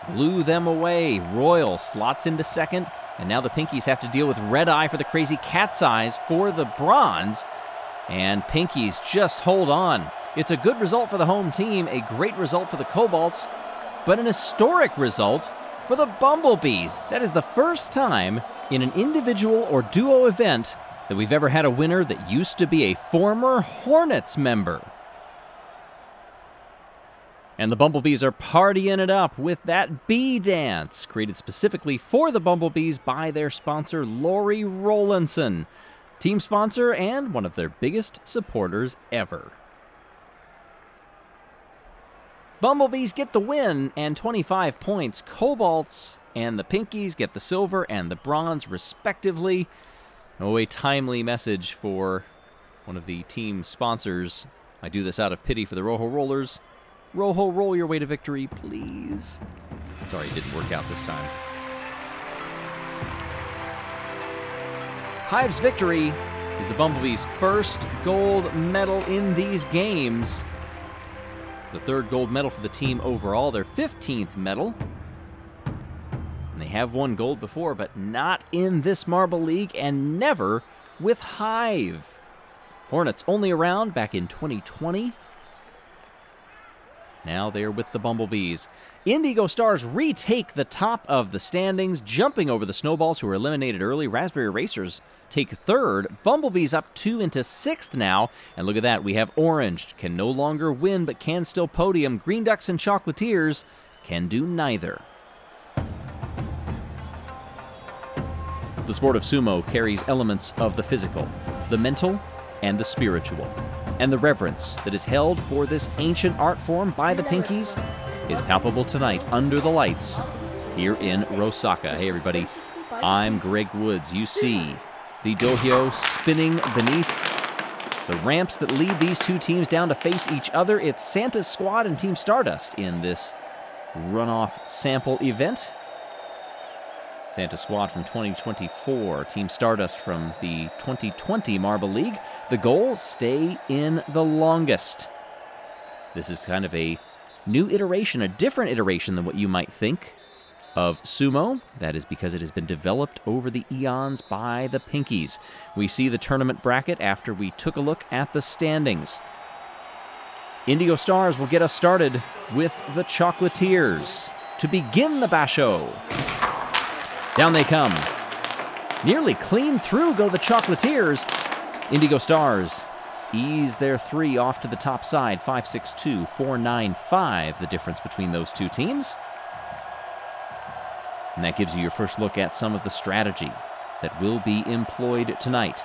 blew them away. Royal slots into second, and now the Pinkies have to deal with Red Eye for the Crazy Cat's Eyes for the bronze. And Pinkies just hold on. It's a good result for the home team, a great result for the Cobalts, but an historic result for the Bumblebees. That is the first time in an individual or duo event that we've ever had a winner that used to be a former Hornets member. And the Bumblebees are partying it up with that bee dance, created specifically for the Bumblebees by their sponsor, Lori Rowlandson, team sponsor and one of their biggest supporters ever. Bumblebees get the win and 25 points. Cobalts and the Pinkies get the silver and the bronze, respectively. Oh, a timely message for one of the team sponsors. I do this out of pity for the Rojo Rollers. Rojo, roll your way to victory, please. Sorry, it didn't work out this time. Hive's victory is the Bumblebees' first gold medal in these games. It's the 3rd gold medal for the team overall, their 15th medal. And they have won gold before, but not in this Marble League and never with Hive. Hornets only around back in 2020. Now they're with the Bumblebees. Indigo Stars retake the top of the standings, jumping over the Snowballs, who were eliminated early. Raspberry Racers take third. Bumblebees up 2 into 6th now. And look at that, we have Orange, can no longer win, but can still podium. Green Ducks and Chocolatiers can do neither. The sport of sumo carries elements of the physical, the mental, and the spiritual. And the reverence that is held for this ancient art form by the Pinkies is palpable tonight under the lights here in Rosaka. Hey everybody, I'm Greg Woods. You see the dohyo spinning beneath the ramps that lead these two teams down to face each other. It's Santa's Squad and Team Stardust in this runoff sample event. Santa Squad from 2024, Team Stardust from the 2020 Marble League. The goal, stay in the longest. This is kind of a new iteration, a different iteration than what you might think of sumo. That is because it has been developed over the eons by the Pinkies. We see the tournament bracket after we took a look at the standings. Indigo Stars will get us started with the Chocolatiers to begin the basho. Down they come. Nearly clean through go the Chocolatiers. Indigo Stars ease their 3 off to the top side. 5-6-2, 4-9-5, the difference between those two teams. And that gives you your first look at some of the strategy that will be employed tonight.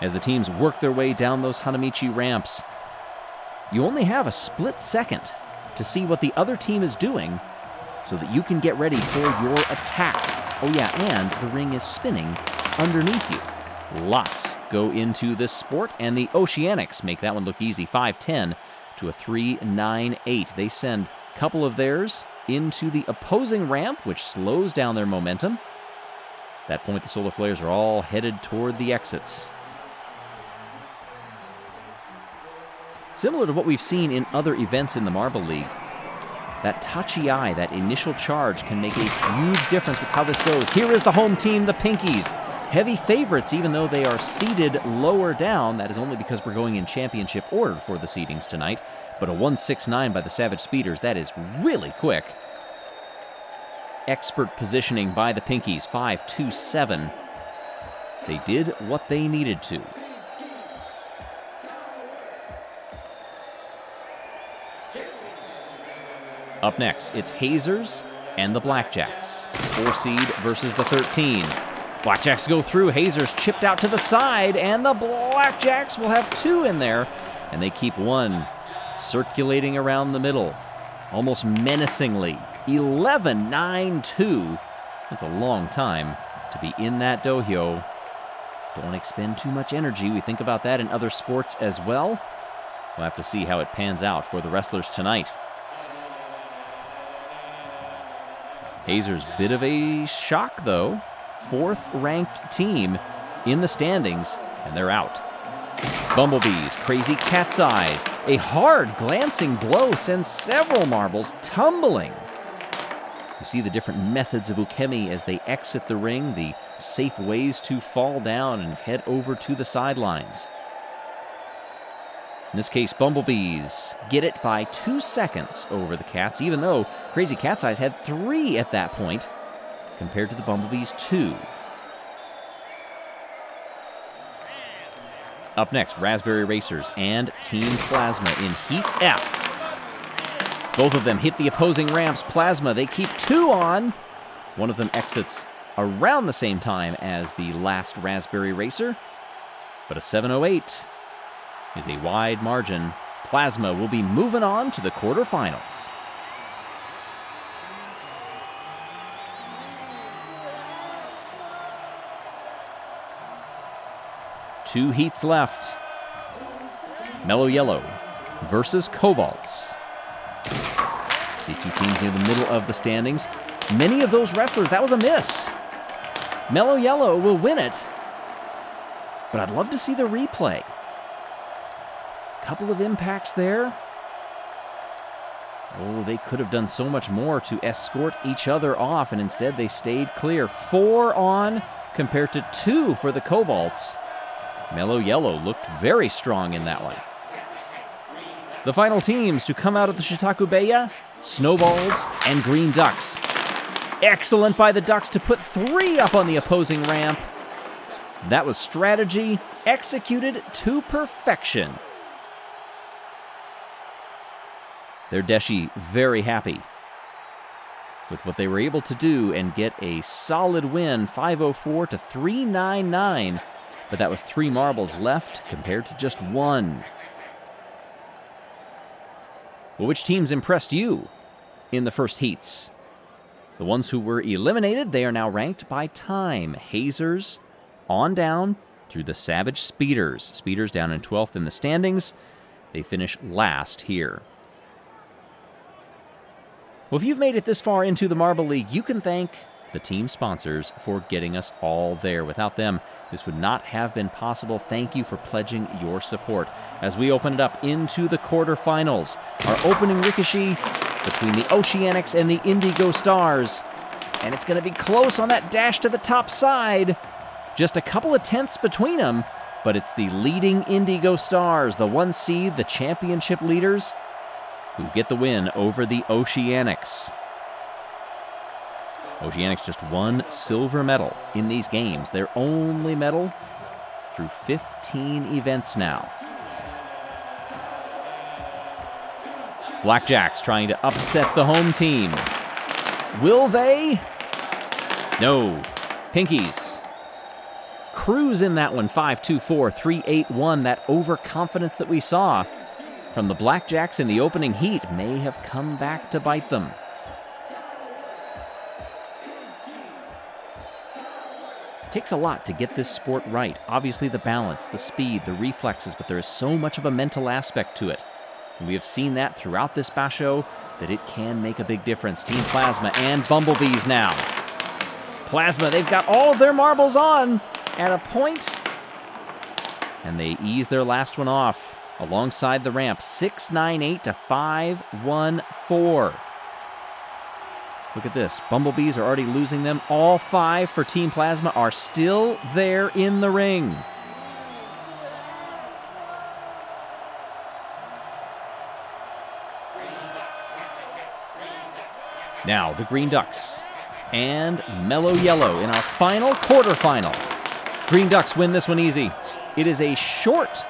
As the teams work their way down those Hanamichi ramps, you only have a split second to see what the other team is doing so that you can get ready for your attack. Oh yeah, and the ring is spinning underneath you. Lots go into this sport, and the Oceanics make that one look easy. 5-10 to a 3-9-8. They send a couple of theirs into the opposing ramp, which slows down their momentum. At that point, the Solar Flares are all headed toward the exits. Similar to what we've seen in other events in the Marble League, that touchy eye, that initial charge can make a huge difference with how this goes. Here is the home team, the Pinkies. Heavy favorites, even though they are seated lower down. That is only because we're going in championship order for the seedings tonight. But a 1-6-9 by the Savage Speeders, that is really quick. Expert positioning by the Pinkies, 5-2-7. They did what they needed to. Up next, it's Hazers and the Blackjacks. 4 seed versus the 13. Blackjacks go through. Hazers chipped out to the side, and the Blackjacks will have 2 in there, and they keep 1 circulating around the middle, almost menacingly. 11-9-2. That's a long time to be in that dohyo. Don't expend too much energy. We think about that in other sports as well. We'll have to see how it pans out for the wrestlers tonight. Hazers, bit of a shock, though. 4th-ranked team in the standings, and they're out. Bumblebees, crazy cat's eyes. A hard glancing blow sends several marbles tumbling. You see the different methods of ukemi as they exit the ring, the safe ways to fall down and head over to the sidelines. In this case, Bumblebees get it by 2 seconds over the Cats, even though Crazy Cat's Eyes had 3 at that point, compared to the Bumblebees' 2. Up next, Raspberry Racers and Team Plasma in Heat F. Both of them hit the opposing ramps. Plasma, they keep 2 on. One of them exits around the same time as the last Raspberry Racer, but a 7:08 is a wide margin. Plasma will be moving on to the quarterfinals. Two heats left. Mellow Yellow versus Cobalts. These two teams near the middle of the standings. Many of those wrestlers, that was a miss. Mellow Yellow will win it, but I'd love to see the replay. Couple of impacts there. Oh, they could have done so much more to escort each other off, and instead they stayed clear. 4 on compared to 2 for the Cobalts. Mellow Yellow looked very strong in that one. The final teams to come out of the Shitakubeya, Snowballs and Green Ducks. Excellent by the Ducks to put 3 up on the opposing ramp. That was strategy executed to perfection. Their Deshi very happy with what they were able to do and get a solid win, 504 to 399. But that was 3 marbles left compared to just 1. Well, which teams impressed you in the first heats? The ones who were eliminated, they are now ranked by time. Hazers on down through the Savage Speeders. Speeders down in 12th in the standings. They finish last here. Well, if you've made it this far into the Marble League, you can thank the team sponsors for getting us all there. Without them, this would not have been possible. Thank you for pledging your support. As we open it up into the quarterfinals, our opening Rikishi between the Oceanics and the Indigo Stars. And it's going to be close on that dash to the top side. Just a couple of tenths between them, but it's the leading Indigo Stars, the 1 seed, the championship leaders, who get the win over the Oceanics. Oceanics just 1 silver medal in these games. Their only medal through 15 events now. Blackjacks trying to upset the home team. Will they? No. Pinkies cruise in that one, 5-2-4, 3-8-1. That overconfidence that we saw from the Blackjacks in the opening heat may have come back to bite them. It takes a lot to get this sport right. Obviously the balance, the speed, the reflexes, but there is so much of a mental aspect to it. And we have seen that throughout this basho, that it can make a big difference. Team Plasma and Bumblebees now. Plasma, they've got all of their marbles on at a point, and they ease their last one off alongside the ramp, 698 to 514. Look at this. Bumblebees are already losing them. All 5 for Team Plasma are still there in the ring. Now, the Green Ducks and Mellow Yellow in our final quarterfinal. Green Ducks win this one easy. It is a short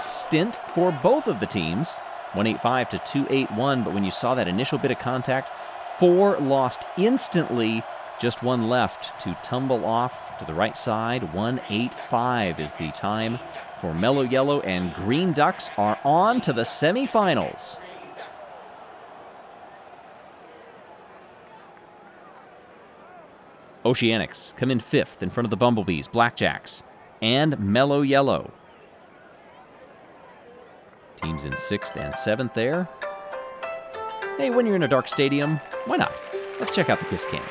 stint for both of the teams, 185 to 281, but when you saw that initial bit of contact, 4 lost instantly, just 1 left to tumble off to the right side. 185 is the time for Mellow Yellow, and Green Ducks are on to the semifinals. Oceanics come in 5th in front of the Bumblebees, Blackjacks, and Mellow Yellow. Teams in 6th and 7th there. Hey, when you're in a dark stadium, why not? Let's check out the Kiss Cam.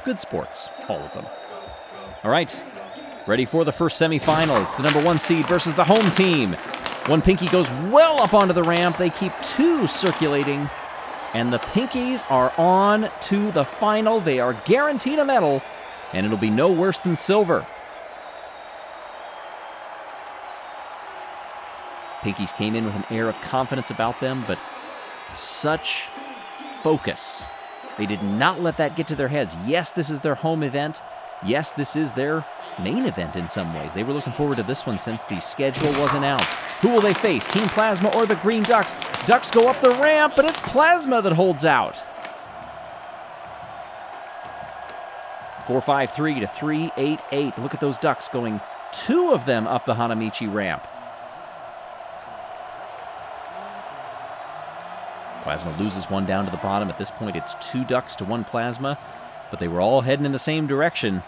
Good sports, all of them. All right, ready for the first semifinal. It's the number 1 seed versus the home team. 1 Pinky goes well up onto the ramp. They keep 2 circulating, and the Pinkies are on to the final. They are guaranteed a medal, and it'll be no worse than silver. Pinkies came in with an air of confidence about them, but such focus. They did not let that get to their heads. Yes, this is their home event. Yes, this is their main event in some ways. They were looking forward to this one since the schedule was announced. Who will they face, Team Plasma or the Green Ducks? Ducks go up the ramp, but it's Plasma that holds out. 453 to 388. Look at those Ducks going, 2 of them up the Hanamichi ramp. Plasma loses 1 down to the bottom. At this point, it's 2 Ducks to 1 Plasma, but they were all heading in the same direction.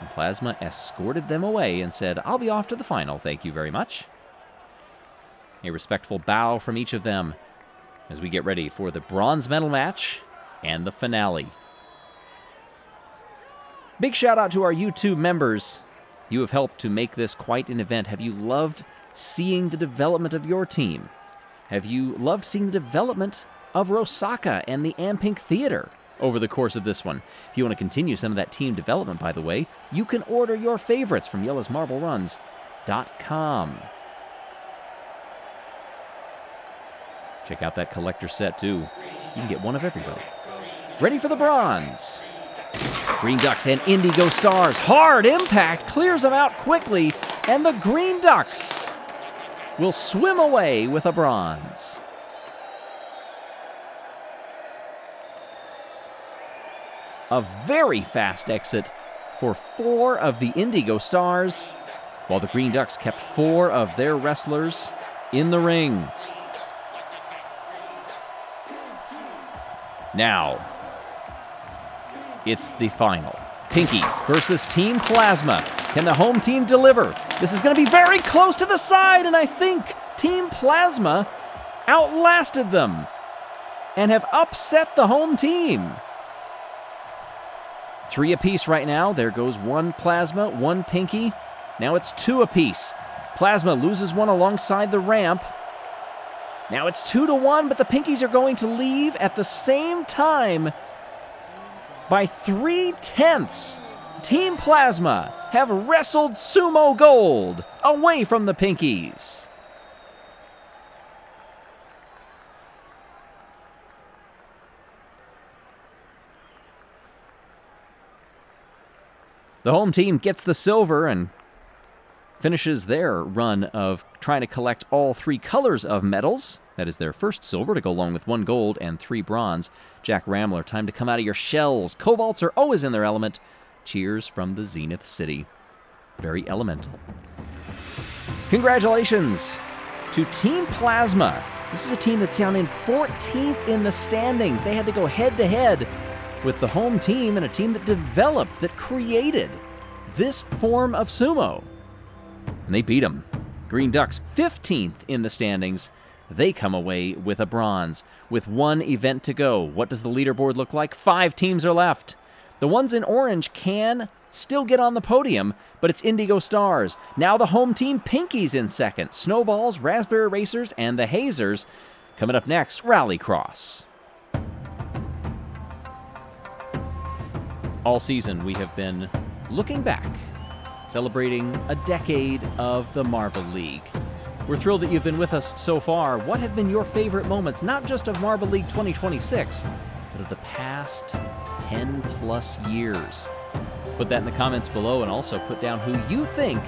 And Plasma escorted them away and said, "I'll be off to the final, thank you very much." A respectful bow from each of them as we get ready for the bronze medal match and the finale. Big shout out to our YouTube members. You have helped to make this quite an event. Have you loved seeing the development of your team? Have you loved seeing the development of Rosaka and the Ampink Theater over the course of this one? If you want to continue some of that team development, by the way, you can order your favorites from Yelle'sMarbleRuns.com. Check out that collector set, too. You can get one of everybody. Ready for the bronze. Green Ducks and Indigo Stars. Hard impact clears them out quickly, and the Green Ducks will swim away with a bronze. A very fast exit for 4 of the Indigo Stars, while the Green Ducks kept 4 of their wrestlers in the ring. Now, it's the final. Pinkies versus Team Plasma. Can the home team deliver? This is going to be very close to the side, and I think Team Plasma outlasted them and have upset the home team. 3 apiece right now. There goes 1 Plasma, 1 Pinky. Now it's 2 apiece. Plasma loses 1 alongside the ramp. Now it's 2-1, but the Pinkies are going to leave at the same time by 3/10. Team Plasma have wrestled Sumo Gold away from the Pinkies. The home team gets the silver and finishes their run of trying to collect all 3 colors of medals. That is their first silver to go along with 1 gold and 3 bronze. Jack Ramler, time to come out of your shells. Cobalts are always in their element. Cheers from the Zenith City. Very elemental. Congratulations to Team Plasma. This is a team that's down in 14th in the standings. They had to go head-to-head with the home team and a team that developed, that created this form of sumo. And they beat them. Green Ducks, 15th in the standings. They come away with a bronze. With 1 event to go, what does the leaderboard look like? 5 teams are left. The ones in orange can still get on the podium, but it's Indigo Stars. Now the home team Pinkies in second. Snowballs, Raspberry Racers, and the Hazers. Coming up next, Rallycross. All season, we have been looking back, celebrating a decade of the Marble League. We're thrilled that you've been with us so far. What have been your favorite moments, not just of Marble League 2026, but of the past 10-plus years? Put that in the comments below, and also put down who you think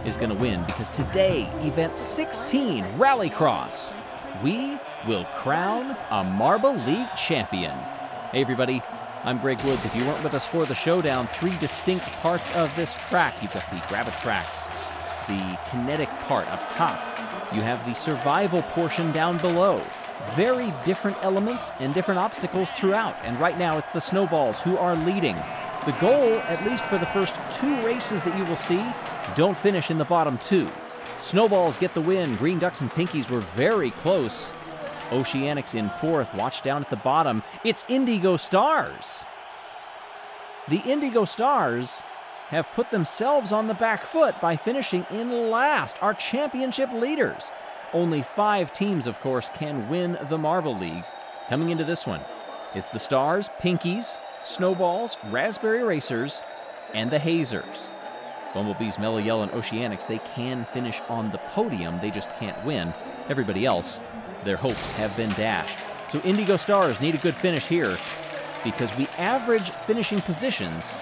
is going to win, because today, Event 16, Rallycross, we will crown a Marble League champion. Hey, everybody. I'm Greg Woods. If you weren't with us for the showdown, 3 distinct parts of this track. You've got the gravitrax, the kinetic part up top. You have the survival portion down below. Very different elements and different obstacles throughout. And right now, it's the Snowballs who are leading. The goal, at least for the first 2 races that you will see, don't finish in the bottom 2. Snowballs get the win. Green Ducks and Pinkies were very close. Oceanics in 4th. Watch down at the bottom. It's Indigo Stars. The Indigo Stars have put themselves on the back foot by finishing in last, our championship leaders. Only 5 teams, of course, can win the Marble League. Coming into this one, it's the Stars, Pinkies, Snowballs, Raspberry Racers, and the Hazers. Bumblebees, Mellow Yell, and Oceanics, they can finish on the podium. They just can't win. Everybody else, their hopes have been dashed. So Indigo Stars need a good finish here, because we average finishing positions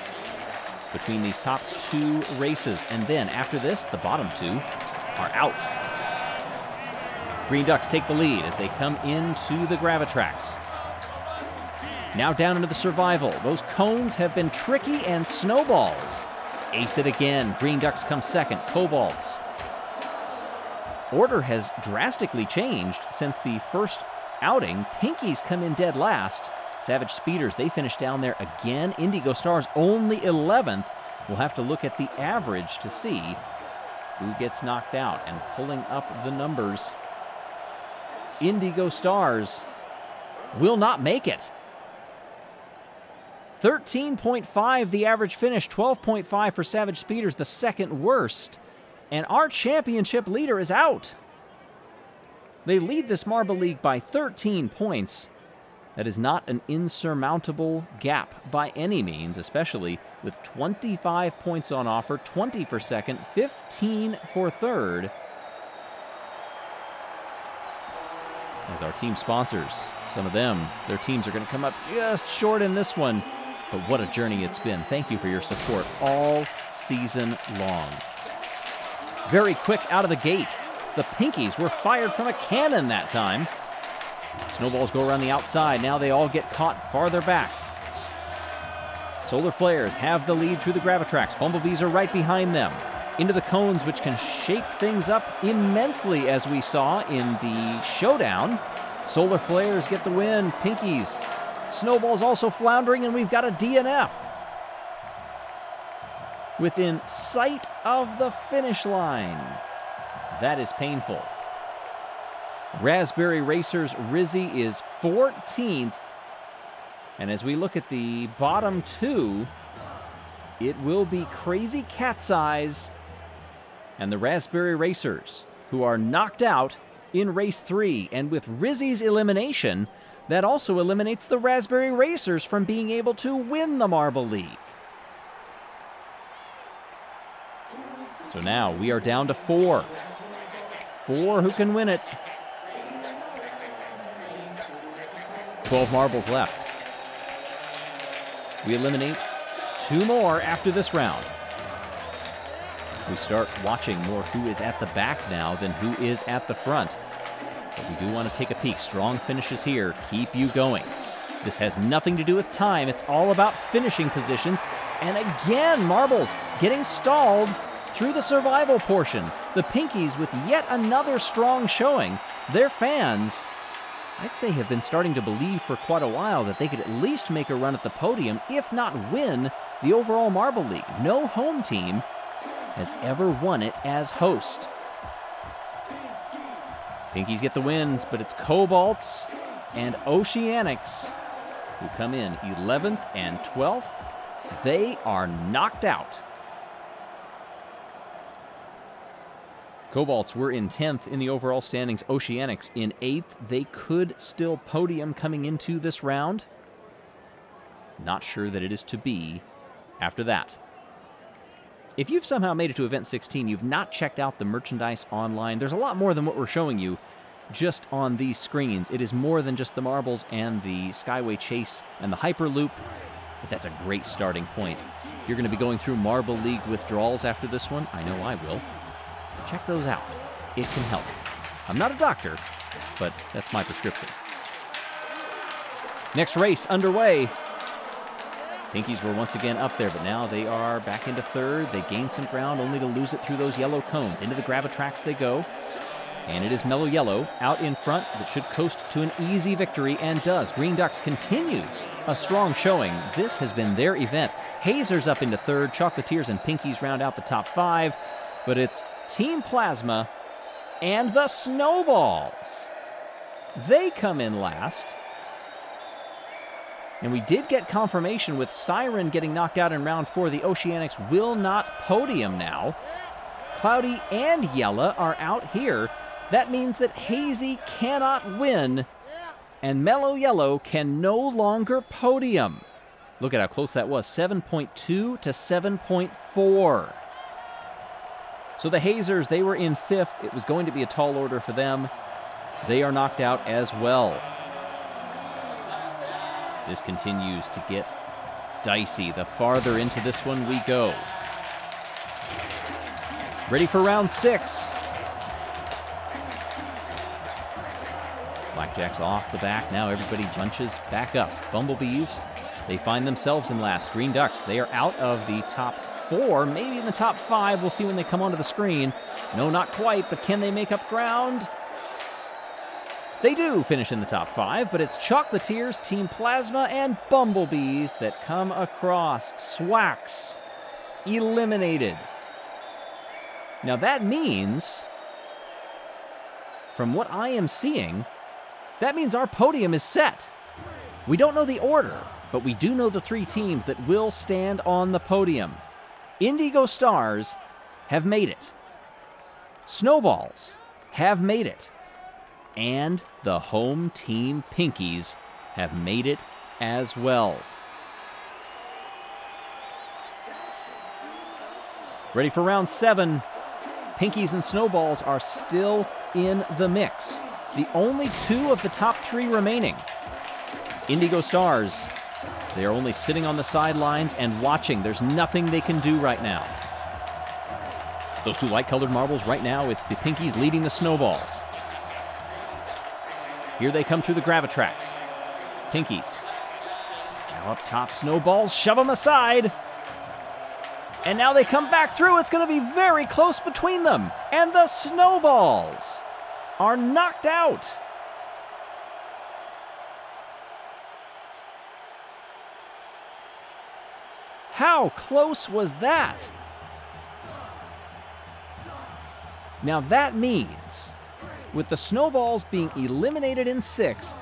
between these top 2 races. And then after this, the bottom 2 are out. Green Ducks take the lead as they come into the gravitrax. Now down into the survival. Those cones have been tricky, and Snowballs ace it again. Green Ducks come second. Cobalts. Order has drastically changed since the first outing. Pinkies come in dead last. Savage Speeders, they finish down there again. Indigo Stars only 11th. We'll have to look at the average to see who gets knocked out. And pulling up the numbers, Indigo Stars will not make it. 13.5 the average finish, 12.5 for Savage Speeders, the second worst. And our championship leader is out. They lead this Marble League by 13 points. That is not an insurmountable gap by any means, especially with 25 points on offer, 20 for second, 15 for third. As our team sponsors, some of them, their teams are going to come up just short in this one. But what a journey it's been. Thank you for your support all season long. Very quick out of the gate. The Pinkies were fired from a cannon that time. Snowballs go around the outside. Now they all get caught farther back. Solar Flares have the lead through the Gravitrax. Bumblebees are right behind them. Into the cones, which can shake things up immensely, as we saw in the showdown. Solar Flares get the win. Pinkies. Snowball's also floundering, and we've got a DNF. Within sight of the finish line. That is painful. Raspberry Racers Rizzy is 14th. And as we look at the bottom two, it will be Crazy Cat's Eyes and the Raspberry Racers, who are knocked out in race 3. And with Rizzy's elimination, that also eliminates the Raspberry Racers from being able to win the Marble League. So now we are down to 4. 4 who can win it. 12 marbles left. We eliminate 2 more after this round. We start watching more who is at the back now than who is at the front. But we do want to take a peek. Strong finishes here. Keep you going. This has nothing to do with time. It's all about finishing positions. And again, marbles getting stalled through the survival portion. The Pinkies with yet another strong showing. Their fans, I'd say, have been starting to believe for quite a while that they could at least make a run at the podium, if not win the overall Marble League. No home team has ever won it as host. Pinkies get the wins, but it's Cobalts and Oceanics who come in 11th and 12th. They are knocked out. Cobalts were in 10th in the overall standings. Oceanics in 8th. They could still podium coming into this round. Not sure that it is to be after that. If you've somehow made it to Event 16, you've not checked out the merchandise online. There's a lot more than what we're showing you just on these screens. It is more than just the marbles and the Skyway Chase and the Hyperloop, but that's a great starting point. You're going to be going through Marble League withdrawals after this one. I know I will. Check those out. It can help. I'm not a doctor, but that's my prescription. Next race underway. Pinkies were once again up there, but now they are back into 3rd. They gain some ground only to lose it through those yellow cones. Into the Gravitrax they go. And it is Mellow Yellow out in front that should coast to an easy victory, and does. Green Ducks continue a strong showing. This has been their event. Hazers up into 3rd. Chocolatiers and Pinkies round out the top 5. But it's Team Plasma and the Snowballs. They come in last. And we did get confirmation with Siren getting knocked out in round 4. The Oceanics will not podium now. Cloudy and Jelle are out here. That means that Hazy cannot win, and Mellow Yellow can no longer podium. Look at how close that was, 7.2 to 7.4. So the Hazers, they were in 5th. It was going to be a tall order for them. They are knocked out as well. This continues to get dicey the farther into this one we go. Ready for round 6. Blackjack's off the back. Now everybody bunches back up. Bumblebees, they find themselves in last. Green Ducks, they are out of the top 4, maybe in the top 5. We'll see when they come onto the screen. No, not quite, but can they make up ground? They do finish in the top 5, but it's Chocolatiers, Team Plasma, and Bumblebees that come across. Swax eliminated. Now that means, from what I am seeing, that means our podium is set. We don't know the order, but we do know the 3 teams that will stand on the podium. Indigo Stars have made it. Snowballs have made it. And the home team Pinkies have made it as well. Ready for round 7. Pinkies and Snowballs are still in the mix. The only 2 of the top 3 remaining. Indigo Stars, they are only sitting on the sidelines and watching. There's nothing they can do right now. Those 2 light-colored marbles right now, it's the Pinkies leading the Snowballs. Here they come through the Gravitrax. Pinkies. Now up top, Snowballs, shove them aside. And now they come back through. It's going to be very close between them. And the Snowballs are knocked out. How close was that? Now that means, with the Snowballs being eliminated in 6th,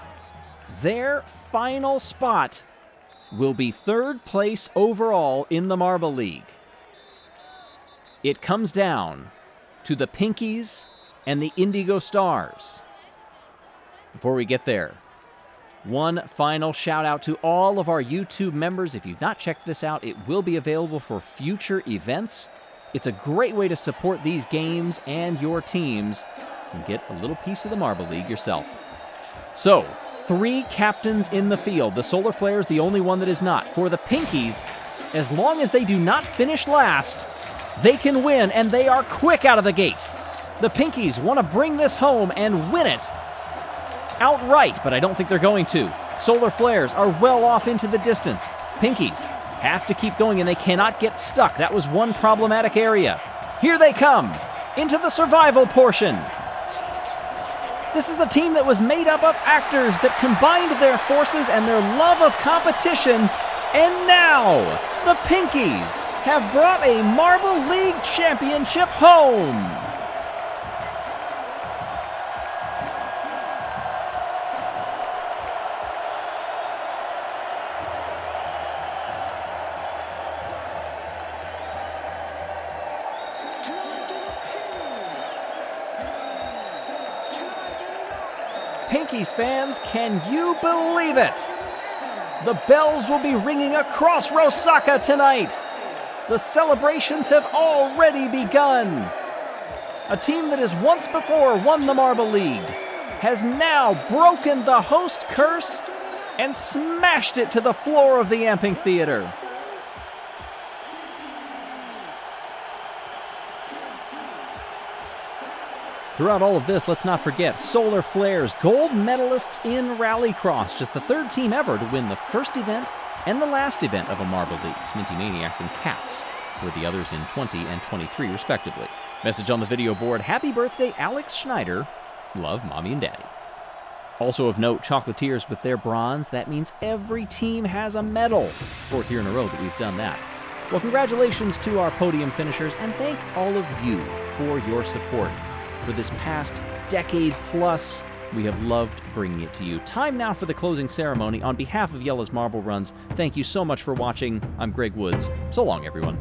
their final spot will be 3rd place overall in the Marble League. It comes down to the Pinkies and the Indigo Stars. Before we get there, one final shout out to all of our YouTube members. If you've not checked this out, it will be available for future events. It's a great way to support these games and your teams and get a little piece of the Marble League yourself. So, 3 captains in the field. The Solar Flare is the only one that is not. For the Pinkies, as long as they do not finish last, they can win, and they are quick out of the gate. The Pinkies want to bring this home and win it outright, but I don't think they're going to. Solar Flares are well off into the distance. Pinkies have to keep going, and they cannot get stuck. That was one problematic area. Here they come into the survival portion. This is a team that was made up of actors that combined their forces and their love of competition, and now the Pinkies have brought a Marble League championship home. Pinkies fans, can you believe it? The bells will be ringing across Rosaka tonight. The celebrations have already begun. A team that has once before won the Marble League has now broken the host curse and smashed it to the floor of the Amping Theater. Throughout all of this, let's not forget Solar Flares, gold medalists in Rallycross, just the 3rd team ever to win the first event and the last event of a Marble League. Minty Maniacs and Cats were the others in 20 and 23, respectively. Message on the video board, happy birthday, Alex Schneider. Love, Mommy and Daddy. Also of note, Chocolatiers with their bronze. That means every team has a medal. 4th year in a row that we've done that. Well, congratulations to our podium finishers, and thank all of you for your support. For this past decade plus, we have loved bringing it to you. Time now for the closing ceremony. On behalf of Jelle's Marble Runs, thank you so much for watching. I'm Greg Woods. So long, everyone.